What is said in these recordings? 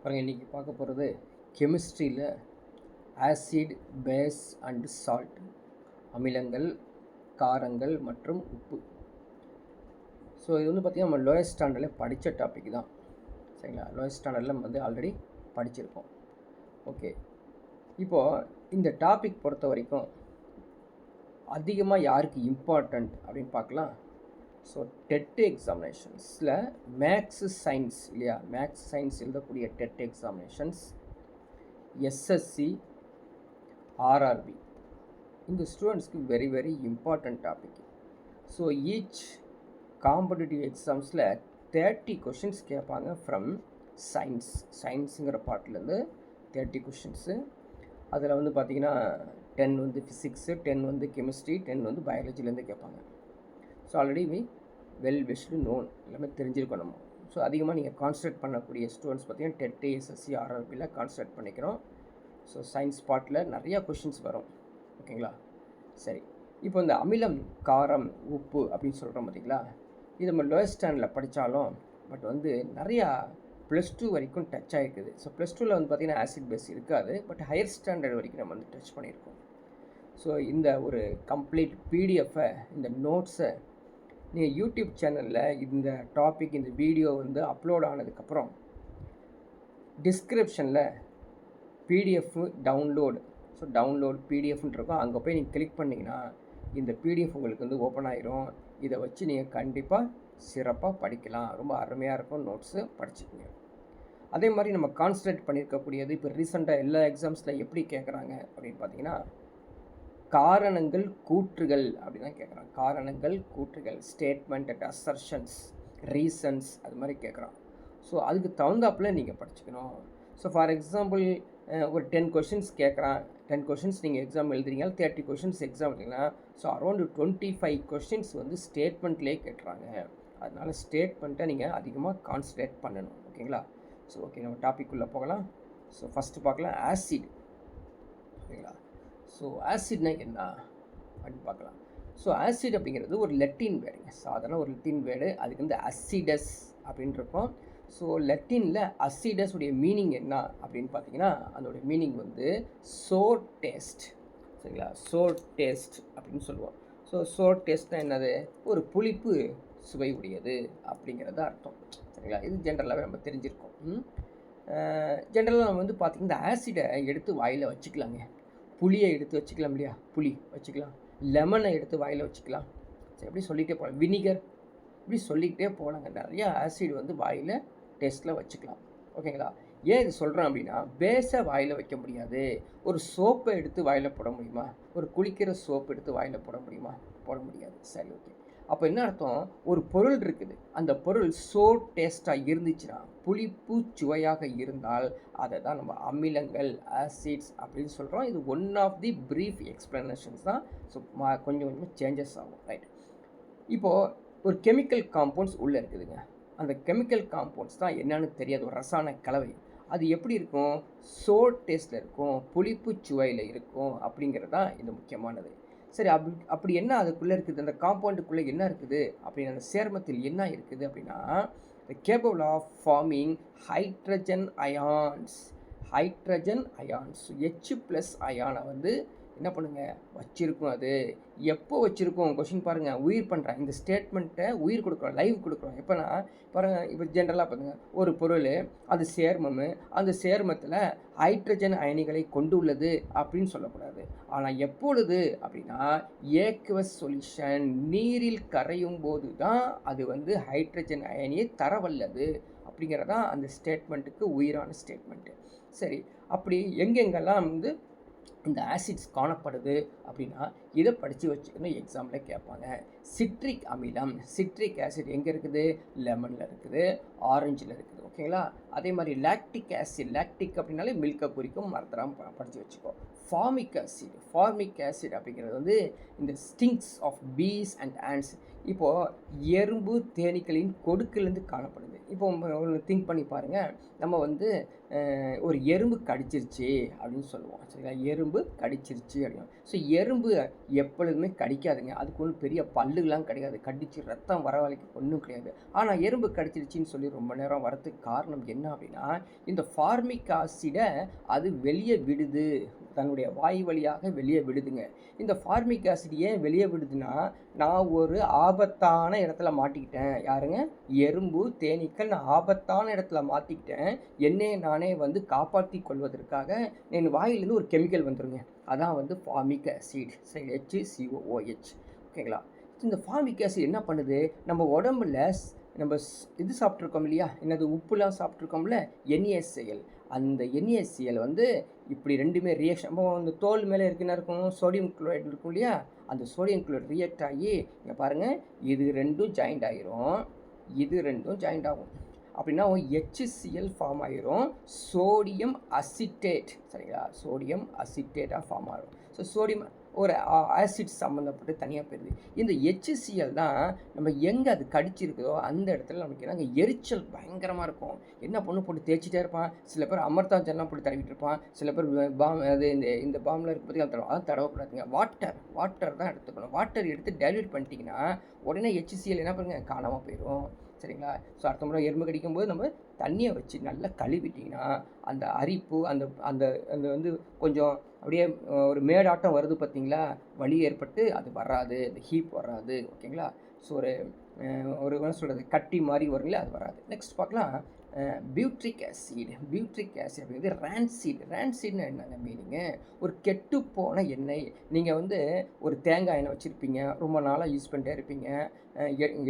பாருங்கள், இன்றைக்கி பார்க்க போகிறது கெமிஸ்ட்ரியில் ஆசிட், பேஸ் அண்டு சால்ட், அமிலங்கள், காரங்கள் மற்றும் உப்பு. ஸோ இது வந்து பார்த்திங்கன்னா நம்ம லோயஸ்ட் ஸ்டாண்டர்டில் படித்த டாபிக் தான். சரிங்களா? லோயஸ்ட் ஸ்டாண்டர்டில் நம்ம வந்து ஆல்ரெடி படிச்சிருக்கோம். ஓகே, இப்போது இந்த டாபிக் பொறுத்த வரைக்கும் அதிகமாக யாருக்கு இம்பார்ட்டண்ட் அப்படின்னு பார்க்கலாம். ஸோ டெட் எக்ஸாமினேஷன்ஸில் மேக்ஸு சயின்ஸ் இல்லையா, மேக்ஸ் சயின்ஸ் எழுதக்கூடிய டெட் எக்ஸாமினேஷன்ஸ், எஸ்எஸ்சி, ஆர்ஆர்பி, இந்த ஸ்டூடெண்ட்ஸ்க்கு very very important topic. So each competitive எக்ஸாம்ஸில் 30 கொஷின்ஸ் கேட்பாங்க ஃப்ரம் சயின்ஸுங்கிற பார்ட்லேருந்து 30 கொஷின்ஸு. அதில் வந்து பார்த்திங்கன்னா 10 வந்து ஃபிசிக்ஸு, 10 வந்து கெமிஸ்ட்ரி, 10 வந்து பயாலஜிலேருந்து கேட்பாங்க. ஸோ ஆல்ரெடி வெல் விஷடு நோன், எல்லாமே தெரிஞ்சிருக்கோம் நம்ம. ஸோ அதிகமாக நீங்கள் கான்சன்ட்ரேட் பண்ணக்கூடிய ஸ்டூடெண்ட்ஸ் பார்த்திங்கன்னா டெட், எஸ்எஸ்சி, ஆர்ஆர்பியில் கான்சன்ட்ரேட் பண்ணிக்கிறோம். ஸோ சயின்ஸ் பார்ட்டில் நிறையா கொஷின்ஸ் வரும். ஓகேங்களா? சரி, இப்போ இந்த அமிலம், காரம், உப்பு அப்படின்னு சொல்கிறோம் பார்த்திங்களா, இது நம்ம லோயஸ்ட் ஸ்டாண்டர்டில் படித்தாலும் பட் வந்து நிறையா +2 வரைக்கும் டச் ஆகிருக்குது. ஸோ +2ல் வந்து பார்த்திங்கன்னா ஆசிட் பேஸ் இருக்காது, பட் ஹையர் ஸ்டாண்டர்ட் வரைக்கும் நம்ம வந்து டச் பண்ணியிருக்கோம். ஸோ இந்த ஒரு கம்ப்ளீட் பிடிஎஃப்பை, இந்த நோட்ஸை நீங்கள் யூடியூப் சேனலில் இந்த டாபிக், இந்த வீடியோ வந்து அப்லோட் ஆனதுக்கப்புறம் டிஸ்கிரிப்ஷனில் பிடிஎஃப் டவுன்லோட், ஸோ டவுன்லோட் பிடிஎஃப்னு இருக்கும், அங்கே போய் நீங்கள் கிளிக் பண்ணிங்கன்னா இந்த பிடிஎஃப் உங்களுக்கு வந்து ஓப்பன் ஆகிரும். இதை வச்சு நீங்கள் கண்டிப்பாக சிறப்பாக படிக்கலாம். ரொம்ப அருமையாக இருக்கும். நோட்ஸு படிச்சுக்கோங்க. அதே மாதிரி நம்ம கான்சன்ட்ரேட் பண்ணியிருக்கக்கூடியது இப்போ ரீசெண்டாக எல்லா எக்ஸாம்ஸில் எப்படி கேட்குறாங்க அப்படின்னு பார்த்தீங்கன்னா, காரணங்கள், கூற்றுகள் அப்படி தான் கேட்குறாங்க. காரணங்கள், கூற்றுகள், ஸ்டேட்மெண்ட் அண்ட் அசர்ஷன்ஸ், ரீசன்ஸ், அது மாதிரி கேட்குறான். ஸோ அதுக்கு தகுந்தாப்பில் நீங்கள் படிச்சுக்கணும். ஸோ ஃபார் எக்ஸாம்பிள் ஒரு 10 கொஷின்ஸ் கேட்குறான், 10 கொஷின்ஸ் நீங்கள் எக்ஸாம் எழுதுறீங்க, 30 கொஷின்ஸ் எக்ஸாம் எழுதுறீங்கன்னா, ஸோ அரௌண்ட் 25 கொஷின்ஸ் வந்து ஸ்டேட்மெண்ட்லேயே கேட்டுறாங்க. அதனால் ஸ்டேட்மெண்ட்டை நீங்கள் அதிகமாக கான்சன்ட்ரேட் பண்ணணும். ஓகேங்களா? ஸோ ஓகே, நம்ம டாபிக் உள்ளே போகலாம். ஸோ ஃபஸ்ட்டு பார்க்கலாம் ஆசிட். ஓகேங்களா? ஸோ ஆசிட்னா என்ன அப்படின்னு பார்க்கலாம். ஸோ ஆசிட் அப்படிங்கிறது ஒரு லெட்டின் வேர்டுங்க, சாதாரண ஒரு லெட்டின் வேர்டு. அதுக்கு வந்து அசிடஸ் அப்படின்னு இருக்கும். ஸோ லெட்டினில் அசிடஸ் உடைய மீனிங் என்ன அப்படின்னு பார்த்தீங்கன்னா, அதோடைய மீனிங் வந்து சோர் டேஸ்ட். சரிங்களா? சோர் டேஸ்ட் அப்படின்னு சொல்லுவோம். ஸோ சோர் டேஸ்ட்னா என்னது? ஒரு புளிப்பு சுவை உடையது அப்படிங்கிறது அர்த்தம். சரிங்களா? இது ஜென்ரலாகவே நம்ம தெரிஞ்சிருக்கோம். ஜென்ரலாக நம்ம வந்து பார்த்திங்கன்னா இந்த ஆசிடை எடுத்து வாயில் வச்சுக்கலாங்க. புளியை எடுத்து வச்சுக்கலாம் இல்லையா, புளி வச்சுக்கலாம். லெமனை எடுத்து வாயில் வச்சுக்கலாம். சரி, எப்படி சொல்லிகிட்டே போகலாம். வினிகர், இப்படி சொல்லிக்கிட்டே போகலாங்க. நிறையா ஆசிட் வந்து வாயில் டேஸ்ட்டில் வச்சுக்கலாம். ஓகேங்களா? ஏன் இது சொல்கிறேன் அப்படின்னா, பேஸை வாயில் வைக்க முடியாது. ஒரு சோப்பை எடுத்து வாயில் போட முடியுமா? ஒரு குளிக்கிற சோப்பு எடுத்து வாயில் போட முடியுமா? போட முடியாது. சரி, ஓகே. அப்போ என்ன அர்த்தம்? ஒரு பொருள் இருக்குது, அந்த பொருள் சோர் டேஸ்ட்டாக இருந்துச்சுன்னா, புளிப்பு சுவையாக இருந்தால் அதை தான் நம்ம அமிலங்கள், ஆசிட்ஸ் அப்படின்னு சொல்கிறோம். இது one of the brief explanations தான். ஸோ கொஞ்சம் கொஞ்சம் சேஞ்சஸ் ஆகும். ரைட். இப்போது ஒரு கெமிக்கல் காம்பவுண்ட்ஸ் உள்ளே இருக்குதுங்க. அந்த கெமிக்கல் காம்பவுண்ட்ஸ் தான் என்னன்னு தெரியாது, ஒரு ரசாயன கலவை. அது எப்படி இருக்கும்? சோர் டேஸ்ட்டில் இருக்கும், புளிப்பு சுவையில் இருக்கும். அப்படிங்கிறது தான் இது முக்கியமானது. சரி, அப்படி என்ன அதுக்குள்ளே இருக்குது, அந்த காம்பவுண்டுக்குள்ளே என்ன இருக்குது அப்படின்னு, அந்த சேர்மத்தில் என்ன இருக்குது அப்படின்னா, capable of forming hydrogen ions. Hydrogen ions, H+ அயானை வந்து என்ன பண்ணுங்க வச்சுருக்கோம். அது எப்போ வச்சுருக்கோம்? கொஷின் பாருங்கள், உயிர் பண்ணுறேன். இந்த ஸ்டேட்மெண்ட்டை உயிர் கொடுக்குறோம், லைவ் கொடுக்குறோம். எப்போனா பாருங்கள், இப்போ ஜென்ரலாக பாருங்கள், ஒரு பொருள், அது சேர்மம், அந்த சேர்மத்தில் ஹைட்ரஜன் அயனிகளை கொண்டுள்ளது அப்படின்னு சொல்லக்கூடாது. ஆனால் எப்பொழுது அப்படின்னா, ஏக்வஸ் சொல்யூஷன், நீரில் கரையும் போது தான் அது வந்து ஹைட்ரஜன் அயனியை தரவல்லது அப்படிங்கிறதான் அந்த ஸ்டேட்மெண்ட்டுக்கு உயிரான ஸ்டேட்மெண்ட்டு. சரி, அப்படி எங்கெங்கெல்லாம் வந்து இந்த ஆசிட்ஸ் காணப்படுது அப்படின்னா இதை படித்து வச்சுக்கணும். எக்ஸாமில் கேட்பாங்க. சிட்ரிக் அமிலம், சிட்ரிக் ஆசிட் எங்கே இருக்குது? லெமனில் இருக்குது, ஆரஞ்சில் இருக்குது. ஓகேங்களா? அதே மாதிரி லாக்டிக் ஆசிட், லாக்டிக் அப்படின்னாலே மில்கை குறிக்கும், மறந்துடாம படித்து வச்சுக்கோ. ஃபார்மிக் ஆசிட், ஃபார்மிக் ஆசிட் அப்படிங்கிறது வந்து இந்த stings of bees and ants. இப்போது எறும்பு, தேனீக்களின் கொடுக்கிலேருந்து காணப்படுது. இப்போ ஒன்று திங்க் பண்ணி பாருங்கள். நம்ம வந்து ஒரு எறும்பு கடிச்சிருச்சு அப்படின்னு சொல்லுவோம். சரிங்களா? எறும்பு கடிச்சிருச்சு அப்படின்னு. ஸோ எறும்பு எப்பொழுதுமே கடிக்காதுங்க. அதுக்கு ஒன்றும் பெரிய பல்லுலாம் கிடையாது. கடிச்சு ரத்தம் வர வரைக்கும் ஒன்றும் கிடையாது. ஆனால் எறும்பு கடிச்சிருச்சின்னு சொல்லி ரொம்ப நேரம் வரத்துக்கு காரணம் என்ன அப்படின்னா, இந்த ஃபார்மிக் ஆசிடை அது வெளியே விடுது. தன்னுடைய வாய் வழியாக வெளியே விடுதுங்க. இந்த ஃபார்மிக் ஆசிட் ஏன் வெளியே விடுதுன்னா, நான் ஒரு ஆபத்தான இடத்துல மாட்டிக்கிட்டேன். யாருங்க? எறும்பு, தேனீக்கள். நான் ஆபத்தான இடத்துல மாட்டிக்கிட்டேன். என்னையை நானே வந்து காப்பாற்றி கொள்வதற்காக என் வாயிலேருந்து ஒரு கெமிக்கல் வந்துருங்க. அதான் வந்து ஃபார்மிக் ஆசிட். சரி, HCOOH. ஓகேங்களா? இந்த ஃபார்மிக் ஆசிட் என்ன பண்ணுது, நம்ம உடம்புல நம்ம இது சாப்பிட்ருக்கோம் இல்லையா, என்னது உப்புலாம் சாப்பிட்ருக்கோம்ல, NaCl. அந்த NaCl வந்து இப்படி ரெண்டுமே ரியாக்ஷன். அப்போ அந்த தோல் மேலே இருக்குன்னா இருக்கும் சோடியம் குளோரைடு இருக்கும் இல்லையா, அந்த சோடியம் குளோரைடு ரியாக்ட் ஆகி இங்கே பாருங்கள், இது ரெண்டும் ஜாயிண்ட் ஆகிரும், இது ரெண்டும் ஜாயிண்ட் ஆகும். அப்படின்னா HCl ஃபார்ம் ஆகிரும், சோடியம் அசிட்டேட். சரிங்களா? சோடியம் அசிட்டேட்டாக ஃபார்ம் ஆகும். ஸோ சோடியம் ஒரு ஆசிட் சம்மந்தப்பட்டு தனியாக போயிடுது. இந்த HCl தான் நம்ம எங்கே அது கடிச்சிருக்குதோ அந்த இடத்துல நமக்கு என்னங்க எரிச்சல் பயங்கரமாக இருக்கும். என்ன பொண்ணு போட்டு தேய்ச்சிட்டே இருப்பான். சில பேர் அமர்தாஞ்சன்லாம் போட்டு தடவிட்டு இருப்பான். சில பேர் பாம் அது இந்த பாம்பில் இருக்க பற்றி தடவை, அதான் தடவக்கூடாதுங்க. வாட்டர் தான் எடுத்துக்கணும். வாட்டர் எடுத்து டைல்யூட் பண்ணிட்டீங்கன்னா உடனே HCl என்ன பண்ணுங்க, காணாமல் போயிடும். சரிங்களா? ஸோ அடுத்த முறை எறும்பு கடிக்கும்போது நம்ம தண்ணியை வச்சு நல்லா கழுவிட்டிங்கன்னா அந்த அரிப்பு அந்த அந்த அந்த வந்து கொஞ்சம் அப்படியே ஒரு மேடாட்டம் வருது பார்த்தீங்களா, வலி ஏற்பட்டு அது வராது, அந்த ஹீப் வராது. ஓகேங்களா? ஸோ ஒரு என்ன சொல்கிறது, கட்டி மாதிரி வருங்களே, அது வராது. நெக்ஸ்ட் பார்க்கலாம். Butyric acid. பியூட்ரிக் ஆசிட் அப்படிங்கிறது ரேன்சீட்னு என்னங்க மீனிங்கு? ஒரு கெட்டுப்போன எண்ணெய். நீங்கள் வந்து ஒரு தேங்காய் எண்ணெய் வச்சுருப்பீங்க, ரொம்ப நாளாக யூஸ் பண்ணிட்டே இருப்பீங்க,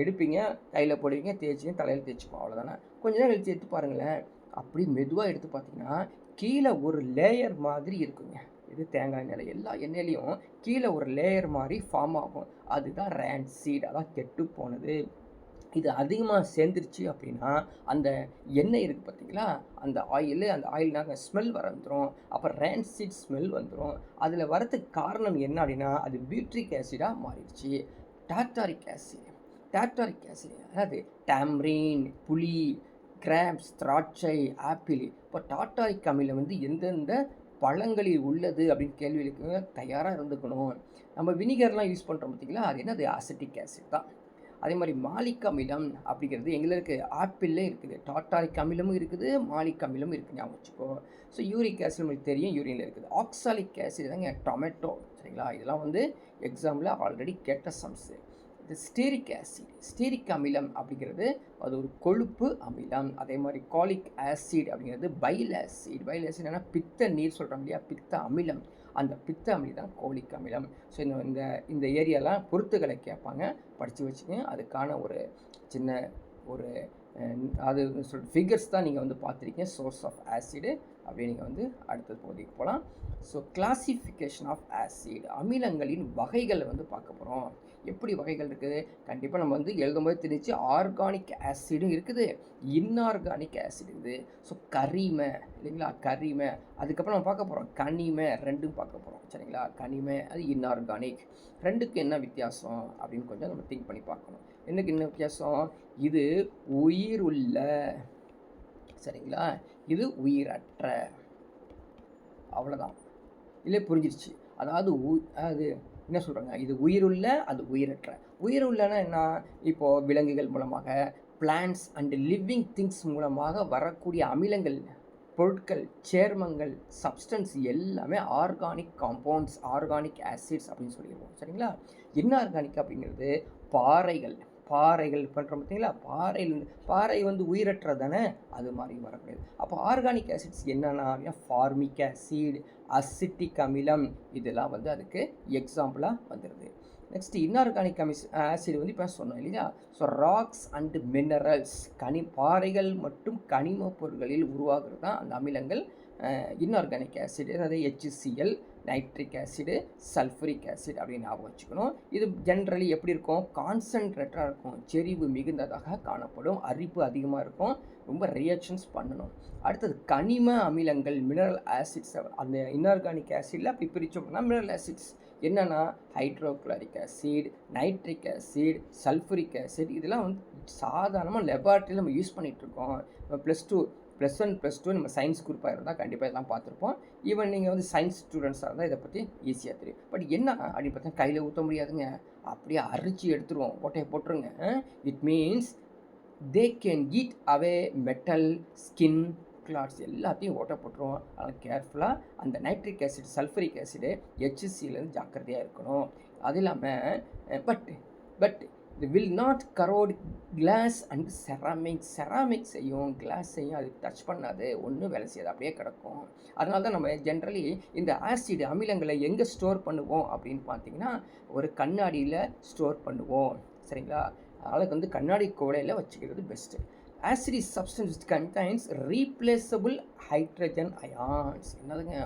எடுப்பீங்க, கையில் போடுவீங்க, தேய்ச்சிங்க, தலையில் தேய்ச்சிப்போம், அவ்வளோதானே. கொஞ்ச நேரம் கழிச்சு எடுத்து பாருங்களேன், அப்படி மெதுவாக எடுத்து பார்த்தீங்கன்னா கீழே ஒரு லேயர் மாதிரி இருக்குங்க. இது தேங்காய் எண்ணெயில் எல்லா எண்ணெயிலையும் கீழே ஒரு லேயர் மாதிரி ஃபார்ம் ஆகும். அதுதான் ரேன்சீட், அதான் கெட்டு போனது. இது அதிகமாக சேர்ந்துருச்சு அப்படின்னா அந்த எண்ணெய் இருக்குது பார்த்தீங்களா, அந்த ஆயில்னாங்க ஸ்மெல் வந்துடும். அப்போ ரேன்சீட் ஸ்மெல் வந்துடும். அதில் வரதுக்கு காரணம் என்ன அப்படின்னா, அது பியூட்ரிக் ஆசிடாக மாறிடுச்சு. டார்டாரிக் ஆசிட் அதாவது டேம்ரின், புளி, கிராப்ஸ், திராட்சை, ஆப்பிள். இப்போ டார்டாரிக் அமிலம் வந்து எந்தெந்த பழங்களில் உள்ளது அப்படின்னு கேள்விகளுக்கு தயாராக இருந்துக்கணும். நம்ம வினிகர்லாம் யூஸ் பண்ணுறோம் பார்த்தீங்களா, அது என்னது? அசிட்டிக் ஆசிட் தான். அதே மாதிரி மாலிக் அமிலம் அப்படிங்கிறது எங்களுக்கு இருக்குது, ஆப்பிள்லே இருக்குது. டார்டாரிக் அமிலமும் இருக்குது, மாலிக் அமிலமும் இருக்குது, ஞாபகம் வச்சுக்கோ. ஸோ யூரிக் ஆசிட் உங்களுக்கு தெரியும், யூரினில் இருக்குது. ஆக்சாலிக் ஆசிட் தாங்க டொமேட்டோ. சரிங்களா? இதெல்லாம் வந்து எக்ஸாம்பிள் ஆல்ரெடி கேட்ட சம்ஸு. இது ஸ்டீரிக் அமிலம் அப்படிங்கிறது அது ஒரு கொழுப்பு அமிலம். அதே மாதிரி காலிக் ஆசிட் அப்படிங்கிறது பைல் ஆசிட் என்னன்னா பித்த நீர் சொல்கிறோம் இல்லையா, பித்த அமிலம். அந்த பித்த அமிலம் தான் கோலிக் அமிலம். ஸோ இந்த ஏரியாலாம் பொறுத்துக்களை கேட்பாங்க, படித்து வச்சுங்க. அதுக்கான ஒரு சின்ன ஒரு அது ஃபிகர்ஸ் தான் நீங்கள் வந்து பார்த்துருக்கீங்க. சோர்ஸ் ஆஃப் ஆசிடு அப்படியே நீங்கள் வந்து அடுத்த பகுதிக்கு போகலாம். ஸோ கிளாசிஃபிகேஷன் ஆஃப் ஆசிட், அமிலங்களின் வகைகளை வந்து பார்க்க போகிறோம். எப்படி வகைகள் இருக்குது? கண்டிப்பாக நம்ம வந்து எழுதும்போது தெரிஞ்சு ஆர்கானிக் ஆசிடும் இருக்குது, இன்ஆர்கானிக் ஆசிட் இருக்குது. ஸோ கரிம இல்லைங்களா, கரிம. அதுக்கப்புறம் நம்ம பார்க்க போகிறோம் கனிம, ரெண்டும் பார்க்க போகிறோம். சரிங்களா? கனிம அது இன்ஆர்கானிக். ரெண்டுக்கு என்ன வித்தியாசம் அப்படின்னு கொஞ்சம் நம்ம திங்க் பண்ணி பார்க்கணும். என்னக்கு என்ன வித்தியாசம்? இது உயிருள்ள, சரிங்களா, இது உயிரற்ற, அவ்வளோதான். இல்லை புரிஞ்சிருச்சு. அதாவது அது என்ன சொல்கிறாங்க, இது உயிருள்ள, அது உயிரற்ற. உயிருள்ளனா என்ன? இப்போது விலங்குகள் மூலமாக, பிளான்ட்ஸ் அண்ட் லிவிங் திங்ஸ் மூலமாக வரக்கூடிய அமிலங்கள், பொருட்கள், சேர்மங்கள், சப்ஸ்டன்ஸ் எல்லாமே ஆர்கானிக் காம்பவுண்ட்ஸ், ஆர்கானிக் ஆசிட்ஸ் அப்படின்னு சொல்லிடுவோம். சரிங்களா? இன்ஆர்கானிக் அப்படிங்கிறது பாறைகள் பண்ணுறோம் பார்த்தீங்களா, பாறை வந்து உயிரற்றது தானே, அது மாதிரி வரக்கூடியது. அப்போ ஆர்கானிக் ஆசிட்ஸ் என்னென்னா ஃபார்மிக் ஆசிட், அசிட்டிக் அமிலம், இதெல்லாம் வந்து அதுக்கு எக்ஸாம்பிளாக வந்துடுது. நெக்ஸ்ட் இன்ஆர்கானிக் ஆசிட் வந்து இப்போ சொன்னோம் இல்லையா. ஸோ ராக்ஸ் அண்ட் மினரல்ஸ், பாறைகள் மற்றும் கனிம பொருட்களில் உருவாகிறது தான் அந்த அமிலங்கள். இன்ஆர்கானிக் ஆசிட் அதாவது HCl, nitric acid, sulphuric acid அப்படின்னு ஞாபகம் வச்சுக்கணும். இது ஜென்ரலி எப்படி இருக்கும்? கான்சன்ட்ரேட்டாக இருக்கும், செறிவு மிகுந்ததாக காணப்படும், அரிப்பு அதிகமாக இருக்கும், ரொம்ப ரியாக்ஷன்ஸ் பண்ணணும். அடுத்தது கனிம அமிலங்கள், மினரல் ஆசிட்ஸ். அந்த இன்ஆர்கானிக் ஆசிடில் அப்படி பிரித்தோம்னா மினரல் ஆசிட்ஸ். என்னென்னா hydrochloric acid, nitric acid, sulphuric acid, இதெல்லாம் வந்து சாதாரணமாக லெபார்ட்ரியில் நம்ம யூஸ் பண்ணிகிட்ருக்கோம். +1 +2 நம்ம சயின்ஸ் குரூப்பாக இருந்தால் கண்டிப்பாக இதெல்லாம் பார்த்துருப்போம். ஈவன் நீங்கள் வந்து சயின்ஸ் ஸ்டூடெண்ட்ஸாக இருந்தால் இதை பற்றி ஈஸியாக தெரியும். பட் என்ன அப்படின்னு பார்த்தா கையில் ஊற்ற முடியாதுங்க, அப்படியே அரிச்சு எடுத்துருவோம், ஓட்டையை போட்டுருங்க. It means they can eat away metal, skin, clothes எல்லாத்தையும் ஓட்ட போட்டுருவோம். அதனால் கேர்ஃபுல்லாக அந்த நைட்ரிக் ஆசிட், சல்ஃபரிக் ஆசிடு, HCலேருந்து ஜாக்கிரதையாக இருக்கணும். அது இல்லாமல் but it will not corrode glass and ceramic செய்யும், கிளாஸ் செய்யும், அது டச் பண்ணாது, ஒன்றும் வேலை செய்யாது, அப்படியே கிடக்கும். அதனால தான் நம்ம ஜென்ரலி இந்த ஆசிட் அமிலங்களை எங்கே ஸ்டோர் பண்ணுவோம் அப்படின்னு பார்த்தீங்கன்னா ஒரு கண்ணாடியில் ஸ்டோர் பண்ணுவோம். சரிங்களா? அதனால் வந்து கண்ணாடி கோடையில் வச்சுக்கிறது best. Acid substance contains replaceable hydrogen ions. என்னதுங்க,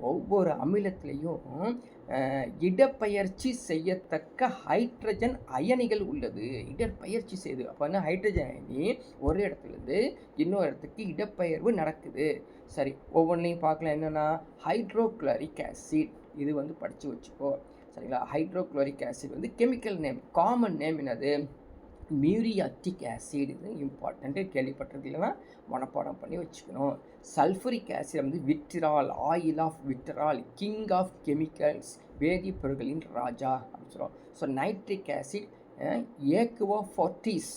ஒவ்வொரு அமிலத்திலையும் இடப்பெயர்ச்சி செய்யத்தக்க ஹைட்ரஜன் அயனிகள் உள்ளது. இடப்பெயர்ச்சி செய்யுது. அப்போ என்ன, ஹைட்ரஜன் அயனி ஒரு இடத்துலேருந்து இன்னொரு இடத்துக்கு இடப்பெயர்வு நடக்குது. சரி, ஒவ்வொன்றையும் பார்க்கலாம். என்னென்னா ஹைட்ரோக்ளோரிக் ஆசிட், இது வந்து படித்து வச்சுக்கோ. சரிங்களா? ஹைட்ரோக்ளோரிக் ஆசிட் வந்து கெமிக்கல் நேம், காமன் நேம் என்னது, மியூரியாட்டிக் ஆசிட். இது இம்பார்ட்டண்ட்டு, கேள்விப்பட்டிருக்கீங்கன்னா மனப்பாடம் பண்ணி வச்சுக்கணும். சல்ஃபரிக் ஆசிட் வந்து vitriol, oil of vitriol, king of chemicals, வேதிப்பொருட்களின் ராஜா அப்படின்னு சொல்லுவோம். ஸோ நைட்ரிக் ஆசிட் ஏக்குவோஃபோர்டிஸ்,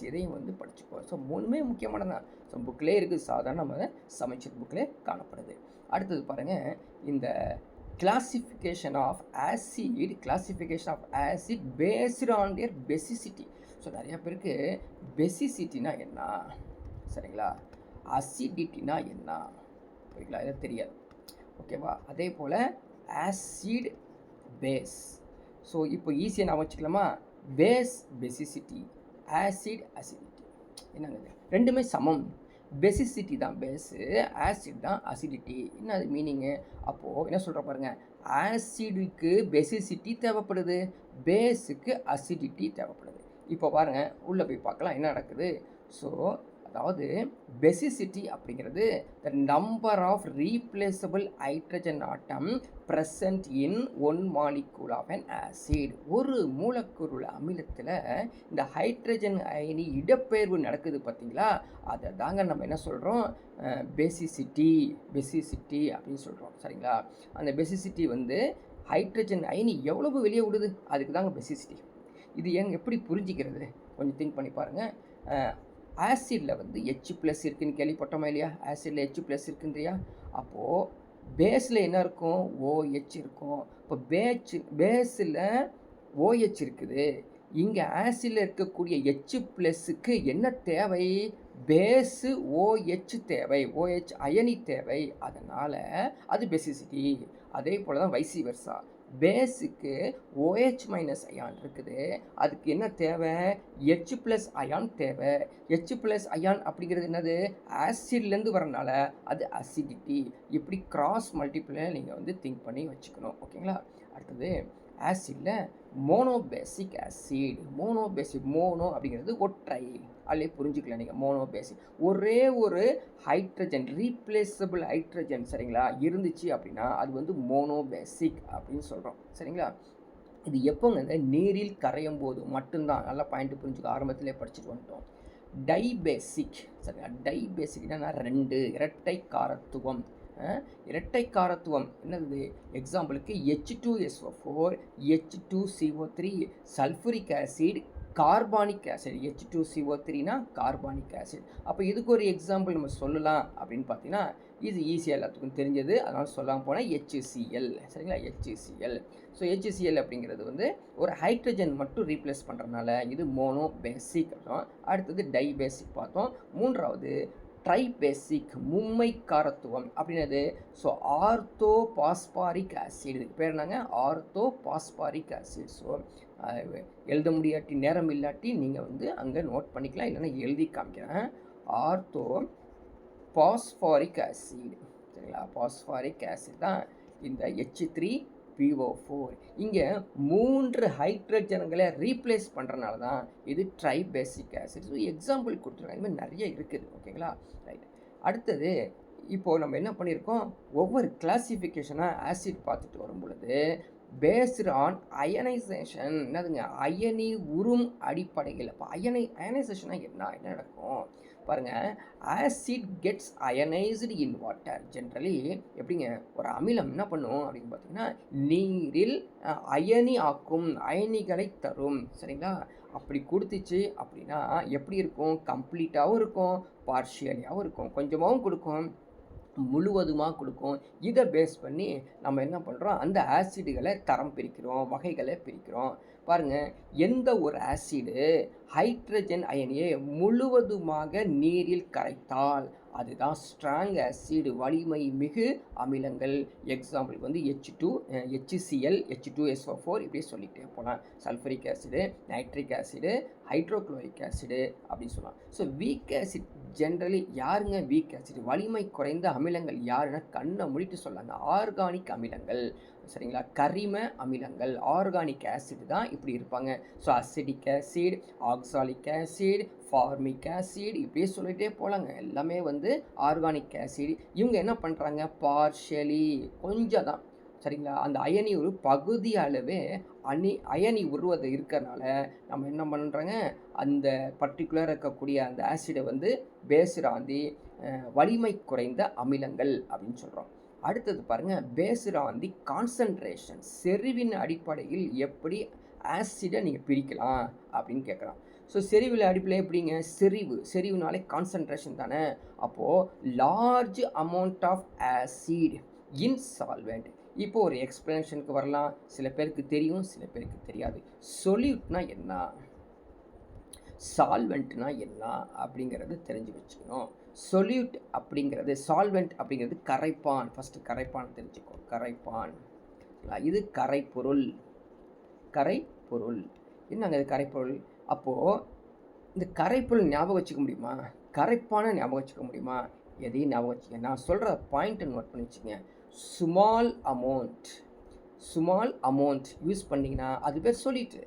இதையும் வந்து படிச்சுக்கோ. ஸோ மூணுமே முக்கியமானதான். ஸோ புக்கிலே இருக்குது, சாதாரண நம்ம சமைச்சர் புக்கிலே காணப்படுது. அடுத்தது பாருங்கள், இந்த classification of acid based on their basicity. So நிறைய பேருக்கு பெசிசிட்டினா என்ன, சரிங்களா, அசிடிட்டினா என்ன, சரிங்களா, இது தெரியாது. ஓகேவா? அதே போல் ஆசிட் பேஸ். ஸோ இப்போ ஈஸியாக நான் வச்சுக்கலாமா, பேஸ் பெசிசிட்டி, ஆசிட் அசிடிட்டி. என்னங்க, ரெண்டுமே சமம். பெசிசிட்டி தான் பேஸு, ஆசிட் தான் அசிடிட்டி. என்ன அது மீனிங்கு? அப்போது என்ன சொல்கிற பாருங்கள், ஆசிடுக்கு பெசிசிட்டி தேவைப்படுது, பேஸுக்கு அசிடிட்டி தேவைப்படுது. இப்போ பாருங்கள், உள்ளே போய் பார்க்கலாம் என்ன நடக்குது. ஸோ அதாவது பெசிசிட்டி அப்படிங்கிறது the number of replaceable hydrogen atom present in one molecule of an acid. ஒரு மூலக்கூறுல அமிலத்தில் இந்த ஹைட்ரஜன் அயனி இடப்பெயர்வு நடக்குது பார்த்தீங்களா, அதை தாங்க நம்ம என்ன சொல்கிறோம், பெசிசிட்டி அப்படின்னு சொல்கிறோம். சரிங்களா? அந்த பெசிசிட்டி வந்து ஹைட்ரஜன் அயனி எவ்வளவு வெளியே விடுது, அதுக்கு தாங்க பெசிசிட்டி. இது எப்படி புரிஞ்சிக்கிறது, கொஞ்சம் திங்க் பண்ணி பாருங்கள். ஆசிடில் வந்து H+ இருக்குதுன்னு கேள்விப்பட்டோமா இல்லையா? ஆசிடில் H+ இருக்குன்றியா? அப்போது பேஸில் என்ன இருக்கும், OH இருக்கும். இப்போ பேஸில் OH இருக்குது. இங்கே ஆசிடில் இருக்கக்கூடிய H+க்கு என்ன தேவை, பேஸு OH தேவை, OH அயனி தேவை. அதனால் அது பெசிசிட்டி. அதே போல் தான் வைசி வெர்சா, பேஸுக்கு OH- அயான் இருக்குது, அதுக்கு என்ன தேவை, H+ அயான் தேவை. H+ அயான் அப்படிங்கிறது என்னது, ஆசிட்லேருந்து வரனால அது அசிடிட்டி. இப்படி கிராஸ் மல்டிப்ளை நீங்கள் வந்து திங்க் பண்ணி வச்சுக்கணும். ஓகேங்களா? அடுத்தது ஆசிடில் மோனோபேசிக் ஆசிட். மோனோ அப்படிங்கிறது ஒற்றை, அதிலே புரிஞ்சுக்கலாம் நீங்கள். மோனோபேசிக், ஒரே ஒரு ஹைட்ரஜன், ரீப்ளேசபிள் ஹைட்ரஜன், சரிங்களா, இருந்துச்சு அப்படின்னா அது வந்து மோனோபேசிக் அப்படின்னு சொல்கிறோம். சரிங்களா? இது எப்போங்க, நீரில் கரையும் போது மட்டும்தான். நல்லா பாயிண்ட் புரிஞ்சுக்க, ஆரம்பத்திலே படிச்சுட்டு வந்துட்டோம். டைபேசிக், சரிங்களா, டைபேசிக்னா 2 இரட்டை காரத்துவம். இரட்டை காரத்துவம் என்னது, எக்ஸாம்பிளுக்கு H2SO4, H2CO3, sulphuric acid, carbonic acid. H2CO3னா கார்பானிக் ஆசிட். அப்போ இதுக்கு ஒரு எக்ஸாம்பிள் நம்ம சொல்லலாம் அப்படின்னு பார்த்தீங்கன்னா, இது ஈஸியாக எல்லாத்துக்கும் தெரிஞ்சது, அதனால் சொல்லாமல் போனால் HCl. சரிங்களா? HCl. ஸோ HCl அப்படிங்கிறது வந்து ஒரு ஹைட்ரஜன் மட்டும் ரீப்ளேஸ் பண்ணுறதுனால இது மோனோபேசிக். அடுத்தது டைபேசிக் பார்த்தோம். மூன்றாவது ட்ரைபேசிக், மும்மை காரத்துவம் அப்படின்னது. ஸோ ஆர்த்தோபாஸ்பாரிக் ஆசிட், இதுக்கு பேர் என்னங்க, ஆர்த்தோபாஸ்பாரிக் ஆசிட். ஸோ எழுத முடியாட்டி, நேரம் இல்லாட்டி நீங்கள் வந்து அங்கே நோட் பண்ணிக்கலாம், இல்லைன்னா எழுதி காமிக்கிறேன். ஆர்த்தோ பாஸ்பாரிக் ஆசிட், சரிங்களா, பாஸ்பாரிக் ஆசிட் தான் இந்த H3PO4. இங்கே 3 ஹைட்ரஜன்களை ரீப்ளேஸ் பண்ணுறனால தான் இது ட்ரைபேசிக் ஆசிட். ஸோ எக்ஸாம்பிள் கொடுத்துருக்காங்க, இது மாதிரி நிறைய இருக்குது. ஓகேங்களா? ரைட். அடுத்தது இப்போது நம்ம என்ன பண்ணியிருக்கோம், ஒவ்வொரு கிளாசிஃபிகேஷனாக ஆசிட் பார்த்துட்டு வரும் பொழுது பேஸ்டு ஆன் அயனைசேஷன், என்னதுங்க, அயனி உறும் அடிப்படையில். அப்போ அயனைசேஷனாக என்ன நடக்கும் பாருங்கள். Acid gets ionised in water. Generally எப்படிங்க, ஒரு அமிலம் என்ன பண்ணும் அப்படின்னு பார்த்தீங்கன்னா நீரில் அயனி ஆக்கும், அயனிகளை தரும். சரிங்களா? அப்படி கொடுத்துச்சு அப்படின்னா எப்படி இருக்கும், கம்ப்ளீட்டாகவும் இருக்கும், பார்ஷியலியாகவும் இருக்கும், கொஞ்சமாகவும் கொடுக்கும், முழுவதுமாக கொடுக்கும். இதை பேஸ் பண்ணி நம்ம என்ன பண்ணுறோம், அந்த ஆசிடுகளை தரம் பிரிக்கிறோம், வகைகளை பிரிக்கிறோம். பாருங்கள், எந்த ஒரு ஆசிடு ஹைட்ரஜன் அயனியை முழுவதுமாக நீரில் கரைத்தால் அதுதான் ஸ்ட்ராங் ஆசிட், வலிமை மிகு அமிலங்கள். எக்ஸாம்பிளுக்கு வந்து H2, HCl, H2SO4 இப்படி சொல்லிகிட்டே போகலாம். Sulphuric acid, nitric acid, hydrochloric acid அப்படின்னு சொல்லலாம். ஸோ வீக் ஆசிட் ஜென்ரலி யாருங்க வீக் ஆசிட், வலிமை குறைந்த அமிலங்கள் யாருன்னா கண்ணை மூடிட்டு சொல்லாங்க, ஆர்கானிக் அமிலங்கள். சரிங்களா? கரிம அமிலங்கள், ஆர்கானிக் ஆசிட் தான் இப்படி இருப்பாங்க. So acidic acid, oxalic acid, formic acid இப்படியே சொல்லிகிட்டே போகலாங்க. எல்லாமே வந்து ஆர்கானிக் ஆசிட். இவங்க என்ன பண்ணுறாங்க, பார்ஷியலி கொஞ்சம் தான். சரிங்களா? அந்த அயனி ஒரு பகுதி அளவே அயனி உருவது இருக்கிறனால நம்ம என்ன பண்ணுறாங்க, அந்த பர்டிகுலர் இருக்கக்கூடிய அந்த ஆசிடை வந்து பேஸ்டு ஆன் தி வலிமை குறைந்த அமிலங்கள் அப்படின்னு சொல்கிறோம். அடுத்தது பாருங்கள், பேஸ்டு ஆன் தி கான்சன்ட்ரேஷன், செறிவின் அடிப்படையில் எப்படி ஆசிடை நீங்கள் பிரிக்கலாம் அப்படின்னு கேட்குறான். ஸோ செறிவில் அடிப்படையில் எப்படிங்க, செறிவுனாலே கான்சன்ட்ரேஷன் தானே. அப்போது large amount of acid in solvent. இப்போ ஒரு எக்ஸ்பிளனேஷனுக்கு வரலாம். சில பேருக்கு தெரியும், சில பேருக்கு தெரியாது. சொல்யூட்னா என்ன, சால்வெண்ட்னா என்ன அப்படிங்கிறது தெரிஞ்சு வச்சுக்கணும். சொல்யூட் அப்படிங்கிறது, சால்வெண்ட் அப்படிங்கிறது கரைப்பான். ஃபஸ்ட்டு கரைப்பான் தெரிஞ்சுக்கோ. கரைப்பான் இது கரைப்பொருள். என்னங்க இது கரைப்பொருள்? அப்போது இந்த கரைப்பொருள் ஞாபகம் வச்சுக்க முடியுமா, கரைப்பான ஞாபகம் வச்சுக்க முடியுமா? எதையும் ஞாபகம் வச்சுக்க, நான் சொல்கிற பாயிண்ட்டை நோட் பண்ணி வச்சுங்க. ஸ்மால் அமௌண்ட் யூஸ் பண்ணிங்கன்னா அது பேர் சொல்லிட்டு,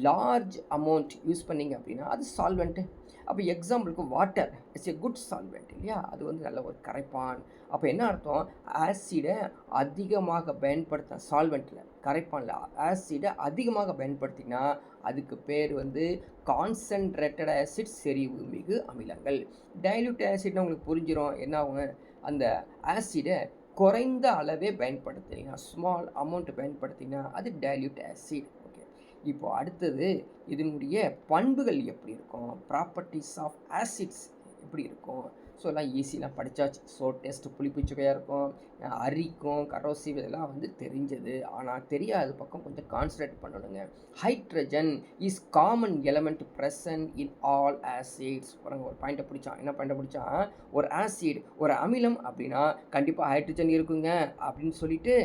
லார்ஜ் அமௌண்ட் யூஸ் பண்ணிங்க அப்படின்னா அது சால்வெண்ட்டு. அப்போ எக்ஸாம்பிளுக்கு water it's a good solvent இல்லையா, அது வந்து நல்ல ஒரு கரைப்பான். அப்போ என்ன அர்த்தம், ஆசிடை அதிகமாக பயன்படுத்த, சால்வெண்ட்டில் கரைப்பானில் ஆசிடை அதிகமாக பயன்படுத்தினா அதுக்கு பேர் வந்து கான்சன்ட்ரேட்டட் ஆசிட், செறிவு மிகு அமிலங்கள். டைல்யூட் ஆசிட்னா உங்களுக்கு புரிஞ்சிடும் என்ன ஆகும், அந்த ஆசிடை குறைந்த அளவே பயன்படுத்தினீங்கன்னா, ஸ்மால் அமௌண்ட் பயன்படுத்தினா அது டைல்யூட் ஆசிட். ஓகே, இப்போ அடுத்தது இதனுடைய பண்புகள் எப்படி இருக்கும், ப்ராப்பர்ட்டிஸ் ஆஃப் ஆசிட்ஸ் எப்படி இருக்கும். ஸோ எல்லாம் ஈஸிலாம் படித்தாச்சு. ஸோ டெஸ்ட் புளிப்பு சுவையாக இருக்கும், அரிக்கும், கரோசிவ், இதெல்லாம் வந்து தெரிஞ்சது. ஆனால் தெரியாத பக்கம் கொஞ்சம் கான்சன்ட்ரேட் பண்ணணுங்க. Hydrogen is common element present in all acids. பாருங்க, ஒரு பாயிண்ட்டை பிடிச்சான். என்ன பாயிண்ட்டை பிடிச்சான், ஒரு ஆசிட், ஒரு அமிலம் அப்படின்னா கண்டிப்பாக ஹைட்ரஜன் இருக்குங்க அப்படின்னு சொல்லிட்டு,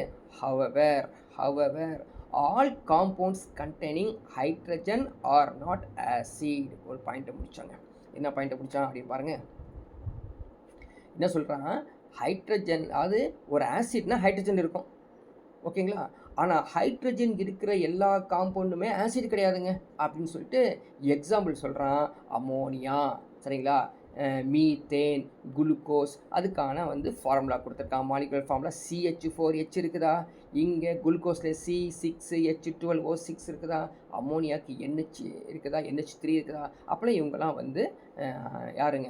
however all compounds containing hydrogen are not acid. ஒரு பாயிண்ட்டை முடிச்சாங்க. என்ன பாயிண்ட்டை பிடிச்சான் அப்படின்னு பாருங்கள். என்ன சொல்கிறான், ஹைட்ரஜன், அது ஒரு ஆசிட்னா ஹைட்ரஜன் இருக்கும், ஓகேங்களா. ஆனால் ஹைட்ரஜன் இருக்கிற எல்லா காம்பவுண்டுமே ஆசிட் கிடையாதுங்க அப்படின்னு சொல்லிட்டு எக்ஸாம்பிள் சொல்கிறான். அமோனியா, சரிங்களா, மீத்தேன், குளுக்கோஸ், அதுக்கான வந்து ஃபார்முலா கொடுத்துருக்கான். மாலிகுலர் ஃபார்முலா CH4H இருக்குதா, இங்கே குளுக்கோஸில் C6H12O6 இருக்குதா, அமோனியாவுக்கு NH இருக்குதா, NH3 இருக்குதா. அப்போலாம் இவங்கெல்லாம் வந்து யாருங்க,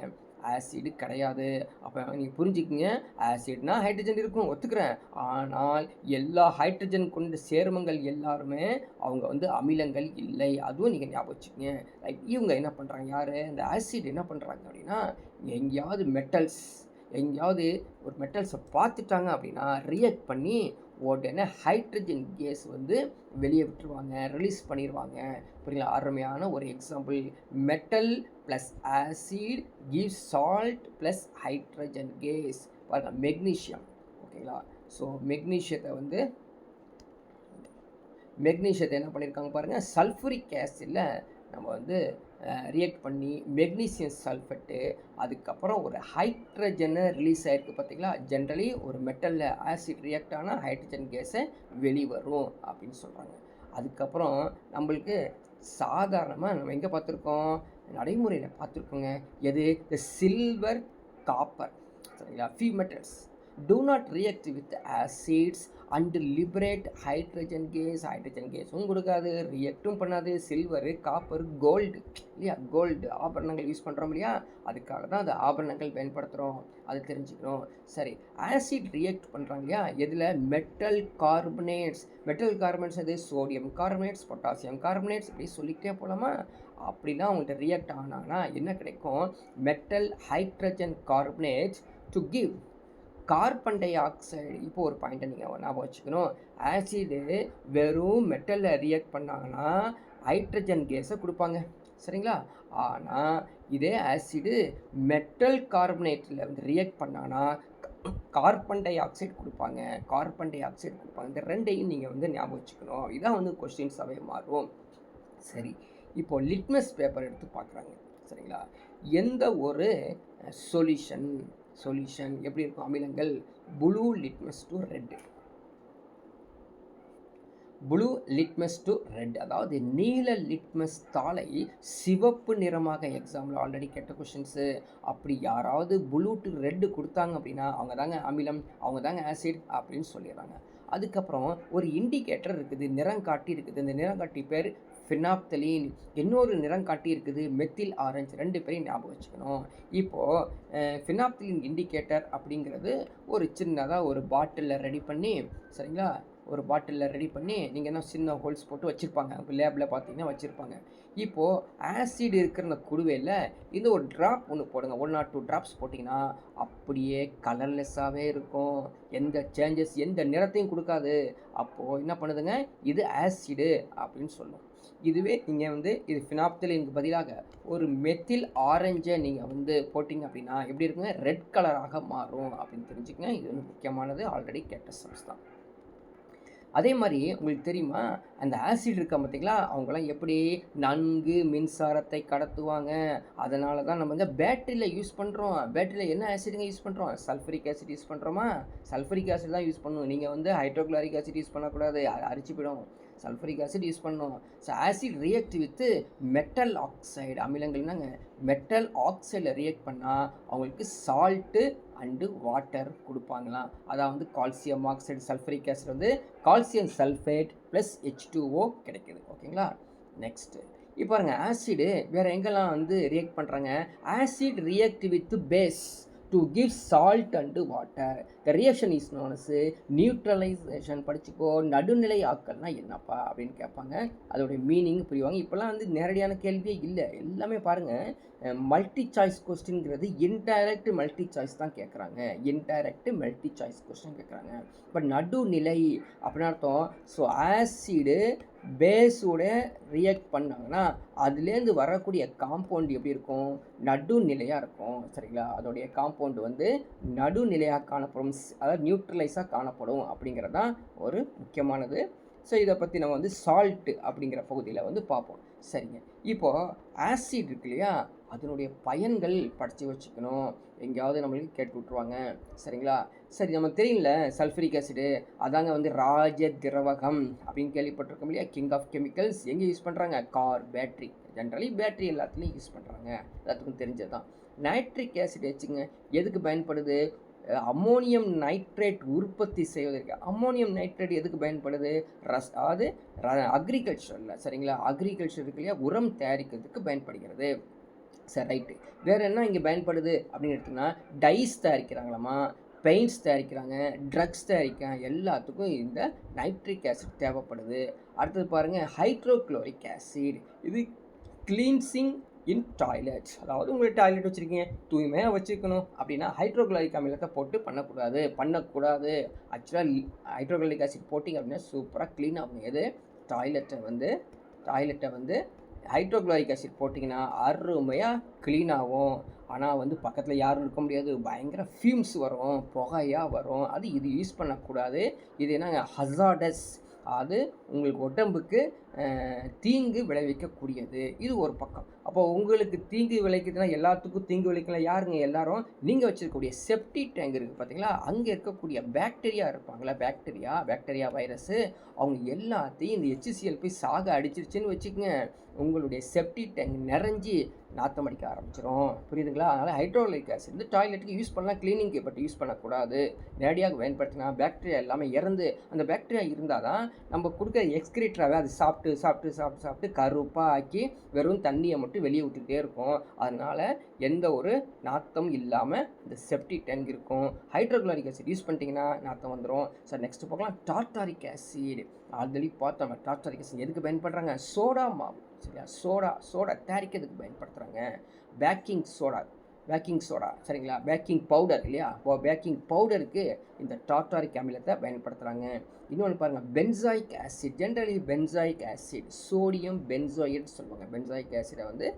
ஆசிடு கிடையாது. அப்போ நீங்கள் புரிஞ்சுக்கிங்க, ஆசிட்னா ஹைட்ரஜன் இருக்கும், ஒத்துக்கிறேன். ஆனால் எல்லா ஹைட்ரஜன் கொண்ட சேர்மங்கள் எல்லாருமே அவங்க வந்து அமிலங்கள் இல்லை, அதுவும் நீங்கள் ஞாபகம் வச்சுக்கோங்க. ரைட், இவங்க என்ன பண்ணுறாங்க, யார், இந்த ஆசிட் என்ன பண்ணுறாங்க அப்படின்னா, எங்கேயாவது எங்கேயாவது ஒரு மெட்டல்ஸை பார்த்துட்டாங்க அப்படின்னா ரியாக்ட் பண்ணி உடனே ஹைட்ரஜன் கேஸ் வந்து வெளியே விட்டுருவாங்க, ரிலீஸ் பண்ணிடுவாங்க. புரியுங்களா? அருமையான ஒரு example. Metal plus acid give salt plus hydrogen case. பாருங்கள், மெக்னீஷியம், ஓகேங்களா. ஸோ மெக்னீஷியத்தை என்ன பண்ணியிருக்காங்க பாருங்கள், சல்ஃபரிக் ஆசிடில் நம்ம வந்து ரியாக்ட் பண்ணி மெக்னீசியம் சல்ஃபேட்டு, அதுக்கப்புறம் ஒரு ஹைட்ரஜனை ரிலீஸ் ஆகிருக்கு பார்த்தீங்களா. ஜென்ரலி ஒரு மெட்டலில் ஆசிட் ரியாக்ட் ஆனால் ஹைட்ரஜன் கேஸை வெளிவரும் அப்படின்னு சொல்கிறாங்க. அதுக்கப்புறம் நம்மளுக்கு சாதாரணமாக நம்ம எங்கே பார்த்துருக்கோம், நடைமுறையில் பார்த்துருக்கோங்க. எது, இந்த சில்வர் காப்பர், சரிங்களா. few metals do not react with acids and liberate hydrogen gas கொடுக்காது, ரியாக்டும் பண்ணாது. சில்வரு, காப்பர், கோல்டு இல்லையா, கோல்டு ஆபரணங்கள் யூஸ் பண்ணுறோம் இல்லையா, அதுக்காக தான் அது ஆபரணங்கள் பயன்படுத்துகிறோம், அது தெரிஞ்சுக்கணும். சரி, ஆசிட் ரியாக்ட் பண்ணுறாங்க இல்லையா, எதில், மெட்டல் கார்பனேட்ஸ் அது சோடியம் கார்பனேட்ஸ், பொட்டாசியம் கார்பனேட்ஸ், இப்படி சொல்லிக்கிட்டே போகலாமா. அப்படிலாம் அவங்கள்ட்ட ரியாக்ட் ஆனாங்கன்னா என்ன கிடைக்கும், metal hydrogen carbonates to give carbon di oxide. இப்போ ஒரு பாயிண்ட்டை நீங்கள் ஞாபகம் வச்சுக்கணும், ஆசிடு வெறும் மெட்டலில் ரியாக்ட் பண்ணாங்கன்னா ஹைட்ரஜன் கேஸை கொடுப்பாங்க, சரிங்களா. ஆனால் இதே ஆசிடு மெட்டல் கார்பனேட்டில் வந்து ரியாக்ட் பண்ணாங்கன்னா கார்பன் டை ஆக்சைடு கொடுப்பாங்க. இந்த ரெண்டையும் நீங்கள் வந்து ஞாபகம் வச்சுக்கணும். இதான் வந்து கொஸ்டின்ஸாகவே மாறும். சரி, இப்போது லிட்மஸ் பேப்பர் எடுத்து பார்க்குறாங்க, சரிங்களா. எந்த ஒரு சொல்யூஷன் எப்படி இருக்கும், அமிலங்கள், ப்ளூ லிட்மஸ் டு ரெட், அதாவது நீல லிட்மஸ் தாளை சிவப்பு நிறமாக, எக்ஸாம்பிள் ஆல்ரெடி கேட்ட கொஷின்ஸு. அப்படி யாராவது ப்ளூ டு ரெட்டு கொடுத்தாங்க அப்படின்னா அவங்க தாங்க அமிலம், அவங்க தாங்க ஆசிட் அப்படின்னு சொல்லிடுறாங்க. அதுக்கப்புறம் ஒரு இண்டிகேட்டர் இருக்குது, நிறங்காட்டி இருக்குது. இந்த நிறங்காட்டி பேர் ஃபினாப்தலீன். இன்னொரு நிறங்காட்டி இருக்குது மெத்தில் ஆரஞ்சு. 2 பேரையும் ஞாபகம் வச்சுக்கணும். இப்போது ஃபினாப்தலீன் இண்டிகேட்டர் அப்படிங்கிறது ஒரு சின்னதாக ஒரு பாட்டிலில் ரெடி பண்ணி, சரிங்களா, நீங்கள் என்ன சின்ன ஹோல்ஸ் போட்டு வச்சுருப்பாங்க, இப்போ லேபில் பார்த்தீங்கன்னா வச்சுருப்பாங்க. இப்போது ஆசிட் இருக்கிற அந்த குடுவையில் இந்த ஒரு ட்ராப் ஒன்று போடுங்க, 1 or 2 ட்ராப்ஸ் போட்டிங்கன்னா அப்படியே கலர்லெஸ்ஸாகவே இருக்கும், எந்த சேஞ்சஸ், எந்த நிறத்தையும் கொடுக்காது. அப்போது என்ன பண்ணுதுங்க, இது ஆசிடு அப்படின்னு சொல்லும். இதுவே நீங்கள் வந்து இது ஃபினாப்தலீனுக்கு பதிலாக ஒரு மெத்தில் ஆரஞ்சை நீங்கள் வந்து போட்டிங்க அப்படின்னா எப்படி இருக்குங்க, ரெட் கலராக மாறும் அப்படின்னு தெரிஞ்சுக்கங்க. இது வந்து முக்கியமானது, ஆல்ரெடி கேட்ட சம்ஸ் தான். அதே மாதிரி உங்களுக்கு தெரியுமா, அந்த ஆசிட் இருக்கா பார்த்தீங்களா, அவங்களாம் எப்படி நன்கு மின்சாரத்தை கடத்துவாங்க. அதனால தான் நம்ம வந்து பேட்டரியில் யூஸ் பண்ணுறோம். பேட்டரியில் என்ன ஆசிடுங்க யூஸ் பண்ணுறோம், சல்ஃபரிக் ஆசிட் யூஸ் பண்ணுறோமா. சல்ஃபரிக் ஆசிட் தான் யூஸ் பண்ணணும். நீங்கள் வந்து ஹைட்ரோக்ளோரிக் ஆசிட் யூஸ் பண்ணக்கூடாது, அரிச்சு போயிடும். சல்ஃபரிக் ஆசிட் யூஸ் பண்ணணும். So acid react with metal oxide, அமிலங்கள்னாங்க மெட்டல் ஆக்சைடில் ரியாக்ட் பண்ணால் அவங்களுக்கு சால்ட்டு அண்டு வாட்டர் கொடுப்பாங்களாம். அதாவது கால்சியம் ஆக்சைடு, சல்ஃபரிக் ஆசிட் வந்து கால்சியம் சல்ஃபேட் ப்ளஸ் H2O கிடைக்குது, ஓகேங்களா. நெக்ஸ்ட்டு இப்போ பாருங்க, ஆசிடு வேறு எங்கெல்லாம் வந்து ரியாக்ட் பண்ணுறாங்க, acid react with base to give salt and water. The reaction is known as neutralization. படிச்சுக்கோ, நடுநிலை ஆக்கல்னா என்னப்பா அப்படின்னு கேட்பாங்க, அதோடைய மீனிங் புரிவாங்க. இப்போலாம் வந்து நேரடியான கேள்வியே இல்லை, எல்லாமே பாருங்கள் மல்டி சாய்ஸ் கொஸ்டின்ங்கிறது இன்டைரக்ட் மல்டி சாய்ஸ் தான் கேட்குறாங்க, பட் நடுநிலை அப்படின்னு அர்த்தம். ஸோ ஆசிடு பேஸோட ரியாக்ட் பண்ணாங்கன்னா அதுலேருந்து வரக்கூடிய காம்பவுண்ட் எப்படி இருக்கும், நடுநிலையாக இருக்கும், சரிங்களா. அதோடைய காம்பவுண்டு வந்து நடுநிலையாக காணப்படும், அதாவது நியூட்ரலைஸாக காணப்படும் அப்படிங்கிறது தான் ஒரு முக்கியமானது. ஸோ இதை பற்றி நம்ம வந்து சால்ட்டு அப்படிங்கிற பகுதியில் வந்து பார்ப்போம், சரிங்க. இப்போது ஆசிட் இருக்கு இல்லையா, அதனுடைய பயன்கள் படித்து வச்சுக்கணும், எங்கேயாவது நம்மளுக்கு கேட்டு விட்ருவாங்க, சரிங்களா. சரி, நம்ம தெரியல சல்ஃபரிக் ஆசிடு அதாங்க வந்து ராஜ திரவகம் அப்படின்னு கேள்விப்பட்டிருக்கோம் இல்லையா, கிங் ஆஃப் கெமிக்கல்ஸ். எங்கே யூஸ் பண்ணுறாங்க, கார், பேட்ரி, ஜென்ரலி பேட்ரி எல்லாத்துலேயும் யூஸ் பண்ணுறாங்க, எல்லாத்துக்கும் தெரிஞ்சது தான். நைட்ரிக் ஆசிட் வச்சுங்க எதுக்கு பயன்படுது, அம்மோனியம் நைட்ரேட் உற்பத்தி செய்வதற்கு. அம்மோனியம் நைட்ரேட் எதுக்கு பயன்படுது, அதாவது அக்ரிகல்ச்சரில், சரிங்களா, அக்ரிகல்ச்சர் இருக்கு இல்லையா, உரம் தயாரிக்கிறதுக்கு பயன்படுகிறது. சரி, ரைட்டு. வேறு என்ன இங்கே பயன்படுது அப்படின்னு எடுத்திங்கன்னா, டைஸ் தயாரிக்கிறாங்களாமா, பெயிண்ட்ஸ் தயாரிக்கிறாங்க, ட்ரக்ஸ் தயாரிக்கிறாங்க, எல்லாத்துக்கும் இந்த நைட்ரிக் ஆசிட் தேவைப்படுது. அடுத்தது பாருங்கள், ஹைட்ரோக்ளோரிக் ஆசிட், இது கிளீன்சிங் இன் டாய்லெட், அதாவது உங்களுக்கு டாய்லெட் வச்சுருக்கீங்க, தூய்மையாக வச்சுக்கணும் அப்படின்னா ஹைட்ரோக்ளோரிக் அமிலத்தை போட்டு பண்ணக்கூடாது. ஆக்சுவலாக ஹைட்ரோக்ளோரிக் ஆசிட் போட்டிங்க அப்படின்னா சூப்பராக க்ளீன் ஆகும். எது, டாய்லெட்டை வந்து ஹைட்ரோக்ளோரிக் ஆசிட் போட்டிங்கன்னா அருமையாக க்ளீன் ஆகும். ஆனால் வந்து பக்கத்தில் யாரும் இருக்க முடியாது, பயங்கர ஃபியூம்ஸ் வரும், புகையாக வரும், அது இது யூஸ் பண்ணக்கூடாது. இது என்னங்க, ஹசார்டஸ், அது உங்களுக்கு உடம்புக்கு தீங்கு விளைவிக்கக்கூடியது. இது ஒரு பக்கம். அப்போ உங்களுக்கு தீங்கு விளைவிக்குதுன்னா எல்லாத்துக்கும் தீங்கு விளைவிக்கலாம் யாருங்க எல்லாரும்? நீங்கள் வச்சிருக்கக்கூடிய செப்டி டேங்க் இருக்குது பார்த்தீங்களா? அங்கே இருக்கக்கூடிய பாக்டீரியா இருப்பாங்களா, பாக்டீரியா வைரஸு அவங்க எல்லாத்தையும் இந்த HCl போய் சாக அடிச்சிருச்சுன்னு வச்சுக்கோங்க. உங்களுடைய செப்டி டேங்க் நிறைஞ்சி நாத்தம் அடிக்க ஆரம்பிச்சிடும். புரியுதுங்களா? அதனால் ஹைட்ரோக்ளோரிக் ஆசிட் வந்து டாய்லெட்டுக்கு யூஸ் பண்ணலாம், கிளீனிங்க்கு, பட் யூஸ் பண்ணக்கூடாது. நேரடியாக பயன்படுத்தினா பாக்டீரியா எல்லாமே இறந்து, அந்த பாக்டீரியா இருந்தால் தான் நம்ம கொடுக்குற எக்ஸ்கிரீட்டராகவே அது சாப்பிட்டு சாப்பிட்டு சாப்பிட்டு சாப்பிட்டு கருப்பாக ஆக்கி வெறும் தண்ணியை மட்டும் வெளியே விட்டுக்கிட்டே இருக்கும். அதனால் எந்த ஒரு நாத்தம் இல்லாமல் இந்த செப்டி டேங்க் இருக்கும். ஹைட்ரோக்ளோரிக் ஆசிட் யூஸ் பண்ணிட்டீங்கன்னா நாத்தம் வந்துடும். சார் நெக்ஸ்ட் பார்க்கலாம் டார்டாரிக் ஆசிட். ஆல்ரெடி பார்த்தோம். டார்டாரிக் ஆசிட் எதுக்கு பயன்படுத்துகிறாங்க? சோடா மாவு, சரியா? சோடா தயாரிக்கிறதுக்கு பயன்படுத்துகிறாங்க. பேக்கிங் சோடா சரிங்களா? பேக்கிங் பவுடர் இல்லையா? பேக்கிங் பவுடருக்கு இந்த டார்டாரிக் அமிலத்தை பயன்படுத்துகிறாங்க. இன்னொன்று பாருங்கள், benzoic acid. Generally benzoic acid sodium benzoate சொல்லுவாங்க. பென்சாயிக் ஆசிடை வந்து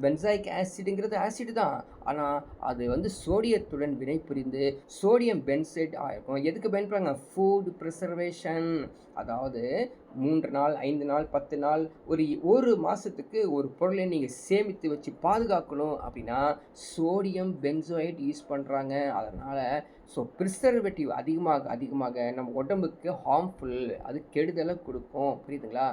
பென்சாயிக் ஆசிடுங்கிறது ஆசிட் தான், ஆனால் அது வந்து சோடியத்துடன் வினை புரிந்து சோடியம் பென்சைட் ஆகிருக்கும். எதுக்கு பயன்படுறாங்க? Food preservation. அதாவது 3 நாள் 5 நாள் 10 நாள் ஒரு மாதத்துக்கு ஒரு பொருளை நீங்கள் சேமித்து வச்சு பாதுகாக்கணும் அப்படின்னா சோடியம் பென்சோயேட் யூஸ் பண்ணுறாங்க. அதனால் ப்ரிசர்வேட்டிவ் அதிகமாக நம்ம உடம்புக்கு ஹார்ம்ஃபுல், அது கெடுதலை கொடுக்கும். புரியுதுங்களா?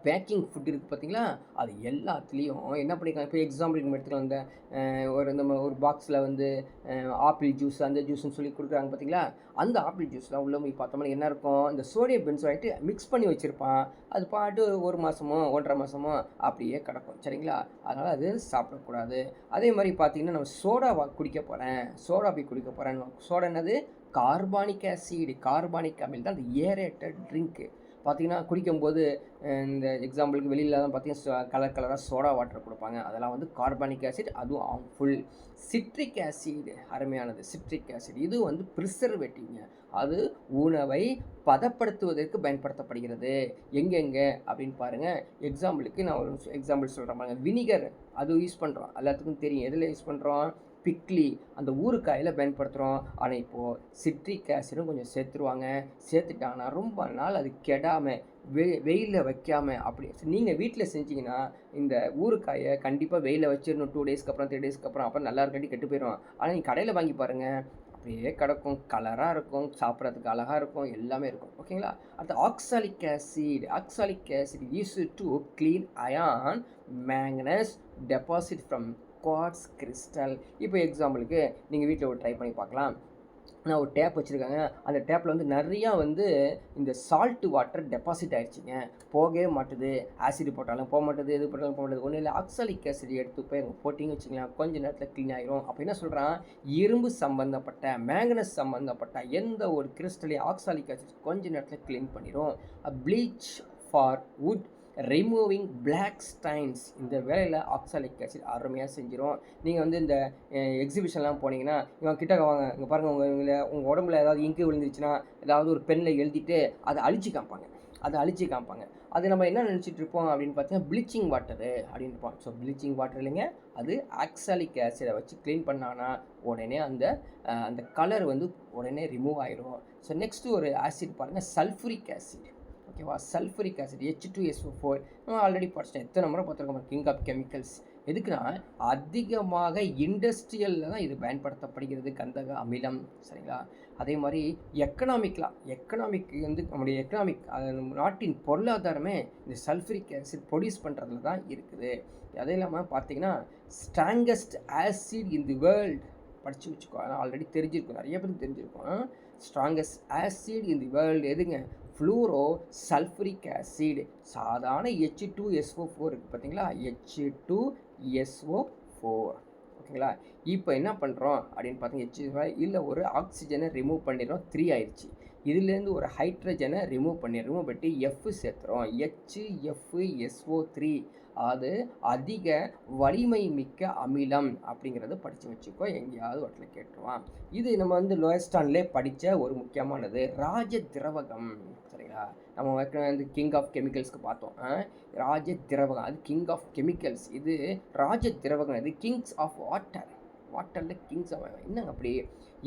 பேக்கிங் ஃபுட் இருக்குது பார்த்தீங்களா? அது எல்லாத்துலேயும் என்ன பண்ணிக்கலாம்? இப்போ எக்ஸாம்பிளுக்கு நம்ம எடுத்துக்கலாம். இந்த நம்ம ஒரு பாக்ஸில் வந்து ஆப்பிள் ஜூஸ் அந்த ஜூஸ்ன்னு சொல்லி கொடுக்குறாங்க பார்த்தீங்களா? அந்த ஆப்பிள் ஜூஸ்லாம் உள்ளே போய் பார்த்தோம்னா என்ன இருக்கும்? இந்த சோடியம் பென்சோயேட் மிக்ஸ் பண்ணி வச்சுருப்பான். அது பாட்டு 1 மாதமோ 1.5 மாதமோ அப்படியே கிடக்கும். சரிங்களா? அதனால் அது சாப்பிடக்கூடாது. அதே மாதிரி பார்த்தீங்கன்னா நம்ம சோடா போய் குடிக்க போகிறேன். சோடா என்னது? கார்பானிக் அமில் தான் அந்த ஏரேட்டட் ட்ரிங்க்கு. பார்த்தீங்கன்னா குடிக்கும்போது இந்த எக்ஸாம்பிளுக்கு வெளியில் தான் பார்த்தீங்கன்னா கலராக சோடா வாட்டர் கொடுப்பாங்க. அதெல்லாம் வந்து கார்பானிக் ஆசிட், அதுவும் ஹார்ம்ஃபுல். சிட்ரிக் ஆசிட் அருமையானது. சிட்ரிக் ஆசிட் இது வந்து ப்ரிசர்வேட்டிவ்ங்க. அது உணவை பதப்படுத்துவதற்கு பயன்படுத்தப்படுகிறது. எங்கெங்கே அப்படின்னு பாருங்கள். எக்ஸாம்பிளுக்கு நான் ஒரு எக்ஸாம்பிள் சொல்கிறேன் பாருங்கள். வினிகர் அது யூஸ் பண்ணுறோம், எல்லாத்துக்கும் தெரியும். எதில் யூஸ் பண்ணுறோம்? பிக்லி அந்த ஊறுகாயில் பயன்படுத்துகிறோம். ஆனால் இப்போது சிட்ரிக் ஆசிடும் கொஞ்சம் சேர்த்துட்டாங்கன்னா ரொம்ப நாள் அது கெடாமல் வெயிலில் வைக்காமல் அப்படி நீங்கள் வீட்டில் செஞ்சிங்கன்னா இந்த ஊறுகாயை கண்டிப்பாக வெயிலில் வச்சிடணும். 2 டேஸ்க்கு அப்புறம் 3 டேஸ்க்கு அப்புறம். அப்புறம் நல்லா இருக்காட்டி கெட்டு போயிடும். ஆனால் நீங்கள் கடையில் வாங்கி பாருங்கள், அப்படியே கிடக்கும், கலராக இருக்கும், சாப்பிட்றதுக்கு அழகாக இருக்கும், எல்லாமே இருக்கும். ஓகேங்களா? அடுத்து oxalic acid use to clean iron manganese deposit from quartz crystal. இப்போ எக்ஸாம்பிளுக்கு நீங்கள் வீட்டில் ஒரு ட்ரை பண்ணி பார்க்கலாம். நான் ஒரு டேப் வச்சுருக்காங்க. அந்த டேப்பில் வந்து நிறையா வந்து இந்த சால்ட்டு வாட்டர் டெபாசிட் ஆகிடுச்சிங்க. போகவே மாட்டுது. ஆசிட் போட்டாலும் போக மாட்டுது, எது போட்டாலும் போக மாட்டுது. ஒன்றும் இல்லை, ஆக்சாலிக் ஆசிட் எடுத்து போய் அங்கே போட்டிங்கன்னு வச்சுக்கலாம், கொஞ்சம் நேரத்தில் க்ளீன் ஆகிரும். அப்போ என்ன சொல்கிறான்? இரும்பு சம்மந்தப்பட்ட மேங்கனஸ் சம்மந்தப்பட்ட எந்த ஒரு கிறிஸ்டலையும் ஆக்சாலிக் ஆசிட் கொஞ்சம் நேரத்தில் க்ளீன் பண்ணிடும். Bleach for wood removing black stains. இந்த வேலையில் ஆக்சாலிக் ஆசிட் அருமையாக செஞ்சிடும். நீங்கள் வந்து இந்த எக்ஸிபிஷன்லாம் போனீங்கன்னா இவங்க கிட்ட வாங்க, இங்கே பாருங்கள், உங்கள் உடம்புல ஏதாவது இங்கு விழுந்துச்சுன்னா ஏதாவது ஒரு பெண்ணில் எழுதிட்டு அதை அழிச்சு காமிப்பாங்க. அது நம்ம என்ன நினச்சிட்டு இருப்போம் அப்படின்னு பார்த்தீங்கன்னா ப்ளீச்சிங் வாட்டரு அப்படின்னு இருப்போம். ஸோ ப்ளீச்சிங் வாட்டர் இல்லைங்க, அது ஆக்சாலிக் ஆசிடை வச்சு க்ளீன் பண்ணாங்கன்னா உடனே அந்த கலர் வந்து உடனே ரிமூவ் ஆயிடும். ஸோ நெக்ஸ்ட்டு ஒரு ஆசிட் பாருங்கள், சல்ஃபுரிக் ஆசிட். ஓகேவா? சல்ஃபரிக் ஆசிட் H2SO4 நம்ம ஆல்ரெடி படிச்சிட்டேன், எத்தனை முறை பார்த்துருக்கோம். King of chemicals. எதுக்குன்னா அதிகமாக இண்டஸ்ட்ரியலில் தான் இது பயன்படுத்தப்படுகிறது, கந்தக அமிலம். சரிங்களா? அதே மாதிரி எக்கனாமிக் வந்து நம்முடைய நாட்டின் பொருளாதாரமே இந்த சல்ஃபரிக் ஆசிட் ப்ரொடியூஸ் பண்ணுறதுல தான் இருக்குது. அதே இல்லாமல் பார்த்தீங்கன்னா strongest acid in the world படித்து வச்சுக்கோ. அதனால் ஆல்ரெடி தெரிஞ்சிருக்கும், நிறைய பேருக்கு தெரிஞ்சிருக்கும். Strongest acid in the world எதுங்க? Fluoro sulphuric acid. சாதாரண H2SO4 இருக்குது பார்த்தீங்களா? H2SO4. ஓகேங்களா? இப்போ என்ன பண்ணுறோம் அப்படின்னு பார்த்தீங்கன்னா இல்லை ஒரு ஆக்சிஜனை ரிமூவ் பண்ணிடுறோம், 3 ஆயிடுச்சு. இதுலேருந்து ஒரு ஹைட்ரஜனை ரிமூவ் பண்ணிட்டு F சேர்த்துறோம், HFSO3. அது அதிக வலிமை மிக்க அமிலம் அப்படிங்கிறத படித்து வச்சுக்கோ, எங்கேயாவது ஒட்டில் கேட்டுருவான். இது நம்ம வந்து லோயஸ்டான்லேயே படித்த ஒரு முக்கியமானது ராஜ திரவகம். சரிங்களா? நம்ம வந்து கிங் ஆஃப் கெமிக்கல்ஸ்க்கு பார்த்தோம். ராஜ திரவகம் அது கிங் ஆஃப் கெமிக்கல்ஸ். இது ராஜ திரவகம், இது கிங்ஸ் ஆஃப் வாட்டர். வாட்டரில் கிங்ஸ் அவன். என்னங்க அப்படி?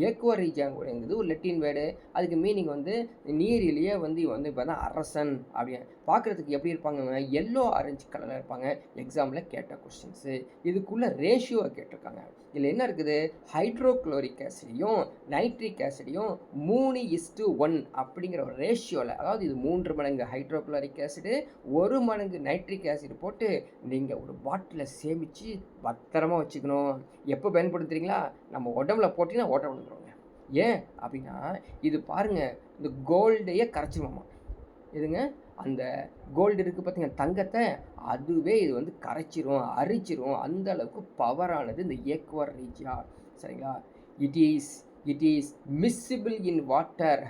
ஏக்குவா ரீஜியாங்கிறது ஒரு லெட்டின் வேர்டு. அதுக்கு மீனிங் வந்து நீரிலேயே வந்து இவன் வந்து இப்போ தான் அரசன் அப்படின்னு. பார்க்குறதுக்கு எப்படி இருப்பாங்க? எல்லோ ஆரஞ்சு கலரில் இருப்பாங்க. எக்ஸாமில் கேட்ட கொஸ்டின்ஸு இதுக்குள்ளே ரேஷியோவை கேட்டிருக்காங்க. இதில் என்ன இருக்குது? ஹைட்ரோக்ளோரிக் ஆசிடையும் நைட்ரிக் ஆசிடையும் 3:1 அப்படிங்கிற ஒரு ரேஷியோவில், அதாவது இது 3 மடங்கு ஹைட்ரோக்ளோரிக் ஆசிடு 1 மடங்கு நைட்ரிக் ஆசிட் போட்டு நீங்கள் ஒரு பாட்டிலில் சேமித்து பத்திரமா வச்சுக்கணும். எப்போ பயன்படுத்துறீங்களா? நம்ம உடம்புல போட்டிங்கன்னா ஓட்ட விழுந்துருவோங்க. ஏன் அப்படின்னா இது பாருங்கள், இந்த கோல்டையே கரைச்சிருவோமா. இதுங்க அந்த கோல்டு இருக்குது பார்த்தீங்கன்னா, தங்கத்தை, அதுவே இது வந்து கரைச்சிரும், அரிச்சிரும். அந்த அளவுக்கு பவரானது இந்த ஏக்குவா ரீஜியா. சரிங்களா? It is miscible in water.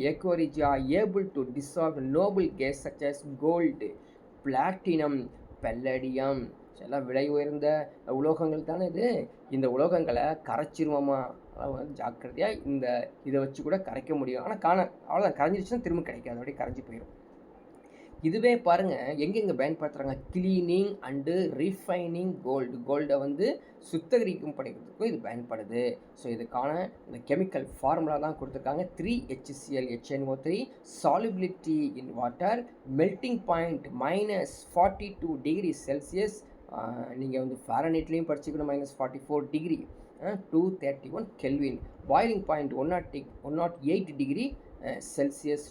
Aqua regia able to dissolve noble gas such as gold, platinum, palladium. எல்லாம் விலை உயர்ந்த உலோகங்கள் தானே இது. இந்த உலோகங்களை கரைச்சிருவோமா. அதாவது ஜாக்கிரதையாக இதை வச்சு கூட கரைக்க முடியும். ஆனால் அவ்வளோதான், கரைஞ்சிருச்சுன்னா திரும்ப கிடைக்காது, அப்படியே கரைஞ்சி போயிடும். இதுவே பாருங்கள் எங்கெங்கே பயன்படுத்துகிறாங்க? கிளீனிங் அண்டு ரீஃபைனிங் கோல்டை வந்து சுத்தகரிக்கும் படிக்கிறதுக்கும் இது பயன்படுது. ஸோ இதுக்கான இந்த கெமிக்கல் ஃபார்முலா தான் கொடுத்துருக்காங்க. 3HCl HNO3, solubility in water, melting point -42 degree Celsius. நீங்கள் வந்து ஃபாரன்ஹீட்லேயும் படிச்சுக்கணும், -44 degree, 231 kelvin. Boiling point 108 degree Celsius,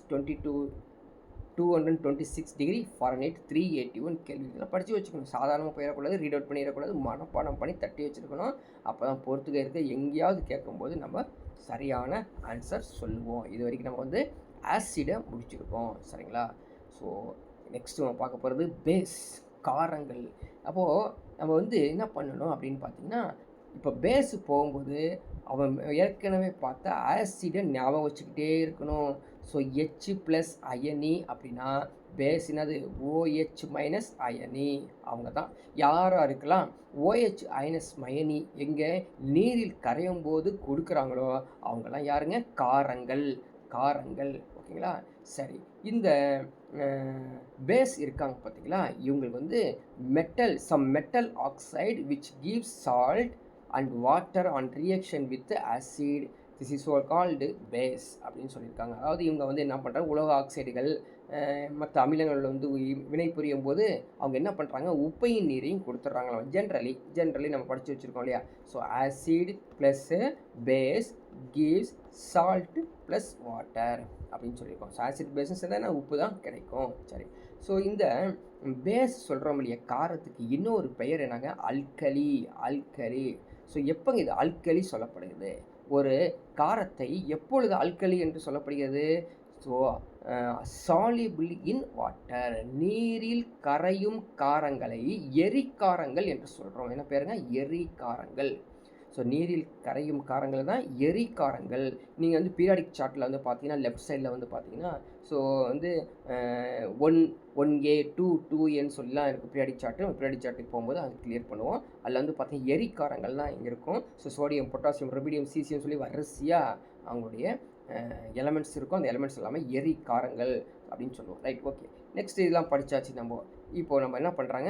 226 degree Fahrenheit, 381 kelvin. இதெல்லாம் படித்து வச்சுக்கணும். சாதாரணமாக போயிடக்கூடாது, ரீட் அவுட் பண்ணிடக்கூடாது, மனப்பாடம் பண்ணி தட்டி வச்சுருக்கணும். அப்போ தான் பொறுத்துக்க இருக்க எங்கேயாவது கேட்கும்போது நம்ம சரியான ஆன்சர் சொல்லுவோம். இது வரைக்கும் நம்ம வந்து ஆசிடை முடிச்சிருக்கோம். சரிங்களா? ஸோ நெக்ஸ்ட்டு நம்ம பார்க்க போகிறது பேஸ், காரங்கள். அப்போது நம்ம வந்து என்ன பண்ணணும் அப்படின்னு பார்த்தீங்கன்னா, இப்போ பேஸு போகும்போது அவன் ஏற்கனவே பார்த்தா ஆசிடை ஞாபகம் வச்சுக்கிட்டே இருக்கணும். ஸோ H+ அயனி அப்படின்னா பேஸ் என்னது? OH- அயனி. அவங்க தான் யாராக இருக்கலாம்? OH- அயனி எங்கே நீரில் கரையும் போது கொடுக்குறாங்களோ அவங்கெல்லாம் யாருங்க? காரங்கள். ஓகேங்களா? சரி, இந்த பேஸ் இருக்காங்க பார்த்தீங்களா, இவங்களுக்கு வந்து metal oxide which gives salt and water on reaction with acid. This is called base அப்படின்னு சொல்லியிருக்காங்க. அதாவது இவங்க வந்து என்ன பண்ணுறாங்க? உலோக ஆக்சைடுகள் மற்ற அமிலங்கள் வந்து வினை புரியும் போது அவங்க என்ன பண்ணுறாங்க? உப்பையும் நீரையும் கொடுத்துட்றாங்களா. ஜென்ரலி நம்ம படித்து வச்சுருக்கோம் இல்லையா? So acid plus base gives salt plus water அப்படின்னு சொல்லியிருக்கோம். ஸோ ஆசிட் பேஸஸ் எதாவது உப்பு தான் கிடைக்கும். சரி, ஸோ இந்த பேஸ் சொல்கிறோம் இல்லையா, காரத்துக்கு இன்னொரு பெயர் என்னங்க? அல்கலி. ஸோ எப்போங்க இது அல்கலி சொல்லப்படுகிறது? ஒரு காரத்தை எப்பொழுது அல்கலி என்று சொல்லப்படுகிறது? ஸோ சாலிபிள் இன் வாட்டர், நீரில் கரையும் காரங்களை எரிக்காரங்கள் என்று சொல்கிறோம். என்ன பேருங்க? எரிக்காரங்கள். ஸோ நீரில் கரையும் காரங்கள் தான் எரிக்காரங்கள். நீங்கள் வந்து பீரியாடிக் சார்ட்டில் வந்து பார்த்தீங்கன்னா லெஃப்ட் சைடில் வந்து பார்த்தீங்கன்னா ஸோ வந்து 1A 2N சொல்லலாம் இருக்குது பீரியாடிக் சார்ட்டு. நம்ம பீரியாடிக் சார்ட்டுக்கு போகும்போது அது கிளியர் பண்ணுவோம். அதில் வந்து பார்த்தீங்கன்னா எரிக்காரங்கள் தான் இங்கே இருக்கும். So sodium, potassium, rubidium, caesium சொல்லி வரிசையாக அவங்களுடைய எலமெண்ட்ஸ் இருக்கும். அந்த எலமெண்ட்ஸ் எல்லாமே எரிக்காரங்கள் அப்படின்னு சொல்லுவோம். Right, okay. நெக்ஸ்ட் இதெல்லாம் படித்தாச்சு. இப்போது நம்ம என்ன பண்ணுறாங்க?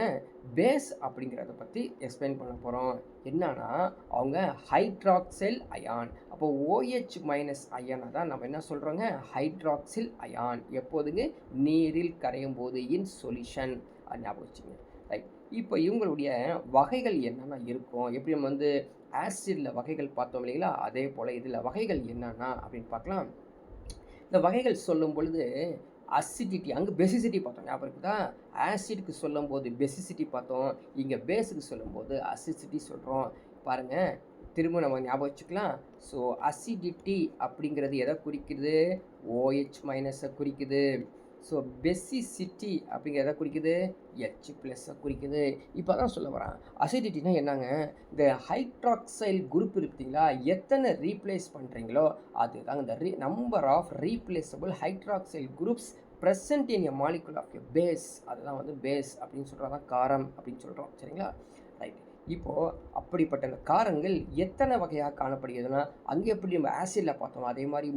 பேஸ் அப்படிங்கிறத பற்றி எக்ஸ்பிளைன் பண்ண போகிறோம். என்னன்னா அவங்க ஹைட்ராக்சில் அயான். அப்போது OH- அயானை தான் நம்ம என்ன சொல்கிறோங்க? Hydroxyl ion. எப்போதுங்க? நீரில் கரையும் போது இன் சொல்யூஷன். அது ஞாபகம் வச்சுங்க. ரைட், இப்போ இவங்களுடைய வகைகள் என்னென்ன இருக்கும்? எப்படி நம்ம வந்து ஆசிடில் வகைகள் பார்த்தோம் இல்லைங்களா, அதே போல் இதில் வகைகள் என்னென்னா அப்படின்னு பார்க்கலாம். இந்த வகைகள் சொல்லும் பொழுது அசிடிட்டி, அங்கே பெசிசிட்டி பார்த்தோம், ஞாபகம் இருக்குதா? ஆசிடுக்கு சொல்லும் போது பெசிசிட்டி பார்த்தோம், இங்கே பேஸுக்கு சொல்லும்போது அசிடிட்டி சொல்கிறோம். பாருங்கள், திரும்ப நம்ம ஞாபகம் வச்சுக்கலாம். ஸோ அசிடிட்டி அப்படிங்கிறது எதை குறிக்குது? OH- குறிக்குது. ஸோ பெசிசிட்டி அப்படிங்கிறத குறிக்குது? H+ குறிக்குது. இப்போ தான் சொல்ல வரேன். அசிடிட்டினா என்னங்க? இந்த ஹைட்ராக்சைல் குரூப் இருக்குங்களா, எத்தனை ரீப்ளேஸ் பண்ணுறீங்களோ அதுதாங்க இந்த number of replaceable hydroxyl groups present in a molecule of a base. அதுதான் வந்து பேஸ் அப்படின்னு சொல்கிறோம், காரம் அப்படின்னு சொல்கிறோம். சரிங்களா? ரைட், இப்போது அப்படிப்பட்ட அந்த காரங்கள் எத்தனை வகையாக காணப்படுகிறதுனா, அங்கே எப்படி நம்ம ஆசிடில் பார்த்தோம் அதே மாதிரி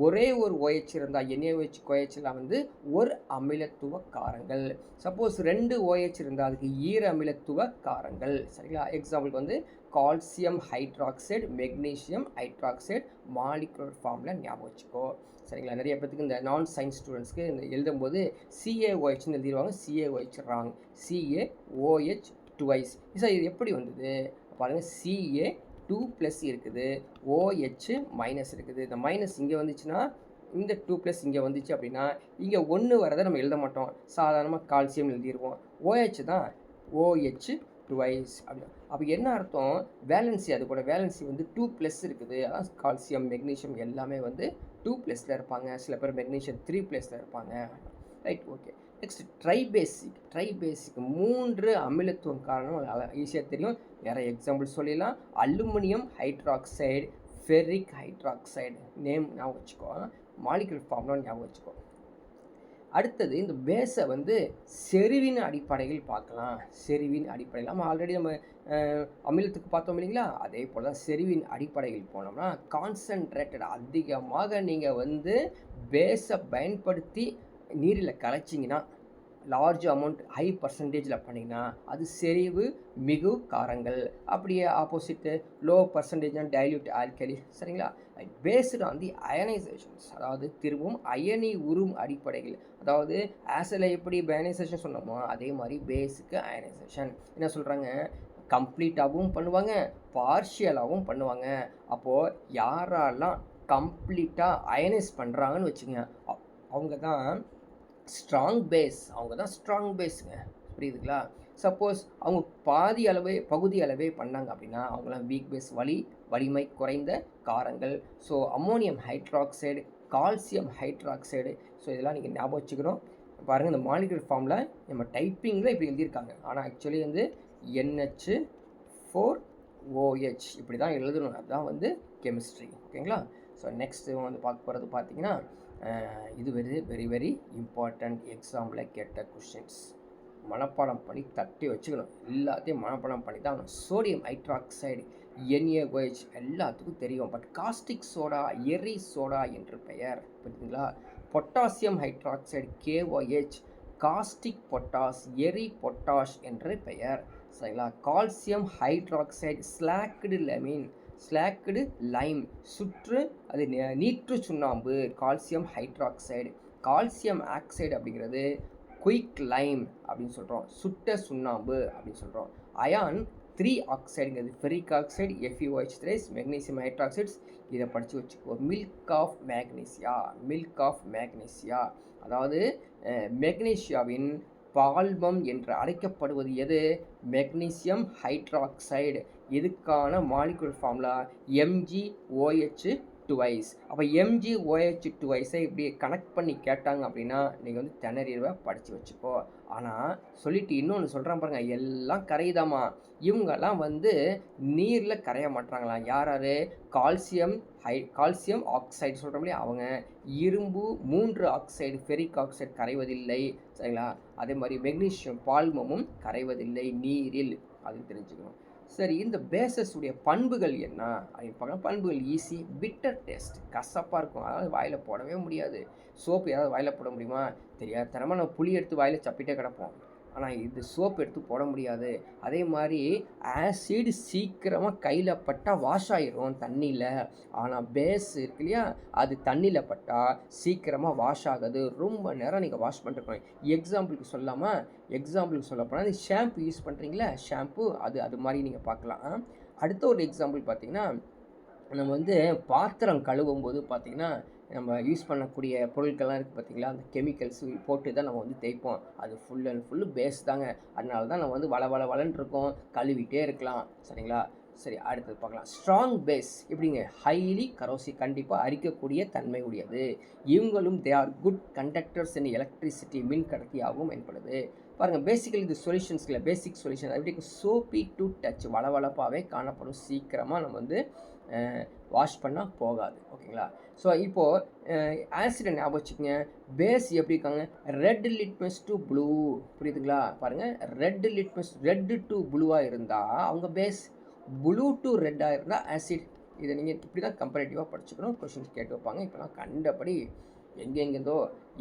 ஒரே ஒரு OH இருந்தால் NaOH வந்து ஒரு அமிலத்துவ காரங்கள். சப்போஸ் 2 OH இருந்தால் அதுக்கு ஈர அமிலத்துவ காரங்கள். சரிங்களா? எக்ஸாம்பிளுக்கு வந்து calcium hydroxide magnesium hydroxide molecular ஃபார்மில் ஞாபகம் வச்சுக்கோ. சரிங்களா? நிறைய பேத்துக்கு இந்த நான் சயின்ஸ் ஸ்டூடெண்ட்ஸ்க்கு இந்த எழுதும்போது CaOHன்னு எழுதிடுவாங்க. CaOH wrong. CaOH twice. Sir இது எப்படி வந்தது பாருங்கள். Ca2+ இருக்குது, OH மைனஸ் இருக்குது. இந்த மைனஸ் இங்கே வந்துச்சுன்னா இந்த 2+ இங்கே வந்துச்சு அப்படின்னா இங்கே 1 வரதை நம்ம எழுத மாட்டோம். சாதாரணமாக கால்சியம் எழுதிடுவோம். OH தான் OH டுவைஸ் அப்படின்னா. அப்போ என்ன அர்த்தம்? வேலன்சி, அது கூட வேலன்சி வந்து 2+ இருக்குது. அதான் கால்சியம் மெக்னீஷியம் எல்லாமே வந்து 2+ல இருப்பாங்க. சில பேர் மெக்னீஷியம் 3+ல இருப்பாங்க. Right, okay. Next tribasic. 3 அமிலத்துவம் காரணம் ஈஸியாக தெரியும். நிறைய எக்ஸாம்பிள் சொல்லிடலாம். Aluminium hydroxide, ferric hydroxide name ஞாபகம் வச்சுக்கோ. மாலிகுலர் ஃபார்ம்லாம் ஞாபகம் வச்சுக்கோ. அடுத்தது இந்த பேஸை வந்து செறிவின் அடிப்படையில் பார்க்கலாம். செறிவின் அடிப்படையில் நம்ம ஆல்ரெடி நம்ம அமிலத்துக்கு பார்த்தோம் இல்லைங்களா? அதே போல் தான் செறிவின் அடிப்படையில் போனோம்னா கான்சன்ட்ரேட்டட் அதிகமாக நீங்கள் வந்து பேஸை பயன்படுத்தி நீரில் கரைச்சிங்கன்னா லார்ஜ் அமௌண்ட் ஹை பர்சன்டேஜில் பண்ணிங்கன்னா அது செறிவு மிகு காரங்கள். அப்படியே opposite low percentage dilute alkali. சரிங்களா? பேஸ்டு ஆன் தி அயனைசேஷன்ஸ், அதாவது திரும்பவும் அயனி உரும் அடிப்படைகள். அதாவது ஆசிடில் எப்படி அயனைசேஷன் சொன்னோமோ அதே மாதிரி பேஸுக்கு அயனைசேஷன். என்ன சொல்கிறாங்க? கம்ப்ளீட்டாகவும் பண்ணுவாங்க, பார்ஷியலாகவும் பண்ணுவாங்க. அப்போது யாரெல்லாம் கம்ப்ளீட்டாக அயனைஸ் பண்ணுறாங்கன்னு வச்சுங்க, அவங்க தான் ஸ்ட்ராங் பேஸ். அவங்க தான் ஸ்ட்ராங் பேஸுங்க. புரியுதுங்களா? சப்போஸ் அவங்க பகுதி அளவே பண்ணாங்க அப்படின்னா அவங்களாம் வீக் பேஸ், வலிமை குறைந்த காரங்கள். So ammonium hydroxide, calcium hydroxide. So இதெல்லாம் நீங்கள் ஞாபகம் வச்சுக்கணும். பாருங்கள், இந்த மாலிகுலர் ஃபார்மில் நம்ம டைப்பிங்கில் இப்படி எழுதியிருக்காங்க. ஆனால் ஆக்சுவலி வந்து NH4OH இப்படி தான் எழுதணும். அதுதான் வந்து கெமிஸ்ட்ரி. ஓகேங்களா? ஸோ நெக்ஸ்ட்டு வந்து பார்க்க போகிறது பார்த்தீங்கன்னா இது வெரி வெரி இம்பார்ட்டண்ட். எக்ஸாம்பிள் கேட்ட கொஷின்ஸ் மனப்பாடம் பண்ணி தட்டி வச்சுக்கணும். எல்லாத்தையும் மனப்பாடம் பண்ணி தான் சோடியம் ஹைட்ராக்சைடு NaOH எல்லாத்துக்கும் தெரியும். பட் காஸ்டிக் சோடா எரி சோடா என்று பெயர். புரியுதுங்களா? Potassium hydroxide KOH caustic potash எரி பொட்டாஷ் என்று பெயர். சரிங்களா? கால்சியம் ஹைட்ராக்சைடு ஸ்லாக்டு லைம் அது நீற்று சுண்ணாம்பு கால்சியம் ஹைட்ராக்சைடு. கால்சியம் ஆக்சைடு அப்படிங்கிறது குயிக் லைம் அப்படின்னு சொல்கிறோம், சுட்ட சுண்ணாம்பு அப்படின்னு சொல்கிறோம். அயான் 3 ஆக்சைடுங்கிறது ferric oxide, FeOH3, magnesium hydroxides. இதை படித்து வச்சுக்கோ. மில்க் ஆஃப் மேக்னீசியா, அதாவது மெக்னீசியாவின் பால்மம் என்று அழைக்கப்படுவது எது? Magnesium hydroxide. இதுக்கான மாலிகுலர் ஃபார்முலா MgOH2. அப்போ MgOH2 இப்படி கனெக்ட் பண்ணி கேட்டாங்க அப்படின்னா நீங்கள் வந்து திணறிடுவ, படித்து வச்சுக்கோ. ஆனால் சொல்லிட்டு இன்னொன்று சொல்கிறேன் பாருங்கள், எல்லாம் கரையுதாமா. இவங்கெல்லாம் வந்து நீரில் கரைய மாட்டாங்களாம். யார்? கால்சியம் ஆக்சைடு சொல்கிறோம் இல்லையா, அவங்க. இரும்பு 3 ஆக்சைடு ஃபெரிக் ஆக்சைடு கரைவதில்லை. சரிங்களா? அதே மாதிரி மெக்னீசியம் பால்மமும் கரைவதில்லை நீரில். அது தெரிஞ்சுக்கணும். சரி, இந்த பேசஸ் உடைய பண்புகள் என்ன அப்படின்னு பார்க்கலாம். பண்புகள் ஈஸி. பிட்டர் டேஸ்ட், கசப்பாக இருக்கும், அதாவது வாயில் போடவே முடியாது. சோப்பு ஏதாவது வாயில் போட முடியுமா? தெரியாது. தரமாக நம்ம புளி எடுத்து வாயில் சப்பிட்டே கிடப்போம். ஆனால் இது சோப்பு எடுத்து போட முடியாது. அதே மாதிரி ஆசிட் சீக்கிரமாக கையில் பட்டால் வாஷ் ஆகிரும் தண்ணியில். ஆனால் பேஸ் இருக்கு இல்லையா, அது தண்ணியில் பட்டால் சீக்கிரமாக வாஷ் ஆகுது. ரொம்ப நேரம் நீங்கள் வாஷ் பண்ணிருக்கணும். எக்ஸாம்பிளுக்கு சொல்லப்போனால் இந்த ஷாம்பு யூஸ் பண்ணுறீங்களா, ஷாம்பு அது மாதிரி நீங்கள் பார்க்கலாம். அடுத்த ஒரு எக்ஸாம்பிள் பார்த்தீங்கன்னா, நம்ம வந்து பாத்திரம் கழுவும் போது பார்த்திங்கன்னா நம்ம யூஸ் பண்ணக்கூடிய பொருட்கள்லாம் இருக்குது பார்த்திங்களா, அந்த கெமிக்கல்ஸ் போட்டு தான் நம்ம வந்து தேய்ப்போம். அது ஃபுல் அண்ட் ஃபுல்லு பேஸ் தாங்க. அதனால தான் நம்ம வந்து வளன்னு இருக்கும், கழுவிட்டே இருக்கலாம். சரிங்களா? சரி, அடுத்தது பார்க்கலாம். ஸ்ட்ராங் பேஸ் எப்படிங்க? ஹைலி கரோசி, கண்டிப்பாக அரிக்கக்கூடிய தன்மை உடையது. இவங்களும் they are good conductors in electricity, மின் கடத்தியாகவும் பயன்படுது. பாருங்கள், பேசிக்கலி இது சொல்யூஷன்ஸில் பேசிக் சொல்யூஷன் எப்படி சோப்பி டு டச், வளவளப்பாகவே காணப்படும். சீக்கிரமாக நம்ம வந்து வாஷ் பண்ணால் போகாது. ஓகேங்களா? ஸோ இப்போது ஆசிடை ஞாபகம் வச்சுக்கோங்க. பேஸ் எப்படி இருக்காங்க? Red litmus to blue. புரியுதுங்களா? பாருங்கள், ரெட்டு டு ப்ளூவாக இருந்தால் அவங்க பேஸ், ப்ளூ டு ரெட்டாக இருந்தால் ஆசிட். இதை நீங்கள் இப்படி தான் கம்பேரிட்டிவாக படிச்சுக்கணும். கொஷின்ஸ் கேட்டு வைப்பாங்க. இப்போலாம் கண்டபடி எங்கெங்கேருந்தோ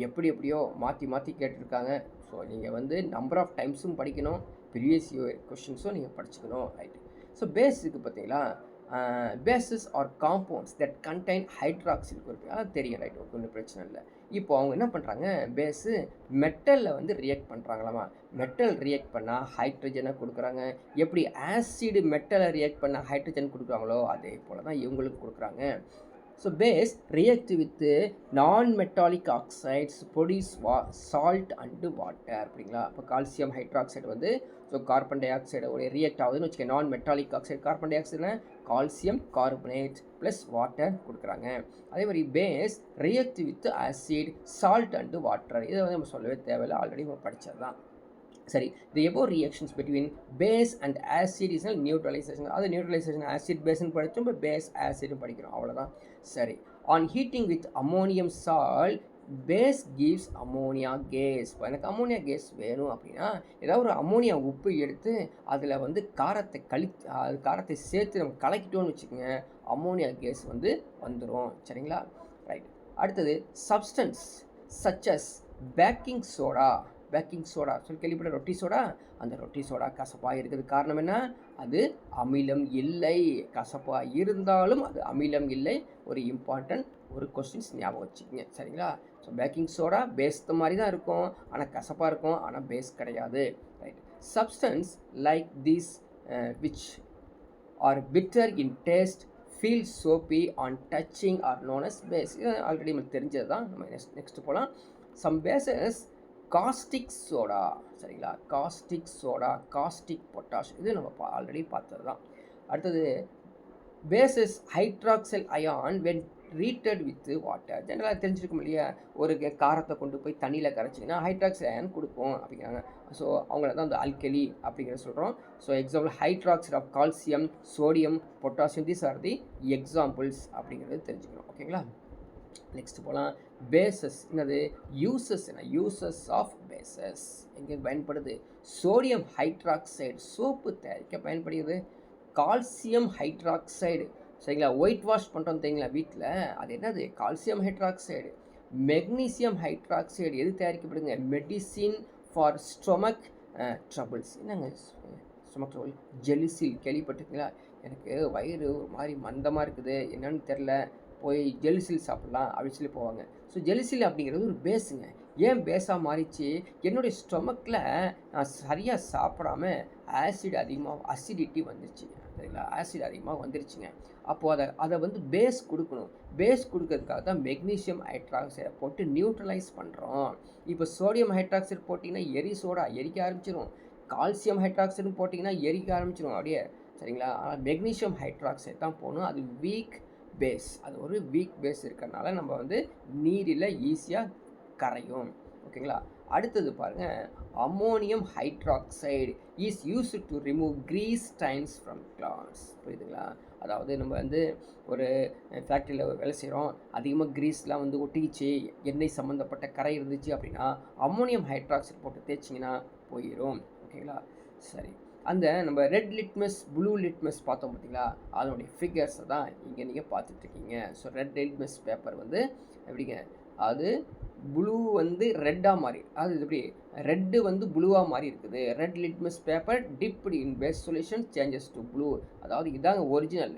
எப்படியோ மாற்றி கேட்டுருக்காங்க. ஸோ நீங்கள் வந்து நம்பர் ஆஃப் டைம்ஸும் படிக்கணும், ப்ரீவியஸ் இயர் கொஷின்ஸும் நீங்கள் படிச்சுக்கணும். ரைட்டு. ஸோ பேஸ் இருக்குது பார்த்தீங்களா, bases are compounds that contain hydroxyl group. அது தெரியும், ரைட், ஒன்றும் பிரச்சனை இல்லை. இப்போ அவங்க என்ன பண்ணுறாங்க, பேஸு மெட்டலில் வந்து ரியாக்ட் பண்ணுறாங்களாமா. மெட்டல் ரியாக்ட் பண்ணால் ஹைட்ரஜனை கொடுக்குறாங்க. எப்படி ஆசிடு மெட்டலை ரியாக்ட் பண்ணால் ஹைட்ரஜன் கொடுக்குறாங்களோ அதே போல் தான் இவங்களுக்கு கொடுக்குறாங்க. So base react with non metallic oxides produce salt and water அப்படிங்களா. இப்போ கால்சியம் ஹைட்ராக்சைடு வந்து so carbon dioxide react ஆகுதுன்னு வச்சுக்க. நான் மெட்டாலிக் ஆக்சைடு கார்பன் டை ஆக்சைடுனா கால்சியம் கார்பனேட் ப்ளஸ் வாட்டர் கொடுக்குறாங்க. அதே மாதிரி base react with acid salt and water. இதை வந்து நம்ம சொல்லவே தேவையில்லை, ஆல்ரெடி நம்ம படித்தது தான். சரி, the above reactions between base and acid is neutralization. அது நியூட்ரலைசேஷன் ஆசிட் பேஸ்ன்னு படித்தோம், இப்போ பேஸ் ஆசிட்னு படிக்கிறோம், அவ்வளோதான். சரி, on heating with ammonium salt base gives ammonia gas. இப்போ எனக்கு அமோனியா கேஸ் வேணும் அப்படின்னா ஏதாவது ஒரு அமோனியா உப்பு எடுத்து அதில் வந்து காரத்தை சேர்த்து நம்ம கலக்கிட்டோன்னு வச்சுக்கோங்க, அமோனியா கேஸ் வந்து வந்துடும். சரிங்களா, ரைட். அடுத்தது substance such as baking soda. Baking soda சொல்லி கேள்விப்பட்ட ரொட்டி சோடா, அந்த ரொட்டி சோடா கசப்பாக இருக்குது. காரணம் என்ன, அது அமிலம் இல்லை. கசப்பாக இருந்தாலும் அது அமிலம் இல்லை. ஒரு இம்பார்ட்டன்ட் ஒரு கொஸ்டின்ஸ் ஞாபகம் வச்சுக்கோங்க. சரிங்களா, ஸோ பேக்கிங் சோடா பேஸ் மாதிரி தான் இருக்கும், ஆனால் கசப்பாக இருக்கும், ஆனால் பேஸ் கிடையாது. Right. Substance like this which are bitter in taste feel soapy on touching are known as base. இது ஆல்ரெடி நமக்கு தெரிஞ்சது தான். நம்ம நெக்ஸ்ட் போகலாம். Some bases caustic soda. சரிங்களா, காஸ்டிக் சோடா, காஸ்டிக் பொட்டாஷ், இது நம்ம ஆல்ரெடி பார்த்தது தான். அடுத்தது bases hydroxyl ion when treated with water. ஜென்ரலாக தெரிஞ்சிருக்கும் இல்லையா, ஒரு காரத்தை கொண்டு போய் தண்ணியில் கரைச்சிங்கன்னா ஹைட்ராக்சல் அயான் கொடுக்கும் அப்படிங்கிறாங்க. ஸோ அவங்கள தான் அந்த அல்கலி அப்படிங்கிறத சொல்கிறோம். So example hydroxide of calcium, sodium, potassium, these are the examples அப்படிங்கிறது தெரிஞ்சுக்கணும். ஓகேங்களா, நெக்ஸ்ட் போகலாம். பேசஸ் என்னது, யூசஸ் என்ன, யூசஸ் ஆஃப் பேசஸ் எங்கே பயன்படுது, சோடியம் ஹைட்ராக்சைடு சோப்பு தயாரிக்க பயன்படுகிறது. கால்சியம் ஹைட்ராக்சைடு, சரிங்களா, ஒயிட் வாஷ் பண்ணுறோம் தெரியுங்களா வீட்டில், அது என்னது கால்சியம் ஹைட்ராக்சைடு. மெக்னீசியம் ஹைட்ராக்சைடு எது தயாரிக்கப்படுங்க, மெடிசின் ஃபார் ஸ்டொமக் ட்ரபிள்ஸ். என்னங்க ஸ்டொமக் ட்ரபிள், ஜெலிசில் கேள்விப்பட்டிருக்கீங்களா, எனக்கு வயிறு ஒரு மாதிரி மந்தமாக இருக்குது என்னன்னு தெரில, போய் ஜெலிசில் சாப்பிட்லாம் அப்படின்னு சொல்லி போவாங்க. ஸோ ஜெலிசில் அப்படிங்கிறது ஒரு பேஸுங்க. ஏன் பேஸாக மாறிச்சு, என்னுடைய ஸ்டொமக்கில் நான் சரியாக சாப்பிடாம அசிடிட்டி வந்துருச்சு. சரிங்களா, ஆசிட் அதிகமாக வந்துருச்சுங்க. அப்போது அதை வந்து பேஸ் கொடுக்கணும். பேஸ் கொடுக்கறதுக்காக தான் மெக்னீசியம் ஹைட்ராக்சைடை போட்டு நியூட்ரலைஸ் பண்ணுறோம். இப்போ சோடியம் ஹைட்ராக்சைடு போட்டிங்கன்னா எரிக்க ஆரம்பிச்சிடும். கால்சியம் ஹைட்ராக்சைடு போட்டிங்கன்னா எரிக்க ஆரம்பிச்சிடும் அப்படியே. சரிங்களா, ஆனால் மெக்னீசியம் ஹைட்ராக்சைடு தான் போகணும். அது வீக் பேஸ், அது ஒரு வீக் பேஸ் இருக்கிறதுனால நம்ம வந்து நீரில் ஈஸியாக கரையும். ஓகேங்களா, அடுத்தது பாருங்கள், ammonium hydroxide is used to remove grease stains from clothes. புரியுதுங்களா, அதாவது நம்ம வந்து ஒரு ஃபேக்ட்ரியில் வேலை செய்கிறோம், அதிகமாக க்ரீஸ்லாம் வந்து ஒட்டிக்கிச்சு, எண்ணெய் சம்மந்தப்பட்ட கரை இருந்துச்சு அப்படின்னா அம்மோனியம் ஹைட்ராக்சைடு போட்டு தேய்ச்சிங்கன்னா போயிடும். ஓகேங்களா, சரி. அந்த நம்ம ரெட் லிட்மஸ் ப்ளூ லிட்மஸ் பார்த்தோம் பார்த்தீங்களா, அதனுடைய ஃபிகர்ஸை தான் இங்கே நீங்கள் பார்த்துட்ருக்கீங்க. ஸோ ரெட் லிட்மஸ் பேப்பர் வந்து எப்படிங்க, அது ப்ளூ வந்து ரெட்டாக மாறி, அது எப்படி ரெட்டு வந்து ப்ளூவாக மாறி இருக்குது. Red litmus paper dipped in base solution changes to blue. அதாவது இதாங்க ஒரிஜினல்.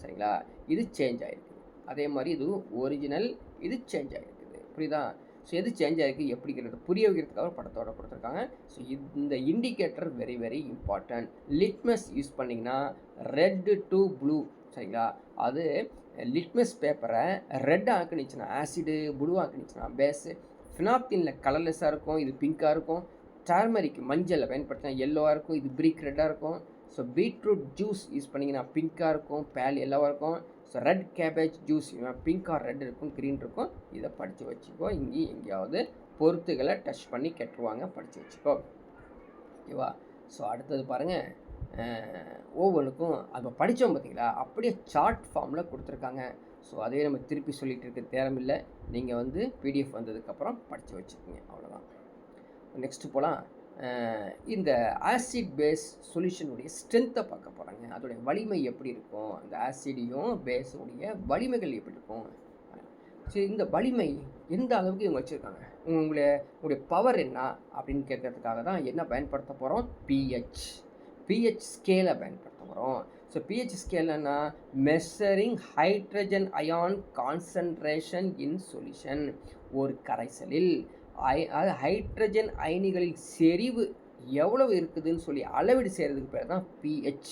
சரிங்களா, இது சேஞ்ச் ஆகிருக்குது. அதே மாதிரி இது ஒரிஜினல், இது சேஞ்ச் ஆகிருக்குது. புரியுதா, ஸோ எது சேஞ்ச் ஆகிருக்கு எப்படிங்கிறது புரிய வைக்கிறதுக்காக படத்தோட கொடுத்துருக்காங்க. ஸோ இந்த indicator very very important. Litmus use பண்ணிங்கன்னா ரெட்டு டு ப்ளூ. சரிங்களா, அது லிட்மஸ் பேப்பரை ரெட் ஆக்கினுச்சுன்னா ஆசிடு, ப்ளூ ஆக்கினுச்சுன்னா பேஸு. ஃபினாப்தினில் கலர்லெஸ்ஸாக இருக்கும், இது பிங்காக இருக்கும். டர்மரிக் மஞ்சளில் பயன்படுத்தினா எல்லோவாக இருக்கும், இது பிரிக் ரெட்டாக இருக்கும். ஸோ பீட்ரூட் ஜூஸ் யூஸ் பண்ணிங்கன்னா பிங்காக இருக்கும், பேல் எல்லோவாக இருக்கும். So red cabbage juice pink or red இருக்கும், க்ரீன் இருக்கும். இதை படித்து வச்சுக்கோ. இங்கே எங்கேயாவது பொருத்துகளை டச் பண்ணி கெட்டுருவாங்க, படித்து வச்சுக்கோ. ஓகேவா, ஸோ அடுத்தது பாருங்கள், ஒவ்வொன்றுக்கும் அதை படித்தோம் பார்த்தீங்களா, அப்படியே சார்ட் ஃபார்மில் கொடுத்துருக்காங்க. ஸோ அதே நம்ம திருப்பி சொல்லிகிட்டு இருக்க தேவையில்லை, நீங்கள் வந்து பிடிஎஃப் வந்ததுக்கப்புறம் படித்து வச்சுக்கோங்க, அவ்வளோதான். நெக்ஸ்ட்டு போகலாம். இந்த ஆசிட் பேஸ் சொல்யூஷனுடைய ஸ்ட்ரென்த்தை பார்க்க போகிறாங்க. அதோடைய வலிமை எப்படி இருக்கும், அந்த ஆசிடையும் பேஸுடைய வலிமைகள் எப்படி இருக்கும். சரி, இந்த வலிமை எந்த அளவுக்கு இவங்க வச்சுருக்காங்க, உங்களுடைய பவர் என்ன அப்படின்னு கேட்கறதுக்காக தான் என்ன பயன்படுத்த போகிறோம், பிஹெச் ஸ்கேலை பயன்படுத்த அர்த்தம் வரும். ஸோ பிஹெச் ஸ்கேல் என்ன? Measuring hydrogen ion concentration in solution. ஒரு கரைசலில் ஹைட்ரஜன் அயனிகளின் செறிவு எவ்வளவு இருக்குதுன்னு சொல்லி அளவீடு செய்கிறதுக்கு பேர் தான் பிஹெச்.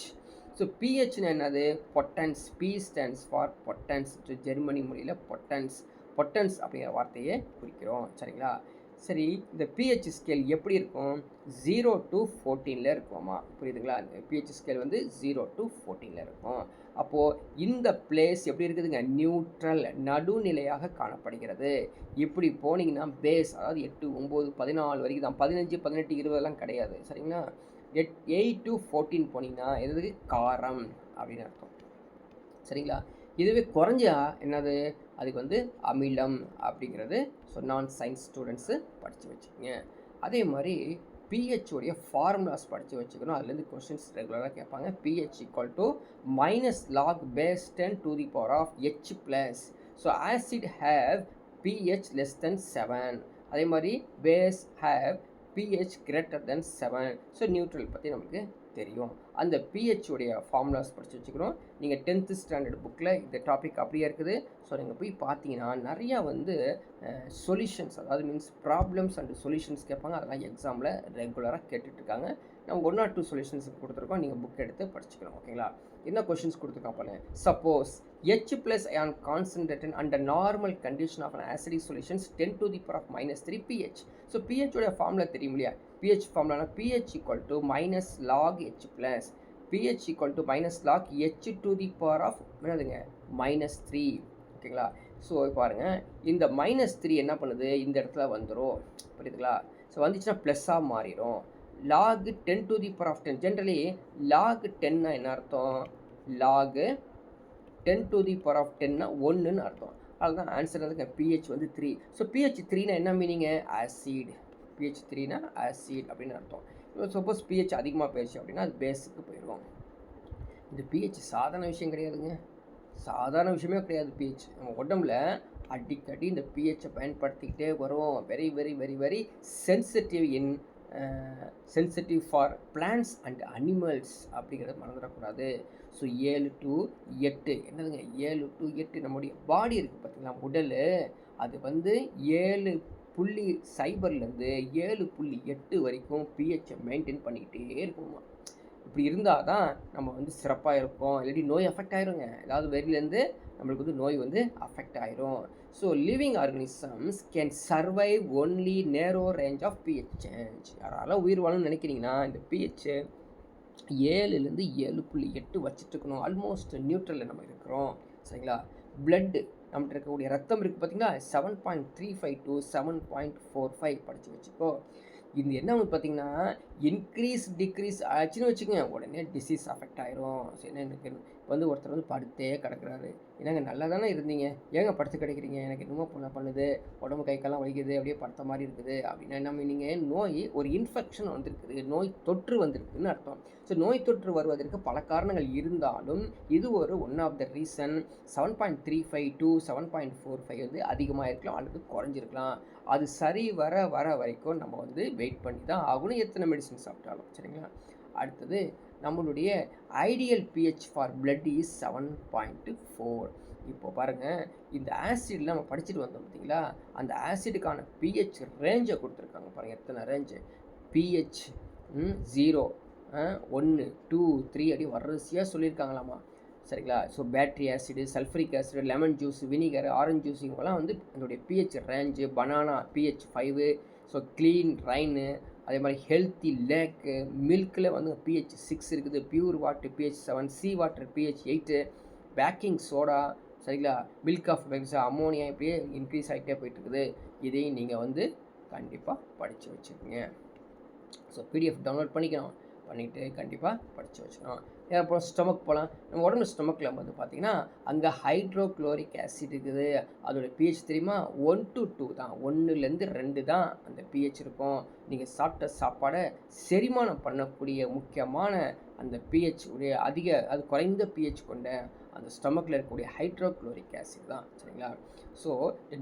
ஸோ பிஹெச்னு என்னது? Potenz. P stands for potenz. Germany மொழியில் பொட்டன்ஸ் அப்படிங்கிற வார்த்தையை குறிக்கிறோம். சரிங்களா? சரி, இந்த பிஹெச் ஸ்கேல் எப்படி இருக்கும்? 0 to 14 இருக்குமா? புரியுதுங்களா? பிஹெச் ஸ்கேல் வந்து 0 to 14 இருக்கும். அப்போது இந்த பிளேஸ் எப்படி இருக்குதுங்க? நியூட்ரல், நடுநிலையாக காணப்படுகிறது. இப்படி போனீங்கன்னா பேஸ், அதாவது 8, 9, 14 வரைக்கும் தான். 15, 18, 20 கிடையாது. சரிங்களா? 8 to 14 போனீங்கன்னா எதுக்கு? காரம் அப்படின்னு அர்த்தம். சரிங்களா? இதுவே குறைஞ்சா என்னது? அதுக்கு வந்து அமிலம் அப்படிங்கிறது. ஸோ நான் சயின்ஸ் ஸ்டூடெண்ட்ஸு படித்து வச்சுக்கோங்க. அதே மாதிரி பிஹெச் உடைய ஃபார்முலாஸ் படித்து வச்சுக்கணும். அதுலேருந்து கொஸ்டின்ஸ் ரெகுலராக கேட்பாங்க. PH equal to -log base 10 to the power of H plus. So acid have pH less than 7. அதே மாதிரி base have pH greater than 7. So neutral பற்றி நமக்கு தெரியும். அந்த pH உடைய ஃபார்முலாஸ் படித்து வச்சுக்கிறோம். நீங்கள் 10th ஸ்டாண்டர்ட் புக்கில் இந்த டாபிக் அப்படியே இருக்குது. ஸோ நீங்கள் போய் பார்த்தீங்கன்னா நிறையா வந்து சொல்யூஷன்ஸ், அதாவது மீன்ஸ் ப்ராப்ளம்ஸ் அண்ட் சொல்யூஷன்ஸ் கேட்பாங்க. அதெல்லாம் எக்ஸாமில் ரெகுலராக கேட்டுட்ருக்காங்க. நம்ம 1 or 2 சொல்யூஷன்ஸ் கொடுத்துருக்கோம். நீங்கள் புக் எடுத்து படிச்சுக்கலாம். ஓகேங்களா? என்ன கொஷின்ஸ் கொடுத்துருக்கோம் பாருங்க. Suppose H plus ion concentrated under normal condition of an acidic solutions 10 to the power of -3 pH. So pH உடைய ஃபார்முலா தெரியும் இல்லையா? pH ஃபார்முலானா pH equal to -log H plus. pH equal to -log H to the power of என்னதுங்க? -3. ஓகேங்களா? So பாருங்கள், இந்த -3 என்ன பண்ணுது? இந்த இடத்துல வந்துடும். புரியுதுங்களா? ஸோ வந்துச்சுன்னா ப்ளஸ்ஸாக மாறிடும். log 10 to the power of 10. Generally log 10 என்ன அர்த்தம்? log 10 to the power of 10 1ன்னு அர்த்தம். அதுதான் ஆன்சர் வந்து pH வந்து 3. ஸோ pH 3னா என்ன மீனிங்க? ஆசிட். pH 3னா ஆசிட் அப்படின்னு அர்த்தம். இப்போ சப்போஸ் pH அதிகமாக போயிடுச்சு அப்படின்னா அது பேஸுக்கு போயிடும். இந்த pH சாதாரண விஷயம் கிடையாதுங்க. சாதாரண விஷயமே கிடையாது pH. நம்ம உடம்புல அடிக்கடி இந்த pHஐ பயன்படுத்திக்கிட்டே வரும். Very very very very sensitive for plants and animals அப்படிங்கிறத மறந்துடக்கூடாது. ஸோ 7 to 8 என்னதுங்க? 7 to 8 நம்முடைய பாடி இருக்குது பார்த்திங்களா, உடல். அது வந்து 7.0 7.8 வரைக்கும் pHஐ மெயின்டைன் பண்ணிக்கிட்டே இருக்கணுமா. இப்படி இருந்தால் தான் நம்ம வந்து சிறப்பாக இருப்போம். இல்லாட்டி நோய் அஃபெக்ட் ஆகிருங்க. ஏதாவது வெளியிலேருந்து நம்மளுக்கு வந்து நோய் வந்து அஃபெக்ட் ஆகிரும். So living organisms can survive only நேரோ ரேஞ்ச் ஆஃப் pH சேஞ்ச். யாரால உயிர் வாழணும்னு நினைக்கிறீங்கன்னா இந்த pH 7லேருந்து 7.8 வச்சுட்டுருக்கணும். ஆல்மோஸ்ட் நியூட்ரலில் நம்ம இருக்கிறோம். சரிங்களா? பிளட்டு நம்மகிட்ட இருக்கக்கூடிய ரத்தம் இருக்குது பார்த்திங்களா, 7.35 to 7.45 படித்து வச்சுக்கோ. இது என்ன வந்து பார்த்திங்கன்னா டிக்ரீஸ் ஆச்சுன்னு வச்சுக்கோங்க, உடனே டிசீஸ் அஃபெக்ட் ஆயிரும். சரி, என்ன எனக்கு இப்போ வந்து ஒருத்தர் வந்து படுத்தே கிடக்குறாரு. என்னங்க நல்லா தானே இருந்தீங்க, ஏங்க படுத்து கிடக்கிறீங்க, எனக்கு என்னமோ பண்ணுது, உடம்பு கை கால்லாம் வலிக்குது, அப்படியே படுத்த மாதிரி இருக்குது அப்படின்னா என்ன மீனிங்க? நோய் ஒரு இன்ஃபெக்ஷன் வந்திருக்குது, நோய் தொற்று வந்திருக்குதுன்னு அர்த்தம். ஸோ நோய் தொற்று வருவதற்கு பல காரணங்கள் இருந்தாலும் இது ஒரு one of the reason. 7.35 to 7.45 வந்து அதிகமாக இருக்கலாம் அல்லது குறைஞ்சிருக்கலாம். அது சரி வர வரைக்கும் நம்ம வந்து வெயிட் பண்ணி தான் ஆகணும், எத்தனை மெடிசன் சாப்பிட்டாலும். சரிங்களா? அடுத்தது நம்மளுடைய ideal pH for blood is 7.4. இப்போ பாருங்கள், இந்த ஆசிடில் நம்ம படிச்சுட்டு வந்தோம் பார்த்தீங்களா, அந்த ஆசிடுக்கான pH ரேஞ்சை கொடுத்துருக்காங்க பாருங்கள். எத்தனை ரேஞ்சு? pH 0, 1, 2, 3 அப்படி வரிசையாக சொல்லியிருக்காங்களாமா. சரிங்களா? So battery acid, sulphuric acid, lemon juice, vinegar, orange juice இவங்கெல்லாம் வந்து அதோடைய pH range. Banana pH 5. So clean rain, அதே மாதிரி ஹெல்த்தி லேக்கு, மில்கில் வந்து pH 6 இருக்குது, pure water pH 7, sea water pH 8, baking soda, சரிங்களா, மில்க் ஆஃப் பெக்ஸா, அமோனியா இப்படியே இன்க்ரீஸ் ஆகிட்டே போயிட்டுருக்குது. இதையும் நீங்கள் வந்து கண்டிப்பாக படித்து வச்சுக்கோங்க. ஸோ பிடிஎஃப் டவுன்லோட் பண்ணிவிட்டு கண்டிப்பாக படித்து வச்சுக்கணும். அப்புறம் ஸ்டொமக் போகலாம். நம்ம உடம்பு ஸ்டொமக்கில் வந்து பார்த்திங்கன்னா அங்கே ஹைட்ரோக்ளோரிக் ஆசிட் இருக்குது. அதோடய pH தெரியுமா? 1 to 2 தான், 1லேருந்து 2 தான் அந்த pH இருக்கும். நீங்கள் சாப்பிட்ட சாப்பாடை செரிமானம் பண்ணக்கூடிய முக்கியமான அந்த pH உடைய அது குறைந்த pH கொண்ட அந்த ஸ்டொமக்கில் இருக்கக்கூடிய ஹைட்ரோக்ளோரிக் ஆசிட் தான். சரிங்களா? So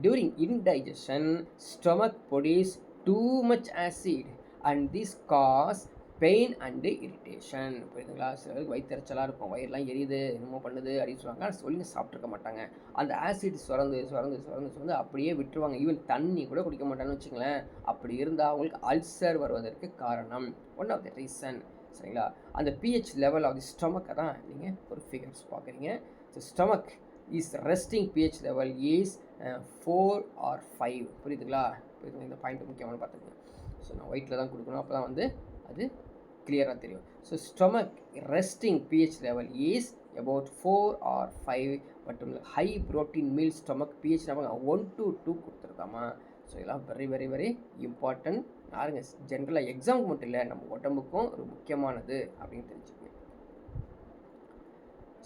during indigestion stomach produce too much acid and this cause pain and irritation. புரியுதுங்களா? சிலருக்கு வயிற்றெரிச்சலாக இருக்கும், வயிறுலாம் எரியுது, என்னமோ பண்ணுது அப்படின்னு சொல்லுவாங்க. ஆனால் சொல்லி சாப்பிட்ருக்க மாட்டாங்க. அந்த ஆசிட் சுரந்து அப்படியே விட்டுருவாங்க. ஈவன் தண்ணி கூட குடிக்க மாட்டாங்கன்னு வச்சுங்களேன். அப்படி இருந்தால் அவங்களுக்கு அல்சர் வருவதற்கு காரணம் ஒன் ஆஃப் த ரீசன். சரிங்களா? அந்த பிஹெச் லெவல் ஆஃப் தி ஸ்டொமக்கை தான் நீங்கள் ஒரு ஃபிகர்ஸ் பார்க்குறீங்க. So stomach is resting pH level is 4 or 5. புரியுதுங்களா? புரியுதுங்க? இந்த பாயிண்ட் முக்கியமான பார்த்துக்கோங்க. ஸோ நான் ஒயிட்டில் தான் கொடுக்கணும், அப்போ தான் வந்து அது கிளியராக தெரியும். So stomach resting pH level is about 4 or 5. மற்றும் high protein meal stomach pH level 1 to 2 கொடுத்துருக்காமா. ஸோ இதெல்லாம் வெரி வெரி வெரி இம்பார்ட்டன்ட். யாருங்க ஜென்ரலாக எக்ஸாமுக்கு மட்டும் இல்லை, நம்ம உடம்புக்கும் ஒரு முக்கியமானது அப்படின்னு தெரிஞ்சுக்கோங்க.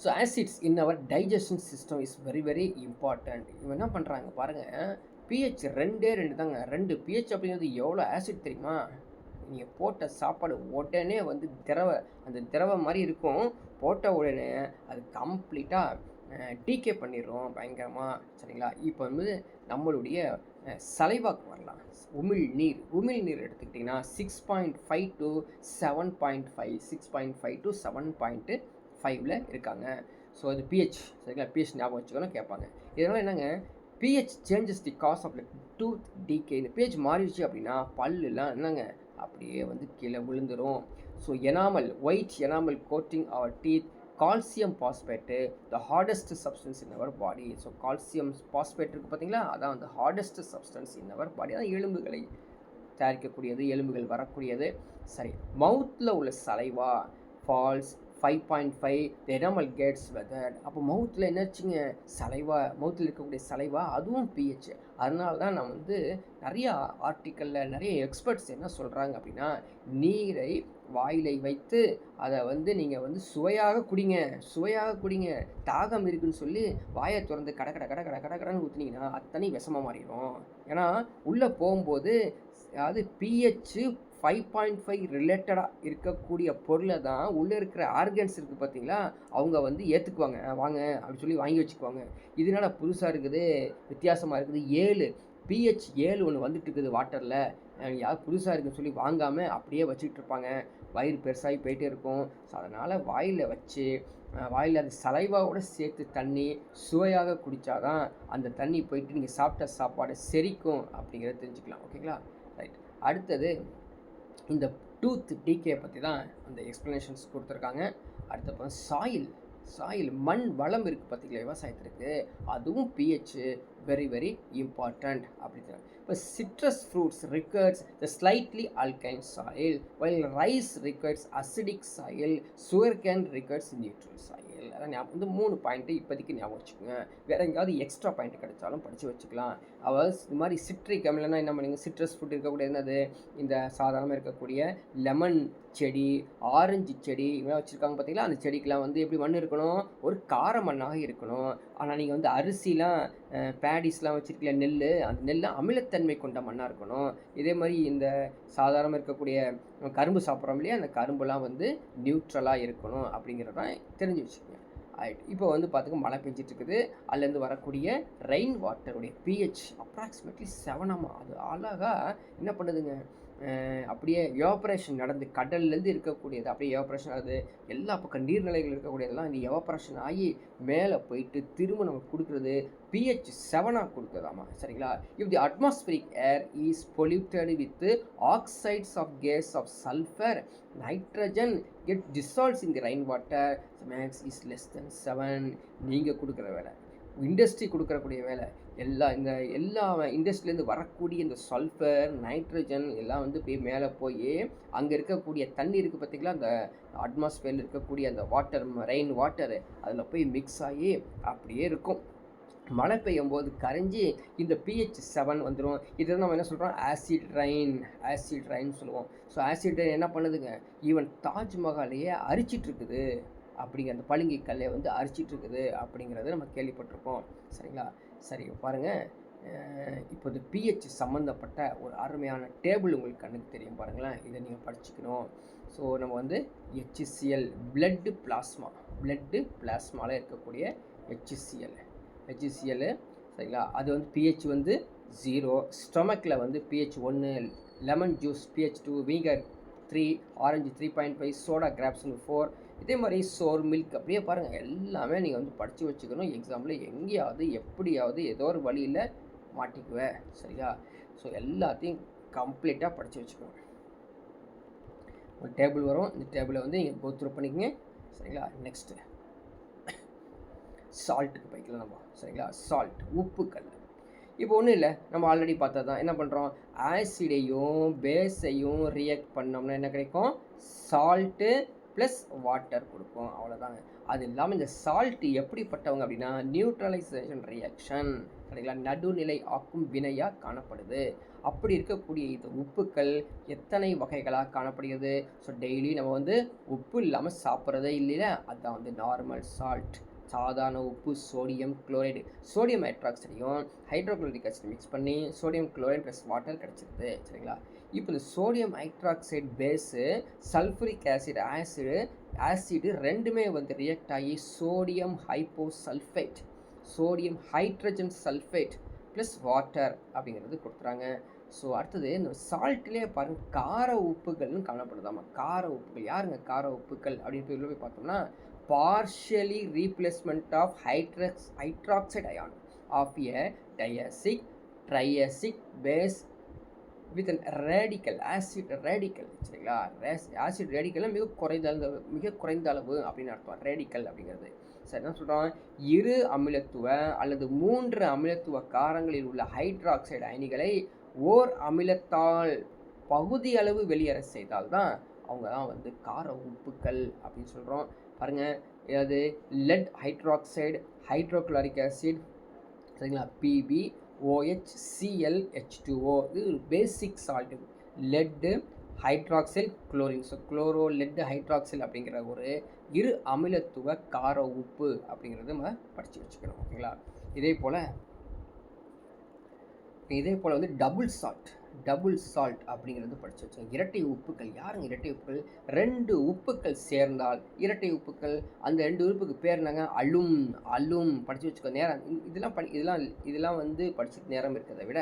So acids in our digestion system is very very important. இவன் என்ன பண்ணுறாங்க பாருங்கள், பிஹெச் 2 தாங்க. 2 பிஹெச் அப்படிங்கிறது எவ்வளோ ஆசிட் தெரியுமா? நீங்கள் போட்ட சாப்பாடு உடனே வந்து அந்த திரவம் மாதிரி இருக்கும். போட்ட உடனே அது கம்ப்ளீட்டாக டீகே பண்ணிடுறோம் பயங்கரமாக. சரிங்களா? இப்போ வந்து நம்மளுடைய சலைவாக்கு வரலாம். உமிழ்நீர் எடுத்துக்கிட்டிங்கன்னா 6.5 to 7.5, 6.5 to 7.5 இருக்காங்க. ஸோ அது பிஹெச். சரிங்களா? பிஹெச் ஞாபகம் வச்சுக்கணும் கேட்பாங்க. இதனால் என்னங்க, pH changes the cause of tooth decay. இந்த பிஹெச் மாறிடுச்சு அப்படின்னா பல்லுலாம் என்னங்க அப்படியே வந்து கீழே விழுந்துடும். So white enamel coating our teeth, calcium phosphate the hardest substance in our body. So calcium phosphate இருக்குது பார்த்தீங்களா, அதான் வந்து ஹார்டஸ்ட் சப்ஸ்டன்ஸ் இன் அவர் பாடி. அதான் எலும்புகளை தயாரிக்கக்கூடியது, எலும்புகள் வரக்கூடியது. சரி, மவுத்தில் உள்ள saliva falls 5.5, the enamel gets weathered. அப்போ மவுத்தில் என்னாச்சுங்க, மவுத்தில் இருக்கக்கூடிய சலைவா அதுவும் பிஹெச். அதனால தான் நான் வந்து நிறையா ஆர்டிக்கலில் நிறைய எக்ஸ்பர்ட்ஸ் என்ன சொல்கிறாங்க அப்படின்னா, நீரை வாயிலை வைத்து அதை வந்து நீங்கள் வந்து சுவையாக குடிங்க. தாகம் இருக்குன்னு சொல்லி வாயை திறந்து கடன்னு ஊற்றுனீங்கன்னா அத்தனை விஷமாக மாறிடும். ஏன்னா உள்ளே போகும்போது அது பிஹெச் 5.5 ரிலேட்டடாக இருக்கக்கூடிய பொருளை தான் உள்ளே இருக்கிற ஆர்கன்ஸ் இருக்குது பார்த்தீங்களா, அவங்க வந்து ஏற்றுக்குவாங்க. வாங்க அப்படி சொல்லி வாங்கி வச்சுக்குவாங்க. இதனால் புதுசாக இருக்குது, வித்தியாசமாக இருக்குது, பிஹெச் 7 ஒன்று வந்துட்டு இருக்குது வாட்டரில், யார் புதுசாக இருக்குன்னு சொல்லி வாங்காமல் அப்படியே வச்சுக்கிட்டு இருப்பாங்க. வயிறு பெருசாகி போயிட்டே இருக்கும். ஸோ அதனால் வாயில் அது சலைவாவோடு சேர்த்து தண்ணி சுவையாக குடித்தாதான் அந்த தண்ணி போயிட்டு நீங்கள் சாப்பிட்ட சாப்பாடு செரிக்கும் அப்படிங்கிறத தெரிஞ்சுக்கலாம். ஓகேங்களா? ரைட். அடுத்தது இந்த டூத் டீகே பற்றி தான் அந்த எக்ஸ்ப்ளனேஷன்ஸ் கொடுத்துருக்காங்க. அடுத்த சாயில் மண் வளம் இருக்குது பார்த்தீங்களா விவசாயத்திற்கு, அதுவும் பிஹெச் வெரி வெரி இம்பார்ட்டண்ட் அப்படிங்கிறாங்க. இப்போ citrus fruits requires the slightly ஆல்கைன் soil, while rice requires acidic soil, sugar cane requires neutral soil. அதான் ஞாபகம், இந்த 3 பாயிண்ட்டு இப்போதைக்கு ஞாபகம் வச்சுக்கோங்க. வேறு எங்கேயாவது எக்ஸ்ட்ரா பாயிண்ட் கிடைச்சாலும் படித்து வச்சுக்கலாம். அதாவது இது மாதிரி சிட்ரிக் அமிலம்னா என்ன பண்ணுங்க, சிட்ரஸ் ஃப்ரூட் இருக்கக்கூடிய என்னது, இந்த சாதாரணமாக இருக்கக்கூடிய லெமன் செடி, ஆரஞ்சு செடி இவங்களாம் வச்சுருக்காங்க பார்த்தீங்களா, அந்த செடிக்கெலாம் வந்து எப்படி மண் இருக்கணும், ஒரு கார மண்ணாக இருக்கணும். ஆனால் நீங்கள் வந்து அரிசிலாம் பேடிஸ்லாம் வச்சுருக்கீங்க, அந்த நெல் அமிலத்தன்மை கொண்ட மண்ணாக இருக்கணும். இதே மாதிரி இந்த சாதாரணமாக இருக்கக்கூடிய கரும்பு சாப்பிட்றோம் இல்லையா, அந்த கரும்புலாம் வந்து நியூட்ரலாக இருக்கணும் அப்படிங்கிறதான் தெரிஞ்சு வச்சுக்கோங்க. இப்போ வந்து பார்த்துக்க மழை பெஞ்சிட்டு இருக்குது, அதுலேருந்து வரக்கூடிய ரெயின் வாட்டருடைய பிஹெச் அப்ராக்சிமேட்லி 7. அது அழகாக என்ன பண்ணுதுங்க, அப்படியே எவாப்ரேஷன் நடந்து கடல்லேருந்து இருக்கக்கூடியது அப்படியே எவாப்ரேஷன் ஆகுது. எல்லா பக்கம் நீர்நிலைகள் இருக்கக்கூடியதெல்லாம் இந்த எவாப்ரேஷன் ஆகி மேலே போயிட்டு திரும்ப நமக்கு கொடுக்குறது பிஹெச் 7 கொடுக்குதாமா. சரிங்களா? If the atmospheric air is polluted with oxides of gas of sulphur, nitrogen get dissolves in the rain water, makes is less than 7. நீங்கள் கொடுக்குற வேலை, இண்டஸ்ட்ரி கொடுக்கக்கூடிய வேலை, எல்லா இண்டஸ்ட்ரியிலேருந்து வரக்கூடிய இந்த சல்ஃபர், நைட்ரஜன் எல்லாம் வந்து போய் மேலே போய் அங்கே இருக்கக்கூடிய தண்ணி இருக்குது பார்த்திங்களா, அந்த அட்மாஸ்பியரில் இருக்கக்கூடிய அந்த வாட்டர், ரெயின் வாட்டரு அதில் போய் மிக்ஸ் ஆகி அப்படியே இருக்கும். மழை பெய்யும் போது கரைஞ்சி இந்த பிஹெச் 7 வந்துடும். இதை நம்ம என்ன சொல்கிறோம், ஆசிட் ரெயின் சொல்லுவோம். ஸோ ஆசிட் ரெயின் என்ன பண்ணுதுங்க, ஈவன் தாஜ்மஹாலையே அரிச்சிட்ருக்குது அப்படிங்கிற, அந்த பளிங்கு கல்லை வந்து அரிச்சிட்ருக்குது அப்படிங்கிறத நம்ம கேள்விப்பட்டிருக்கோம். சரிங்களா? சரி பாருங்கள், இப்போ இந்த பிஹெச் சம்மந்தப்பட்ட ஒரு அருமையான டேபிள் உங்களுக்கு கண்ணுக்கு தெரியும் பாருங்களேன், இதை நீங்கள் படிச்சுக்கணும். ஸோ நம்ம வந்து HCl பிளட்டு பிளாஸ்மாவில் இருக்கக்கூடிய HCl சரிங்களா, அது வந்து பிஹெச் வந்து 0. ஸ்டொமக்கில் வந்து pH 1, lemon juice pH 2, vinegar 3, orange 3.5, soda கிராப்ஸ்னு 4. இதே மாதிரி சோர் மில்க் அப்படியே பாருங்கள், எல்லாமே நீங்கள் வந்து படித்து வச்சுக்கணும். எக்ஸாம்பிள் எங்கேயாவது எப்படியாவது ஏதோ ஒரு வழியில் மாட்டிக்குவேன், சரியா? ஸோ எல்லாத்தையும் கம்ப்ளீட்டாக படித்து வச்சுக்கணும். ஒரு டேபிள் வரும், இந்த டேபிளை வந்து நீங்கள் கோத்ரூ பண்ணிக்கங்க, சரிங்களா? நெக்ஸ்ட்டு சால்ட்டுக்கு போய்க்கலாம் நம்ம, சரிங்களா? சால்ட், உப்புக்கல். இப்போ ஒன்றும் இல்லை, நம்ம ஆல்ரெடி பார்த்தது தான். என்ன பண்ணுறோம், ஆசிடையும் பேஸையும் ரியாக்ட் பண்ணோம்னா என்ன கிடைக்கும், சால்ட்டு ப்ளஸ் வாட்டர் கொடுக்கும், அவ்வளோதாங்க. அது இல்லாமல் இந்த சால்ட்டு எப்படிப்பட்டவங்க அப்படின்னா நியூட்ரலைசேஷன் ரியாக்ஷன், சரிங்களா, நடுநிலை ஆக்கும் வினையாக காணப்படுது. அப்படி இருக்கக்கூடிய இந்த உப்புக்கள் எத்தனை வகைகளாக காணப்படுகிறது? ஸோ டெய்லி நம்ம வந்து உப்பு இல்லாமல் சாப்பிட்றதே இல்லைல்ல, அதுதான் வந்து நார்மல் சால்ட், சாதாரண உப்பு. சோடியம் குளோரைடு, சோடியம் ஹைட்ராக்சைடையும் ஹைட்ரோக்ளோரிக் ஆசிட் மிக்ஸ் பண்ணி சோடியம் குளோரைட் ப்ளஸ் வாட்டர் கிடச்சிருது, சரிங்களா? இப்போ இந்த sodium hydroxide base sulphuric acid ரெண்டுமே வந்து ரியாக்ட் ஆகி sodium hyposulphate, sodium hydrogen sulphate plus water அப்படிங்கிறது கொடுத்துறாங்க. ஸோ அடுத்தது இந்த சால்ட்லேயே பாருங்கள் கார உப்புகள்னு காணப்படுதாமா. கார உப்புகள் யாருங்க கார உப்புகள் அப்படின்னு போய் பார்த்தோம்னா partially replacement of hydroxide ion of a diacidic triacidic base with an radical acid radical, சரிங்களா? ஆசிட் ரேடிக்கல் மிக குறைந்த அளவு அப்படின்னு அர்த்தம் ரேடிக்கல் அப்படிங்கிறது. சரி, என்ன சொல்கிறோம், 2 அமிலத்துவ அல்லது 3 அமிலத்துவ காரங்களில் உள்ள ஹைட்ராக்சைடு அயனிகளை ஓர் அமிலத்தால் பகுதி அளவு வெளியேற செய்தால்தான் அவங்க தான் வந்து கார உப்புக்கள் அப்படின்னு சொல்கிறோம். பாருங்கள், ஏதாவது லெட் ஹைட்ராக்சைடு, ஹைட்ரோக்ளோரிக் ஆசிட், சரிங்களா, PbOHClH2O, இது ஒரு basic salt. Lead hydroxyl chlorine, so chloro lead hydroxyl அப்படிங்கிற ஒரு 2 அமிலத்துவ கார உப்பு அப்படிங்கிறது நம்ம படித்து வச்சுக்கணும், ஓகேங்களா? இதே போல் வந்து டபுள் சால்ட் அப்படிங்கிறது படித்து வச்சோம். இரட்டை உப்புக்கள் யாருங்க இரட்டை உப்புக்கள்? 2 உப்புக்கள் சேர்ந்தால் இரட்டை உப்புக்கள். அந்த 2 உப்புக்கு பேர் என்னங்க, அலும் படித்து வச்சுக்கோ. நேரம் இதெல்லாம் வந்து படிச்சுட்டு நேரம் இருக்கிறத விட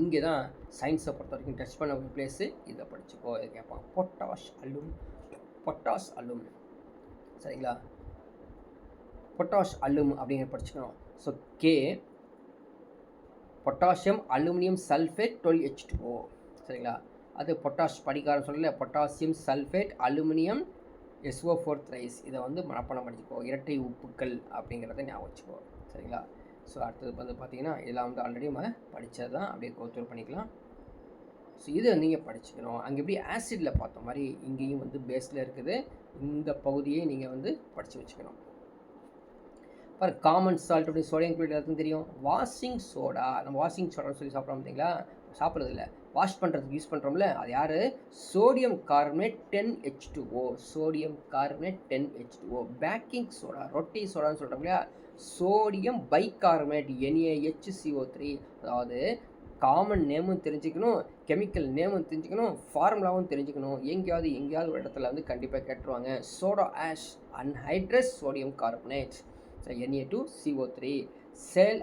இங்கே தான் சயின்ஸை பொறுத்த வரைக்கும் டச் பண்ண ஒரு பிளேஸு, இதை படிச்சுக்கோ. இதை கேட்பாங்க, பொட்டாஷ் அலும், சரிங்களா? பொட்டாஷ் அலும் அப்படிங்கிற படிச்சுக்கணும். So K potassium aluminium sulphate 12H2O, சரிங்களா? அது பொட்டாஷ் படிக்காரன் சொல்லல, potassium sulphate aluminium SO4 thrice. இதை வந்து மனப்பாடம் படிச்சுக்கோ, இரட்டை உப்புக்கள் அப்படிங்கிறத ஞாபகம் வச்சுக்கோ, சரிங்களா? ஸோ அடுத்தது வந்து பார்த்தீங்கன்னா இதெல்லாம் வந்து ஆல்ரெடி நம்ம படித்தது தான், அப்படியே கோத்ரூ பண்ணிக்கலாம். ஸோ இதை நீங்கள் படிச்சுக்கணும். அங்கே எப்படி ஆசிடில் பார்த்த மாதிரி இங்கேயும் வந்து பேஸில் இருக்குது, இந்த பகுதியை நீங்கள் வந்து படித்து வச்சுக்கணும். பாருங்கள், காமன் சால்ட் அப்படின்னு சோடியம் குளோரைட் எல்லாத்துக்கும் தெரியும். வாஷிங் சோடா, நம்ம வாஷிங் சோடான்னு சொல்லி சாப்பிட்றோம் பார்த்தீங்களா? சாப்பிட்றது இல்லை, வாஷ் பண்ணுறதுக்கு யூஸ் பண்ணுறோம்ல, அது யார்? Sodium carbonate 10H2O, sodium carbonate 10H2O. Baking soda, ரொட்டி சோடான்னு சொல்கிறோம் இல்லையா, சோடியம் பைகார்பனேட் NaHCO3. அதாவது காமன் நேமும் தெரிஞ்சுக்கணும், கெமிக்கல் நேமும் தெரிஞ்சுக்கணும், ஃபார்முலாவும் தெரிஞ்சுக்கணும். எங்கேயாவது ஒரு இடத்துல வந்து கண்டிப்பாக கேட்டுருவாங்க. Soda ash, anhydrous sodium carbonate, Na2CO3. Sal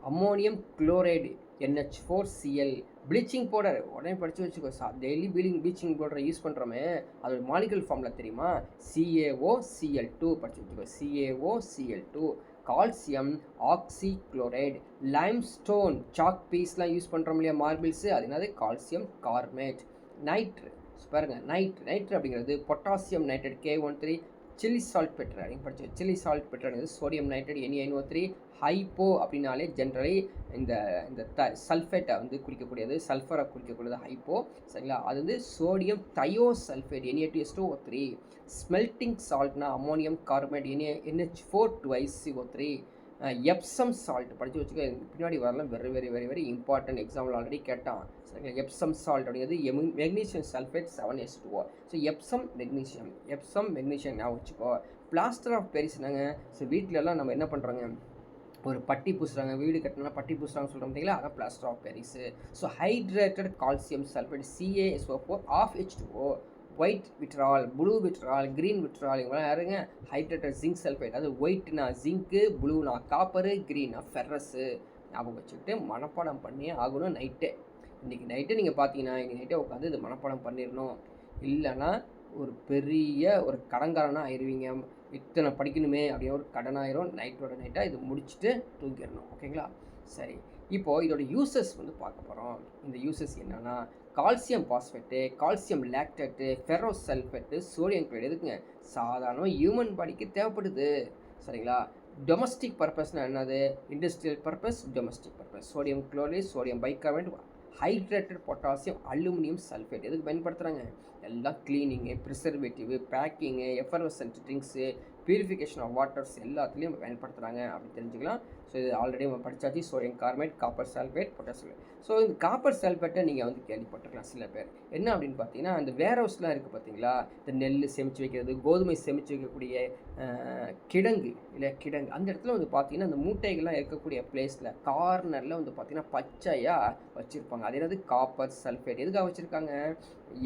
ammonium chloride NH4Cl. Bleaching powder உடனே படித்து வச்சுக்கோ. டெய்லி ப்ளீச்சிங் பவுடரை யூஸ் பண்ணுறோமே, அதோட மாலிகுல் ஃபார்முலா தெரியுமா? CaOCl2 படித்து வச்சுக்கோ, CaOCl2. Calcium oxy chloride. Limestone chalk பீஸ்லாம் யூஸ் பண்ணுறோம் இல்லையா, மார்பிள்ஸு, அது என்னது? Calcium carbonate. நைட்ரு பாருங்கள், நைட்ரு அப்படிங்கிறது potassium nitrate K13. Chile saltpetre அப்படின்னு படிச்சு, சில்லி சால்ட் பெட்டர்ங்கிறது சோடியம் நைட்ரேட் NaNO3. ஹைப்போ அப்படின்னாலே ஜென்ரலி இந்த சல்ஃபேட்டை வந்து குறிக்கக்கூடியது, சல்ஃபரை குறிக்கக்கூடியது ஹைப்போ, சரிங்களா? அது வந்து சோடியம் தயோசல்ஃபேட் Na2SO3. ஸ்மெல்டிங் சால்ட்னா ammonium carbonate NH4CO3. Epsom salt படித்து வச்சுக்க, பின்னாடி வரலாம். Very very very very important, example already கேட்டான், சரிங்களா? எப்சம் சால்ட் அப்படிங்கிறது magnesium sulphate 7H2O. So Epsom magnesium ஞாபகம் வச்சுக்கோ. பிளாஸ்டர் ஆஃப் பேரிஸ் என்னங்க? ஸோ வீட்டிலலாம் நம்ம என்ன பண்ணுறாங்க, ஒரு பட்டி பூசுகிறாங்க, வீடு கட்டினா பட்டி பூசுகிறாங்க சொல்கிறோம் பார்த்தீங்களா, அதான் plaster of Paris. So hydrated calcium sulphate CaSO4 of H2O. White vitriol, blue vitriol, green vitriol, இவங்களாம் யாருங்க? Hydrated zinc sulphate. அது ஒயிட்னா ஜிங்க்கு, ப்ளூனா காப்பரு, க்ரீனா ஃபெர்ரஸு. ஞாபகம் வச்சுக்கிட்டு மனப்பாடம் பண்ணி ஆகணும் நைட்டே. இன்றைக்கி நைட்டு நீங்கள் பார்த்தீங்கன்னா இன்றைக்கி நைட்டே உட்காந்து இது மனப்பாடம் பண்ணிடணும், இல்லைன்னா ஒரு பெரிய ஒரு கடன்காரனாக ஆயிடுவீங்க. இத்தனை படிக்கணுமே அப்படின்னு ஒரு கடனாயிரும். நைட்டோட நைட்டாக இது முடிச்சுட்டு தூங்கிடணும். ஓகேங்களா? சரி, இப்போது இதோட யூசஸ் வந்து பார்க்க போகிறோம். இந்த யூசஸ் என்னென்னா, calcium phosphate, calcium lactate, ferrous sulphate, sodium chloride எதுக்குங்க? சாதாரண ஹியூமன் பாடிக்கு தேவைப்படுது. சரிங்களா? டொமஸ்டிக் பர்பஸ்னால் என்னது? Industrial purpose, domestic purpose. Sodium chloride, sodium bicarbonate, hydrated potassium, aluminium sulphate எதுக்கு பயன்படுத்துகிறாங்க? எல்லாம் cleaning, preservative, baking, effervescent drinks, purification of waters எல்லாத்துலேயும் நம்ம பயன்படுத்துகிறாங்க அப்படின்னு தெரிஞ்சுக்கலாம். ஸோ இது ஆல்ரெடி நம்ம படித்தாச்சு. Sodium carbonate, copper sulphate, potassium. So இந்த காப்பர் சல்ஃபேட்டை நீங்கள் வந்து கேள்விப்பட்டிருக்கலாம் சில பேர். என்ன அப்படின்னு பார்த்தீங்கன்னா, இந்த வேர் ஹவுஸ்லாம் இருக்குது பார்த்தீங்களா, இந்த நெல் சேமித்து வைக்கிறது, கோதுமை சேமித்து வைக்கக்கூடிய கிடங்கு இல்லை கிடங்கு, அந்த இடத்துல வந்து பார்த்தீங்கன்னா அந்த மூட்டைகள்லாம் இருக்கக்கூடிய பிளேஸில் கார்னரில் வந்து பார்த்தீங்கன்னா பச்சையாக வச்சுருப்பாங்க. அது என்னது? Copper sulphate. எதுக்காக வச்சுருக்காங்க?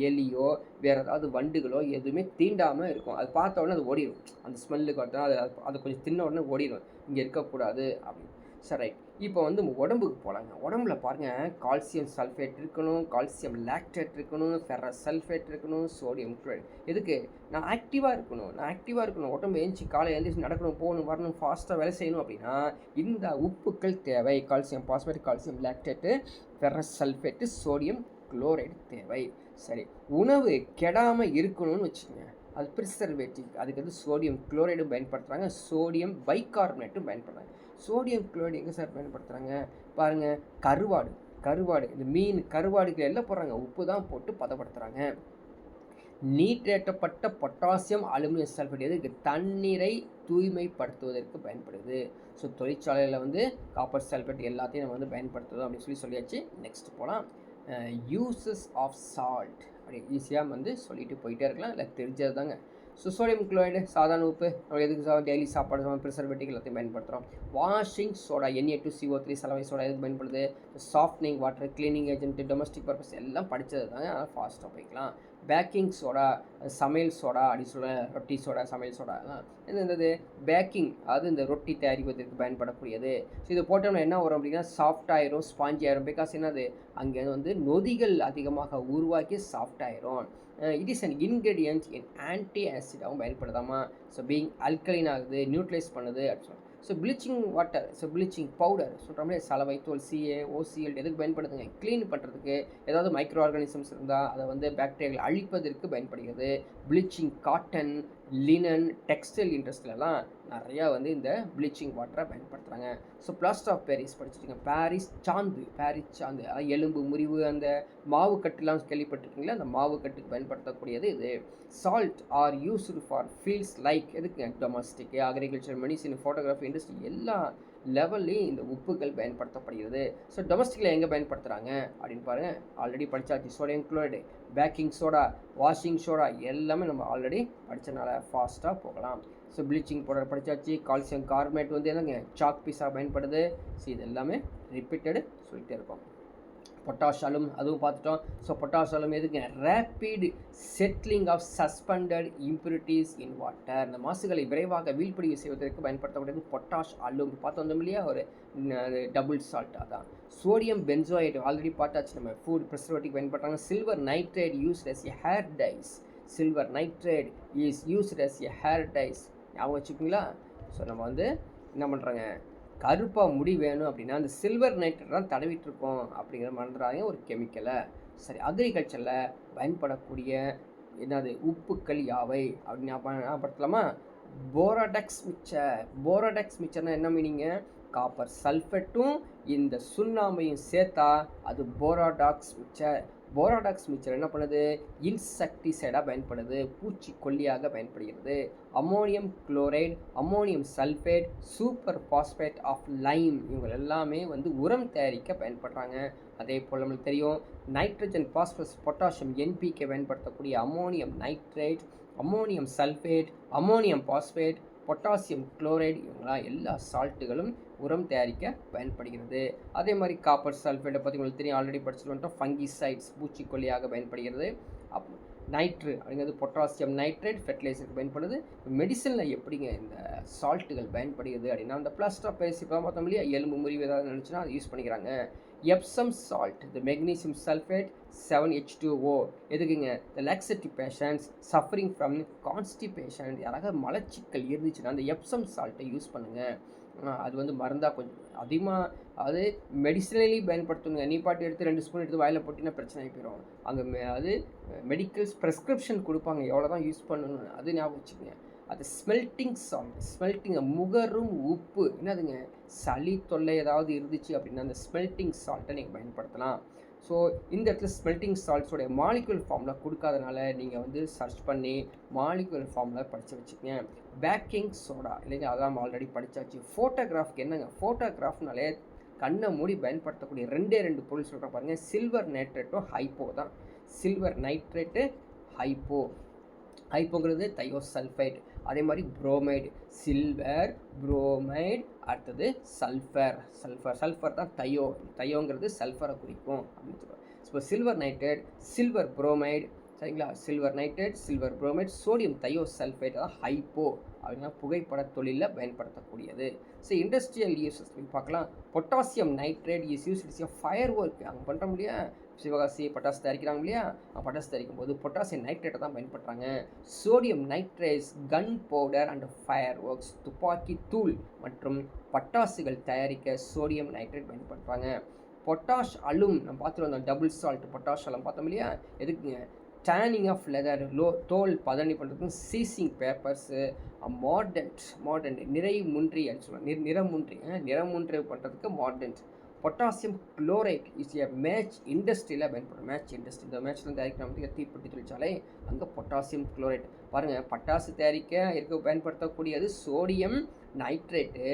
எலியோ வேறு ஏதாவது வண்டுகளோ எதுவுமே தீண்டாமல் இருக்கும். அது பார்த்த உடனே அது ஓடிடும். அந்த ஸ்மெல்லுக்கு பார்த்தா அது கொஞ்சம் தின்ன உடனே ஓடிடும், இங்கே இருக்கக்கூடாது அப்படின்னு. சரி, ரைட். இப்போ வந்து உடம்புக்கு போகலாங்க. உடம்புல பாருங்கள், கால்சியம் சல்ஃபேட் இருக்கணும், கால்சியம் லாக்டேட் இருக்கணும், ஃபெரஸ் சல்ஃபேட் இருக்கணும், சோடியம் குளோரைடு. எதுக்கு? நான் ஆக்டிவாக இருக்கணும். உடம்பு எழுந்துச்சி காலை எழுந்திரிச்சு நடக்கணும், போகணும், வரணும், ஃபாஸ்ட்டாக வேலை செய்யணும் அப்படின்னா இந்த உப்புக்கள் தேவை. Calcium phosphate, calcium lactate, ferrous sulphate, sodium chloride தேவை. சரி, உணவு கெடாமல் இருக்கணும்னு வச்சுக்கோங்க, அது ப்ரிசர்வேட்டிவ். அதுக்கு வந்து சோடியம் குளோரைடும் பயன்படுத்துகிறாங்க, சோடியம் பைகார்பனேட்டும் பயன்படுத்துகிறாங்க. சோடியம் குளோரைடு எங்கே சார் பயன்படுத்துகிறாங்க? பாருங்கள், கருவாடு இந்த மீன் கருவாடுகள் எல்லாம் போடுறாங்க, உப்பு தான் போட்டு பதப்படுத்துகிறாங்க. நீட்டேற்றப்பட்ட பொட்டாசியம், அலுமினியம் சல்ஃபேட் எதுக்கு? தண்ணீரை தூய்மைப்படுத்துவதற்கு பயன்படுது. ஸோ தொழிற்சாலையில் வந்து காப்பர் சல்ஃபேட் எல்லாத்தையும் நம்ம வந்து பயன்படுத்துவோம் அப்படின்னு சொல்லியாச்சு. நெக்ஸ்ட் போகலாம். யூசஸ் ஆஃப் சால்ட் அப்படி ஈஸியாக வந்து சொல்லிட்டு போயிட்டே இருக்கலாம், இல்லை தெரிஞ்சது தாங்க. ஸோ சோடியம் குளோரைடு சாதாரண உப்பு, நம்ம எதுக்கு டெய்லி சாப்பாடு ப்ரிசர்வேட்டிவ் எல்லாத்தையும் பயன்படுத்துகிறோம். வாஷிங் சோடா, Na2CO3 சலவை சோடா எதுக்கு பயன்படுது? Softening water, cleaning agent, domestic purpose எல்லாம் படித்தது தாங்க, அதனால் ஃபாஸ்ட்டாக போய்க்கலாம். பேக்கிங் சோடா, சமையல் சோடா அப்படி சொல்ல, ரொட்டி சோடா, சமையல் சோடா என்னது? பேக்கிங், அது இந்த ரொட்டி தயாரிப்பதற்கு பயன்படக்கூடியது. ஸோ இதை போட்டோம்னா என்ன வரும் அப்படின்னா, சாஃப்டாயிரும், ஸ்பாஞ்சி ஆயிரும். பிகாஸ் என்னது? அங்கே வந்து நொதிகள் அதிகமாக உருவாக்கி சாஃப்டாயிரும். It is an ingredient in anti ஆசிடாகவும் பயன்படுதாமா. ஸோ பீயிங் அல்கலைன் ஆகுது, நியூட்ரலைஸ் பண்ணுது அப்படின்னு சொல்லலாம். So bleaching water, so bleaching powder சொல்கிறோம்லே, சலவை தோல், CaOCl எதுக்கு பயன்படுத்துங்க? க்ளீன் பண்ணுறதுக்கு. ஏதாவது மைக்ரோ ஆர்கானிசம்ஸ் இருந்தால் அதை வந்து பாக்டீரியாக்களை அழிப்பதற்கு பயன்படுகிறது. ப்ளீச்சிங் காட்டன், லினன், டெக்ஸ்டைல் இண்டஸ்ட்ரியிலலாம் நிறையா வந்து இந்த ப்ளீச்சிங் வாட்டரை பயன்படுத்துகிறாங்க. ஸோ பிளாஸ்டர் ஆஃப் பாரிஸ் படிச்சுட்டுங்க, பாரிஸ் சாந்து, எலும்பு முறிவு, அந்த மாவு கட்டுலாம் கேள்விப்பட்டிருக்கீங்களா, அந்த மாவு கட்டுக்கு பயன்படுத்தக்கூடியது இது. Salt are used for fields like எதுக்கு? Domestic, agriculture, medicine, photography industry எல்லா லெவல்லையும் இந்த உப்புகள் பயன்படுத்தப்படுகிறது. ஸோ டொமஸ்டிக்கில் எங்கே பயன்படுத்துகிறாங்க அப்படின்னு பாருங்கள், ஆல்ரெடி படித்தாச்சு. Sodium chloride, baking soda, washing soda எல்லாமே நம்ம ஆல்ரெடி படித்தனால ஃபாஸ்ட்டாக போகலாம். ஸோ ப்ளீச்சிங் பவுடர் படித்தாச்சு. கால்சியம் கார்பனேட் வந்து என்னங்க? சாக் பீஸாக பயன்படுது. ஸோ இது எல்லாமே ரிப்பீட்டடு சொல்லிகிட்டே இருக்கோம். பொட்டாஷ் அலும் அதுவும் பார்த்துட்டோம். ஸோ பொட்டாஷ் அலும் எதுக்கு? Rapid settling of suspended impurities in water. இந்த மாசுகளை விரைவாக வீழ்படிவு செய்வதற்கு பயன்படுத்தக்கூடியது பொட்டாஷ் அலும். பார்த்து வந்தோம் இல்லையா, ஒரு டபுள் சால்ட். அதான் சோடியம் பென்சோயேட் ஆல்ரெடி பார்த்தாச்சு, நம்ம ஃபுட் ப்ரிசர்வேட்டிவ் பயன்படுத்துகிறாங்க. Silver nitrate used as a hair dyes. Silver nitrate is used as a hair dyes. ஞாபகம் வச்சுக்கிங்களா? ஸோ நம்ம வந்து என்ன பண்ணுறாங்க, கருப்பாக முடி வேணும் அப்படின்னா அந்த சில்வர் நைட்ரேட் தான் தடவிட்டுருக்கோம் அப்படிங்கிற மறந்துடாங்க, ஒரு கெமிக்கலை. சரி, அக்ரிகல்ச்சரில் பயன்படக்கூடிய என்னது உப்புக்கள் யாவை அப்படின்னு ஞாபகப்படுத்தலாமா? போராடெக்ஸ் மிக்சர்னால் என்ன மீனிங்க? காப்பர் சல்ஃபேட்டும் இந்த சுண்ணாம்பையும் சேர்த்தா அது போராடாக்ஸ் மிக்சர். போராடாக்ஸ் மிக்சர் என்ன பண்ணுது? இன்செக்டிசைடாக பயன்படுது, பூச்சிக்கொல்லியாக பயன்படுகிறது. Ammonium chloride, ammonium sulphate, super phosphate of lime இவங்க எல்லாமே வந்து உரம் தயாரிக்க பயன்படுறாங்க. அதே போல் நம்மளுக்கு தெரியும், நைட்ரஜன், பாஸ்பரஸ், பொட்டாசியம், NPK பயன்படுத்தக்கூடிய ammonium nitrate, ammonium sulphate, ammonium phosphate, potassium chloride இவங்களாம் எல்லா சால்ட்டுகளும் உரம் தயாரிக்க பயன்படுகிறது. அதே மாதிரி காப்பர் சல்ஃபேட்டை பற்றி உங்களுக்கு தெரியும், ஆல்ரெடி படிச்சுட்டு வந்துட்டோம். ஃபங்கிசைட்ஸ் பூச்சிக்கொல்லியாக பயன்படுகிறது. நைட்ரு அப்படிங்கிறது பொட்டாசியம் நைட்ரேட் ஃபெர்டிலைசருக்கு பயன்படுது. மெடிசனில் எப்படிங்க இந்த சால்ட்டுகள் பயன்படுகிறது அப்படின்னா, அந்த பிளாஸ்டர் ஆஃப் பாரிஸ் இப்போ பார்த்தோம் இல்லையா, எலும்பு முறிவு ஏதாவது நினச்சுன்னா அதை யூஸ் பண்ணிக்கிறாங்க. எப்சம் சால்ட் த மெக்னீசியம் சல்ஃபேட் 7H2O எதுக்குங்க இந்த laxative patients suffering from constipation யாராவது மலச்சிக்கல் இருந்துச்சுன்னா அந்த எப்சம் சால்ட்டை யூஸ் பண்ணுங்கள். அது வந்து மருந்தாக கொஞ்சம் அதிகமாக அது மெடிசனலி பயன்படுத்தணுங்க. நீ பாட்டு எடுத்து 2 ஸ்பூன் எடுத்து வாயில் போட்டிங்கன்னா பிரச்சனை ஆகி போயிடும். அங்கே அது மெடிக்கல்ஸ் ப்ரெஸ்கிரிப்ஷன் கொடுப்பாங்க எவ்வளோ தான் யூஸ் பண்ணணும்னு, அது ஞாபகம் வச்சுக்கோங்க. அது ஸ்மெல்ட்டிங் சால்ட், ஸ்மெல்ட்டிங் முகரும் உப்பு என்னதுங்க சளி தொல்லை ஏதாவது இருந்துச்சு அப்படின்னா அந்த ஸ்மெல்ட்டிங் சால்ட்டை நீங்கள் பயன்படுத்தலாம். ஸோ இந்த இடத்துல ஸ்மெல்ட்டிங் சால்ட்ஸோடைய மாலிகுலர் ஃபார்மில் கொடுக்காதனால நீங்கள் வந்து சர்ச் பண்ணி மாலிகுலர் ஃபார்மில் படித்து வச்சுக்கங்க. பேக்கிங் சோடா இல்லைங்க அதெல்லாம் ஆல்ரெடி படித்தாச்சு. ஃபோட்டோகிராஃப்க்கு என்னங்க ஃபோட்டோகிராஃப்னாலே கண்ணை மூடி பயன்படுத்தக்கூடிய 2 பொருள் சொல்கிறேன் பாருங்கள். சில்வர் நைட்ரேட்டும் ஹைப்போ தான். சில்வர் நைட்ரேட்டு ஹைப்போங்கிறது தையோசல்ஃபைட். அதே மாதிரி புரோமைடு, சில்வர் புரோமைடு, அடுத்தது சல்ஃபர் தான் தையோங்கிறது சல்ஃபரை குறிக்கும் அப்படின்னு சொல்லுவாங்க. இப்போ சில்வர் நைட்ரேட், சில்வர் புரோமைடு, சரிங்களா, silver nitrate, silver bromide, sodium thiosulphite தான் ஹைப்போ அப்படின்னா புகைப்பட தொழிலில் பயன்படுத்தக்கூடியது. ஸோ இண்டஸ்ட்ரியல் யூசஸ் பார்க்கலாம். Potassium nitrate is use its fire work. அங்கே பண்ணுறோம் இல்லையா, சிவகாசி பட்டாசு தயாரிக்கிறாங்க இல்லையா, பட்டாசு தயாரிக்கும் போது பொட்டாசியம் நைட்ரேட்டை தான் பயன்படுத்துகிறாங்க. Sodium nitrates gunpowder and fireworks துப்பாக்கி தூள் மற்றும் பட்டாசுகள் தயாரிக்க சோடியம் நைட்ரேட் பயன்படுத்துகிறாங்க. பொட்டாஷ் அலும் நம்ம பார்த்துட்டு வந்தோம், டபுள் சால்ட் பொட்டாஷ் அலும் பார்த்தோம் இல்லையா, எதுக்குங்க டேனிங் ஆஃப் லெதர் தோல் பதனி பண்ணுறதுக்கும் சீசிங் பேப்பர்ஸு மார்டன்ட் நிறைமுன்றி சொல்லுவாங்க, நிறமுன்றி பண்ணுறதுக்கு mordant. Potassium chloride is a match இண்டஸ்ட்ரியில் பயன்படும். மேட்ச் இண்டஸ்ட்ரி இந்த மேட்ச்சில் தயாரிக்கிற தீப்பெட்டி தொழிற்சாலை அங்கே பொட்டாசியம் குளோரைட் பாருங்கள். பட்டாசு தயாரிக்க பயன்படுத்தக்கூடியது சோடியம் நைட்ரேட்டு.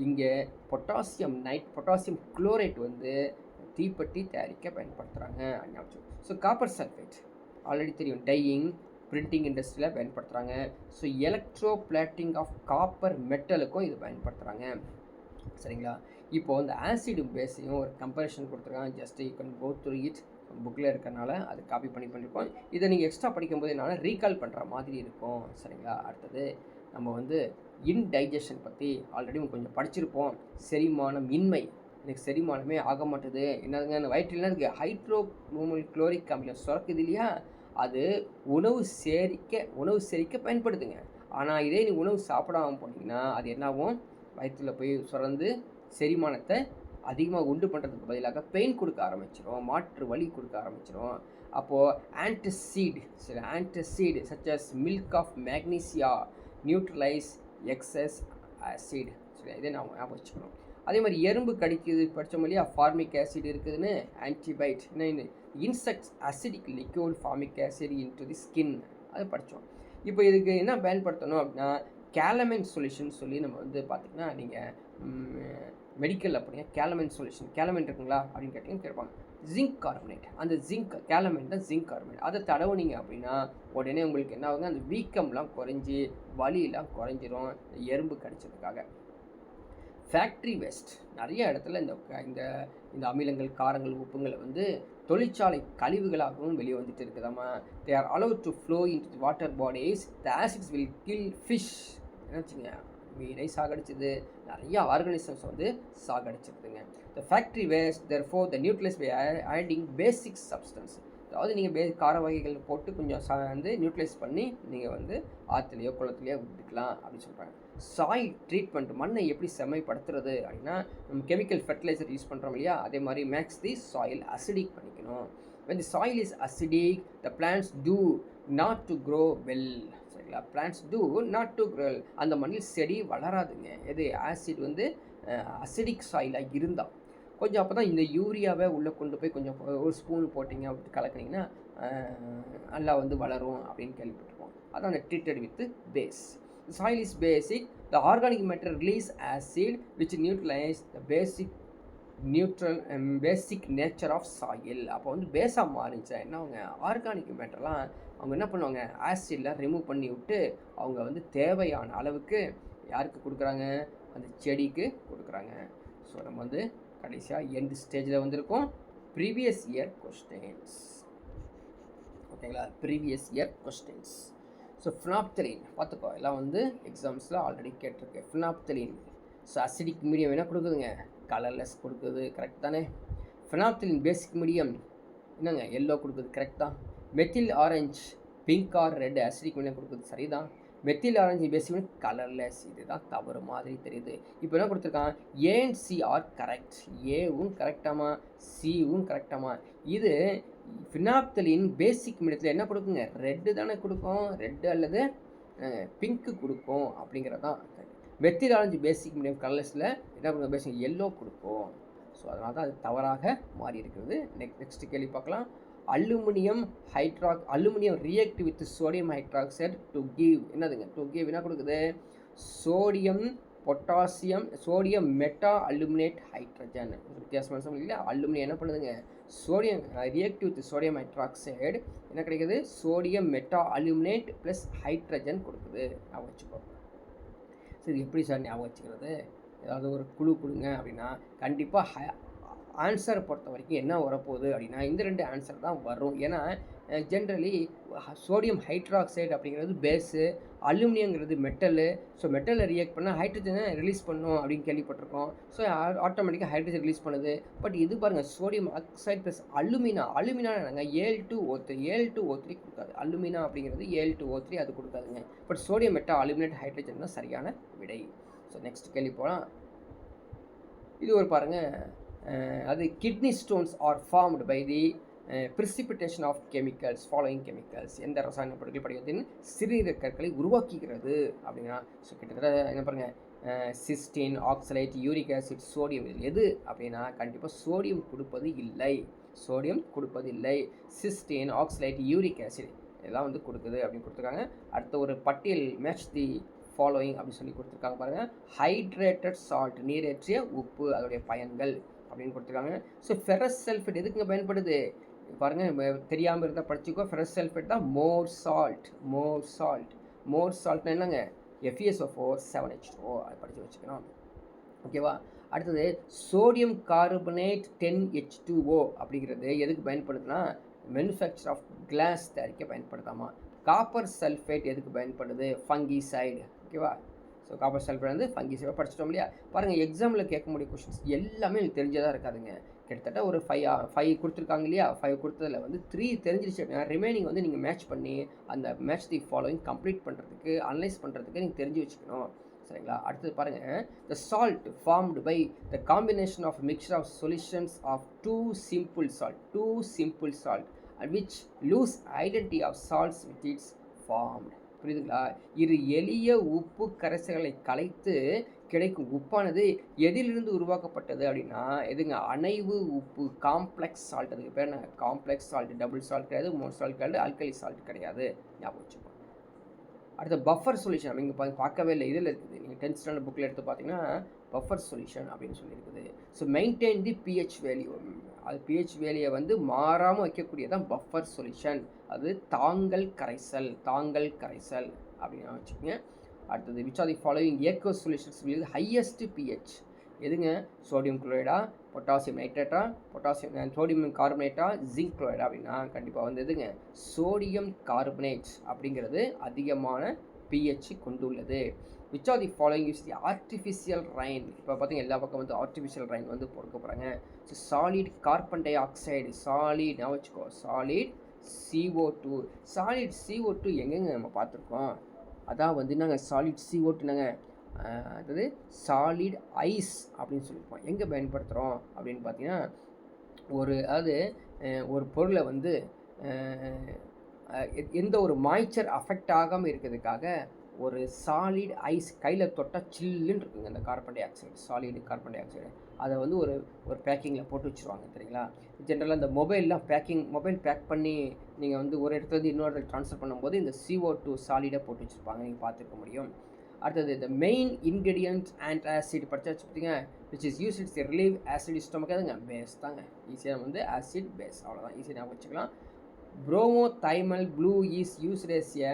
இங்கே பொட்டாசியம் குளோரைட் வந்து தீப்பெட்டி தயாரிக்க பயன்படுத்துகிறாங்க. ஸோ காப்பர் சல்ஃபேட் ஆல்ரெடி தெரியும், டையிங் பிரிண்டிங் இண்டஸ்ட்ரியில் பயன்படுத்துகிறாங்க. So electroplating of copper மெட்டலுக்கும் இது பயன்படுத்துகிறாங்க. சரிங்களா, இப்போது இந்த ஆசிடும் பேஸையும் ஒரு கம்பேரிஷன் கொடுத்துருக்காங்க. Just you can go through it, புக்கில் இருக்கிறனால அது காப்பி பண்ணியிருக்கோம். இதை நீங்கள் எக்ஸ்ட்ரா படிக்கும்போது என்னால் ரீகால் பண்ணுற மாதிரி இருக்கும். சரிங்களா, அடுத்தது நம்ம வந்து இன்டைஜஷன் பற்றி ஆல்ரெடி கொஞ்சம் படிச்சிருப்போம். செரிமானம் இன்மை, எனக்கு செரிமானமே ஆக மாட்டுது, என்னதுங்க அந்த வயிற்றில் இருக்குது ஹைட்ரோகுளோரிக் அமிலம் சுரக்குது இல்லையா, அது உணவு செரிக்க பயன்படுத்துங்க. ஆனால் இதே நீ உணவு சாப்பிடாமல் போனீங்கன்னா அது என்னாகும், வயிற்றில் போய் சுரந்து செரிமானத்தை அதிகமாக உண்டு பண்ணுறதுக்கு பதிலாக பெயின் கொடுக்க ஆரம்பிச்சிடும், மாற்று வலி கொடுக்க ஆரம்பிச்சிடும். அப்போது antacid such as milk of magnesia neutralize excess acid. சரி, இதை நான் ஞாபகம் வச்சுக்கணும். அதே மாதிரி எறும்பு கடிக்குது படித்தோம் இல்லையா, ஃபார்மிக் ஆசிட் இருக்குதுன்னு ant bite. Insects acidic liquid formic acid into the skin, அதை படித்தோம். இப்போ இதுக்கு என்ன பயன்படுத்தணும் அப்படின்னா கேலமைன் சொல்யூஷன் சொல்லி நம்ம வந்து பார்த்திங்கன்னா நீங்கள் மெடிக்கல் அப்படின்னா கேலமைன் சொல்யூஷன், கேலமைன் இருக்குங்களா அப்படின்னு கேட்டிங்கன்னா கேட்பாங்க. ஜிங்க் கார்பனேட், அந்த கேலமைன் தான் ஜிங்க் கார்பனேட், அதை தடவுனீங்க அப்படின்னா உடனே உங்களுக்கு என்ன ஆகுங்க, அந்த வீக்கம்லாம் குறைஞ்சி வலியெல்லாம் குறைஞ்சிரும் எறும்பு கடிச்சதுக்காக. ஃபேக்ட்ரி வேஸ்ட் நிறைய இடத்துல இந்த அமிலங்கள் காரங்கள் உப்புங்களை வந்து தொழிற்சாலை கழிவுகளாகவும் வெளியே வந்துட்டு இருக்குதாம்மா. They are allow to flow into water bodies, the acids will kill fish. என்னச்சுங்க, மீனை சாகடிச்சது, நிறைய ஆர்கானிசம்ஸ் வந்து சாகடிச்சிருதுங்க. The factory waste therefore the neutralize by adding basic substance. அதாவது நீங்கள் கார வகைகள் போட்டு கொஞ்சம் வந்து நியூட்ரலைஸ் பண்ணி நீங்கள் வந்து ஆற்றுலையோ குளத்துலையோ விட்டுக்கலாம் அப்படின்னு சொல்கிறாங்க. சாயில் ட்ரீட்மெண்ட், மண்ணை எப்படி செம்மைப்படுத்துறது அப்படின்னா நம்ம கெமிக்கல் ஃபெர்டிலைசர் யூஸ் பண்ணுறோம் இல்லையா, அதே மாதிரி மேக்ஸ் தி சாயில் அசிடிக் பண்ணிக்கணும். when the soil is acidic the plants do not to grow well. சரிங்களா, plants do not to grow well. அந்த மண்ணில் செடி வளராதுங்க. எது ஆசிட் வந்து அசிடிக் சாயிலாக இருந்தால் கொஞ்சம், அப்போ தான் இந்த யூரியாவை உள்ளே கொண்டு போய் கொஞ்சம் ஒரு ஸ்பூன் போட்டிங்க அப்படி கலக்குனிங்கன்னா நல்லா வந்து வளரும் அப்படின்னு கேள்விப்பட்டிருக்கோம். அதான் அந்த treated with base. The soil is basic. The organic matter release acid which neutralize the basic nature of soil. அப்போ வந்து பேஸாக மாறிச்சா என்ன, அவங்க ஆர்கானிக் மேட்டர்லாம் அவங்க என்ன பண்ணுவாங்க, ஆசிட்லாம் ரிமூவ் பண்ணி விட்டு அவங்க வந்து தேவையான அளவுக்கு யாருக்கு கொடுக்குறாங்க, அந்த செடிக்கு கொடுக்குறாங்க. ஸோ நம்ம வந்து கடைசியாக எண்ட் ஸ்டேஜில் வந்திருக்கோம். ப்ரீவியஸ் இயர் கொஸ்டின்ஸ், ஓகேங்களா, ப்ரீவியஸ் இயர் கொஸ்டின்ஸ். ஸோ ஃபினாப்தலீன் பார்த்துக்கோ, எல்லாம் வந்து எக்ஸாம்ஸில் ஆல்ரெடி கேட்டிருக்கு. ஃபினாப்தலீன் ஸோ அசிடிக் மீடியம் என்ன கொடுக்குதுங்க, கலர்லெஸ் கொடுக்குது, கரெக்ட் தானே. ஃபினாப்திலின் பேசிக் மீடியம் என்னங்க எல்லோ கொடுக்குது, கரெக்ட் தான். Methyl orange pink or red acidic medium கொடுக்குது, சரிதான். Methyl orange basic medium colourless, இதுதான் தவறு மாதிரி தெரியுது. இப்போ என்ன கொடுத்துருக்கான், A and C are correct. ஏவும் கரெக்டாமா, சிவும் கரெக்டாமா. இது ஃபினாப்தலின் பேசிக் மீடியத்தில் என்ன கொடுக்குங்க, ரெட்டு தானே கொடுக்கும், ரெட்டு அல்லது பிங்க்கு கொடுக்கும் அப்படிங்கிறதான். மெத்தில் ஆரஞ்சு பேசிக் மீடியம் கலர்ஸில் என்ன கொடுக்கும், பேசிக் எல்லோ கொடுக்கும். ஸோ அதனால தான் அது தவறாக மாறி இருக்கிறது. நெக்ஸ்ட் கேள்வி பார்க்கலாம். Aluminium react with sodium hydroxide to give என்னதுங்க, டு கிவ் என்ன கொடுக்குது, சோடியம் மெட்டா அலுமினேட் ஹைட்ரஜன். வித்தியாசமான இல்லை, அலுமினியம் என்ன பண்ணுதுங்க, sodium react with sodium hydroxide என்ன கிடைக்குது, sodium meta aluminate plus hydrogen கொடுக்குது. ஞாபகம் வச்சுக்கோ. சரி, எப்படி சார் ஞாபகம் வச்சுக்கிறது, ஏதாவது ஒரு குழு கொடுங்க அப்படின்னா கண்டிப்பாக ஆன்சரை பொறுத்த வரைக்கும் என்ன வரப்போகுது அப்படின்னா இந்த 2 ஆன்சர் தான் வரும். ஏன்னா ஜென்ரலி சோடியம் ஹைட்ராக்சைடு அப்படிங்கிறது பேஸு, அலுமினியங்கிறது மெட்டலு. ஸோ மெட்டலில் ரியாக்ட் பண்ணால் ஹைட்ரஜனை ரிலீஸ் பண்ணும் அப்படின்னு கேள்விப்பட்டிருக்கோம். ஸோ ஆட்டோமேட்டிக்காக ஹைட்ரஜன் ரிலீஸ் பண்ணுது. பட் இது பாருங்கள், சோடியம் ஆக்சைடு ப்ளஸ் அலுமினா என்னங்க, Al2O3 கொடுக்காது. அலுமினா அப்படிங்கிறது Al2O3 அது கொடுக்காதுங்க. But sodium meta aluminate hydrogen தான் சரியான விடை. ஸோ நெக்ஸ்ட் கேள்வி போகலாம். இது ஒரு பாருங்கள், அது kidney stones are formed by the precipitation of chemicals following chemicals. எந்த ரசாயன பொருட்கள் படிவத்தின் சிறுநீரக கற்களை உருவாக்குகிறது அப்படின்னா, ஸோ கிட்டத்தட்ட என்ன பாருங்கள், சிஸ்டின், ஆக்சலைட், யூரிக் ஆசிட், சோடியம். எது அப்படின்னா கண்டிப்பாக சோடியம் கொடுப்பது இல்லை. சிஸ்டின், ஆக்சலைட், யூரிக் ஆசிட் இதெல்லாம் வந்து கொடுக்குது அப்படின்னு கொடுத்துருக்காங்க. அடுத்த ஒரு பட்டியல் மேட்ச் தி ஃபாலோயிங் அப்படின்னு சொல்லி கொடுத்துருக்காங்க பாருங்கள். ஹைட்ரேட்டட் சால்ட் நீரேற்றிய உப்பு, அதோடைய பயன்கள் அப்படின்னு கொடுத்துருக்காங்க. ஸோ ஃபெரஸ் சல்ஃபேட் எதுக்குங்க பயன்படுது பாருங்கள், தெரியாமல் இருந்தால் படிச்சுக்கோ. ஃபெரஸ் சல்ஃபேட் தான் மோர் சால்ட்னா என்னங்க, FeSO4 7H2O, அதை படித்து வச்சுக்கணும். ஓகேவா. அடுத்தது சோடியம் கார்பனேட் 10H2O அப்படிங்கிறது எதுக்கு பயன்படுதுன்னா மேனுஃபேக்சர் ஆஃப் கிளாஸ் தயாரிக்க பயன்படுத்தாமா. காப்பர் சல்ஃபேட் எதுக்கு பயன்படுது, ஃபங்கிசைடு. ஓகேவா. ஸோ காப்பர் சல்ஃபேட் வந்து ஃபங்கிசைடாக படிச்சிட்டோம் இல்லையா. பாருங்கள், எக்ஸாமில் கேட்கக்கூடிய கொஷின்ஸ் எல்லாமே எனக்கு தெரிஞ்சதாக இருக்காதுங்க. கிட்டத்தட்ட ஒரு 5 கொடுத்துருக்காங்க இல்லையா. 5 கொடுத்ததில் வந்து 3 தெரிஞ்சிருச்சு அப்படின்னா ரிமைனிங் வந்து நீங்கள் மேட்ச் பண்ணி அந்த மேட்ச் தி ஃபாலோயிங் கம்ப்ளீட் பண்ணுறதுக்கு, அனலைஸ் பண்ணுறதுக்கு நீங்கள் தெரிஞ்சு வச்சுக்கணும். சரிங்களா. அடுத்தது பாருங்கள், the salt formed by the combination of mixture of solutions of two simple salt and which lose identity of salts with its formed. புரியுதுங்களா. இரு எளிய உப்பு கரைசல்களை கலைத்து கிடைக்கும் உப்பானது எதிலிருந்து உருவாக்கப்பட்டது அப்படின்னா எதுங்க, அணைவு உப்பு, காம்ப்ளெக்ஸ் சால்ட். அதுக்கு பேர் என்ன, காம்ப்ளெக்ஸ் சால்ட். டபுள் சால்ட் கிடையாது, மோர் சால்ட் கிடையாது, ஆல்கலி சால்ட் கிடையாது. ஞாபகம் வச்சுக்கோங்க. அடுத்த பஃபர் சொல்யூஷன் அப்படிங்க பார்க்கவே இல்லை, இதில் இருக்குது. நீங்கள் 10th ஸ்டாண்டர்ட் புக்கில் எடுத்து பார்த்தீங்கன்னா பஃபர் சொல்யூஷன் அப்படின்னு சொல்லியிருக்குது. ஸோ மெயின்டைன் தி pH வேல்யூ, அது pH வேல்யூவை வந்து மாறாமல் வைக்கக்கூடியதான் பஃபர் சொல்யூஷன். அது தாங்கல் கரைசல் அப்படின்னு வச்சுக்கோங்க. அடுத்தது which are the following aqueous solutions with highest pH. எதுங்க, சோடியம் குளோரைடா, பொட்டாசியம் நைட்ரேட்டா, சோடியம் கார்பனேட்டா, ஜிங்க் குளோரைடா அப்படின்னா கண்டிப்பாக வந்து எதுங்க, சோடியம் கார்பனேட் அப்படிங்கிறது அதிகமான pH கொண்டுள்ளது. Which are the following use the artificial rain. இப்போ பார்த்தீங்கன்னா எல்லா பக்கம் வந்து ஆர்டிஃபிஷியல் ரைன் வந்து கொடுக்க போகிறாங்க. So solid carbon di oxide, solid வச்சுக்கோ, சாலிட் CO2 எங்கெங்க நம்ம பார்த்துருக்கோம். அதான் வந்து நாங்கள் சாலிட் CO2 நாங்கள் அதாவது சாலிட் ஐஸ் அப்படின்னு சொல்லியிருப்போம். எங்கே பயன்படுத்துகிறோம் அப்படின்னு பார்த்தீங்கன்னா ஒரு பொருளை வந்து எந்த ஒரு மாய்ச்சர் அஃபெக்ட் ஆகாமல் இருக்கிறதுக்காக ஒரு சாலிட் ஐஸ் கையில் தொட்டால் சில்லுன்னு இருக்குங்க அந்த carbon di oxide, solid carbon di oxide. அதை வந்து ஒரு பேக்கிங்கில் போட்டு வச்சுருவாங்க தெரியுங்களா. ஜென்ரலாக இந்த மொபைல் பேக் பண்ணி நீங்கள் வந்து ஒரு இடத்துலேருந்து இன்னொரு இடத்துல ட்ரான்ஸ்ஃபர் பண்ணும்போது இந்த CO2 சாலிடாக போட்டு வச்சுருப்பாங்க, நீங்கள் பார்த்துருக்க முடியும். அடுத்தது இந்த மெயின் இன்க்ரீடியன்ட் அண்ட் ஆசிட் படிச்சாச்சு பார்த்தீங்க, which is use it's relieve acid stomach. அதுங்க பேஸ் தாங்க, ஈஸியாக வந்து ஆசிட் பேஸ், அவ்வளோதான், ஈஸியாக ஞாபகம் வச்சுக்கலாம். Bromothymol blue is used as a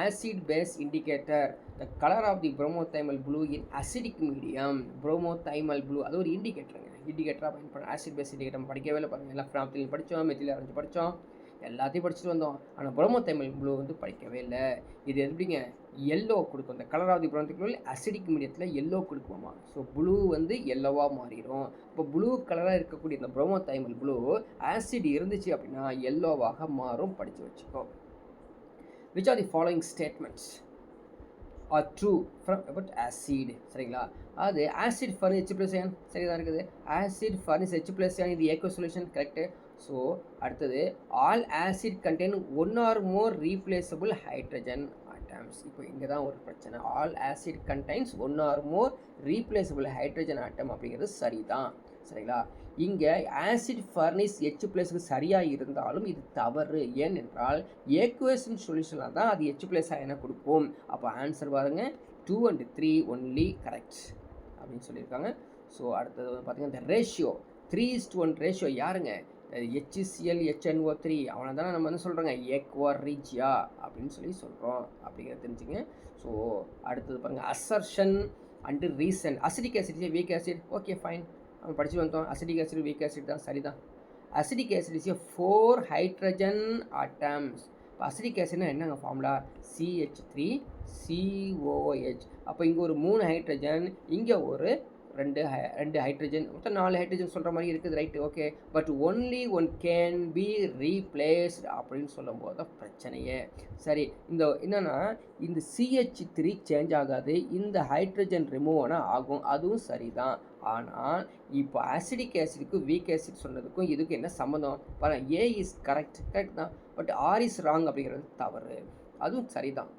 acid base indicator. The color of the bromothymol blue in acidic medium. Bromothymol blue அது ஒரு இண்டிகேட்டராக பயன்படும். ஆசிட் பேஸ் இண்டிகேட்டர் படிக்கவே இல்லை பாருங்கள். எல்லாம் ஃபினாப்திலின் படித்தோம், மெத்தில் ஆரஞ்சு படித்தோம். எல்லாத்தையும் படிச்சுட்டு வந்தோம். ஆனால் புரோமோ தைமல் ப்ளூ வந்து படிக்கவே இல்லை. இது எப்படிங்க எல்லோ கொடுக்கும். இந்த colour of the bromo acidic மீடியத்தில் எல்லோ கொடுக்குமா. ஸோ ப்ளூ வந்து எல்லோவாக மாறிடும். இப்போ ப்ளூ கலராக இருக்கக்கூடிய இந்த புரோமோ தைமல் ப்ளூ ஆசிட் இருந்துச்சு அப்படின்னா எல்லோவாக மாறும். படித்து வச்சுக்கோ. Which are the following statements are true from about acid? சரிங்களா, அது ஆசிட் ஃபர்னிஸ் H+N சரிதான் இருக்குது. ஆசிட் ஃபர்னிஸ் H+N இது ஏக்கோ சொல்யூஷன் கரெக்டு. ஸோ அடுத்தது all acid contain one or more replaceable hydrogen atoms. இப்போ இங்கே தான் ஒரு பிரச்சனை. All acid contains one or more replaceable hydrogen atom அப்படிங்கிறது சரிதான். சரிங்களா, இங்கே ஆசிட் ஃபர்னிஸ் H+க்கு சரியாக இருந்தாலும் இது தவறு. ஏனென்றால் ஏக்குவேஷன் சொல்யூஷனில் தான் அது H+ என கொடுக்கும். அப்போ ஆன்சர் பாருங்கள் 2 and 3 ஒன்லி கரெக்ட் அப்படின்னு சொல்லியிருக்காங்க. ஸோ அடுத்தது வந்து பார்த்திங்கன்னா இந்த ரேஷியோ 3:1 ரேஷியோ யாருங்க? HCl HNO3 அவனை தானே நம்ம என்ன சொல்கிறோங்க ஏக்வாரிஜியா அப்படின்னு சொல்கிறோம். அப்படிங்கிறத தெரிஞ்சுங்க. ஸோ அடுத்தது பாருங்கள் assertion and reason. Acidic acid week acid okay fine நம்ம படித்து வந்தோம். அசிடிக் ஆசிட் வீக் ஆசிட் தான் சரிதான். Acidic acid is 4 hydrogen atoms. இப்போ அசிடிக் ஆசிட்னா என்னங்க ஃபார்முலா? CH3COOH. அப்போ இங்கே ஒரு 3 ஹைட்ரஜன், இங்கே ஒரு ரெண்டு ஹைட்ரஜன், மொத்தம் 4 ஹைட்ரஜன் சொல்கிற மாதிரி இருக்குது. Right okay. But only one can be replaced அப்படின்னு சொல்லும் போது தான் பிரச்சனையே. சரி, இந்த என்னென்னா இந்த CH3 சேஞ்ச் ஆகாது, இந்த ஹைட்ரஜன் ரிமூவ் ஆனால் ஆகும், அதுவும் சரிதான். ஆனால் இப்போ ஆசிடிக் ஆசிடுக்கும் வீக் ஆசிட் சொன்னதுக்கும் இதுக்கும் என்ன சம்மந்தம் பாருங்கள். ஏ இஸ் கரெக்ட் தான், பட் ஆர் இஸ் ராங் அப்படிங்கிறது தவறு. அதுவும் சரிதான்.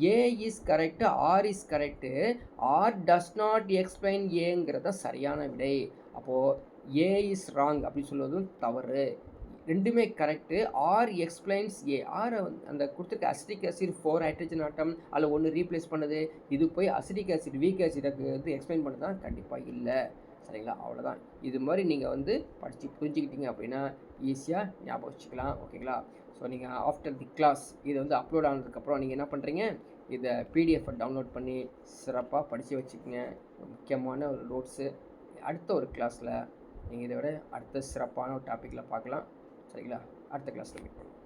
A is correct, R is correct, R does not explain ஏங்கிறது தான் சரியான விடை. அப்போது ஏ இஸ் ராங் அப்படின்னு சொல்வதும் தவறு. ரெண்டுமே கரெக்டு. ஆர் எக்ஸ்பிளைன்ஸ் ஏ. ஆரை அந்த கொடுத்துருக்க அசிடிக் ஆசிட் 4 ஹைட்ரஜன் ஆட்டம் அதில் ஒன்று ரீப்ளேஸ் பண்ணுது. இது போய் அசிடிக் ஆசிட் வீக் ஆசிடுக்கு வந்து எக்ஸ்பிளைன் பண்ணது தான் கண்டிப்பாக இல்லை. சரிங்களா, அவ்வளோதான். இது மாதிரி நீங்கள் வந்து படித்து புரிஞ்சுக்கிட்டீங்க அப்படின்னா ஈஸியாக ஞாபகம் வச்சுக்கலாம். ஓகேங்களா. ஸோ நீங்கள் ஆஃப்டர் தி கிளாஸ் இது வந்து அப்லோட் ஆனதுக்கப்புறம் நீங்கள் என்ன பண்ணுறீங்க, இதை பிடிஎஃப்பை டவுன்லோட் பண்ணி சிறப்பாக படித்து வச்சுக்கோங்க. முக்கியமான ஒரு நோட்ஸு. அடுத்த ஒரு கிளாஸில் நீங்கள் இதை விட அடுத்த சிறப்பான ஒரு டாப்பிக்கில் பார்க்கலாம். சரிங்களா, அடுத்த கிளாஸில் மீட் பண்ணுவோம்.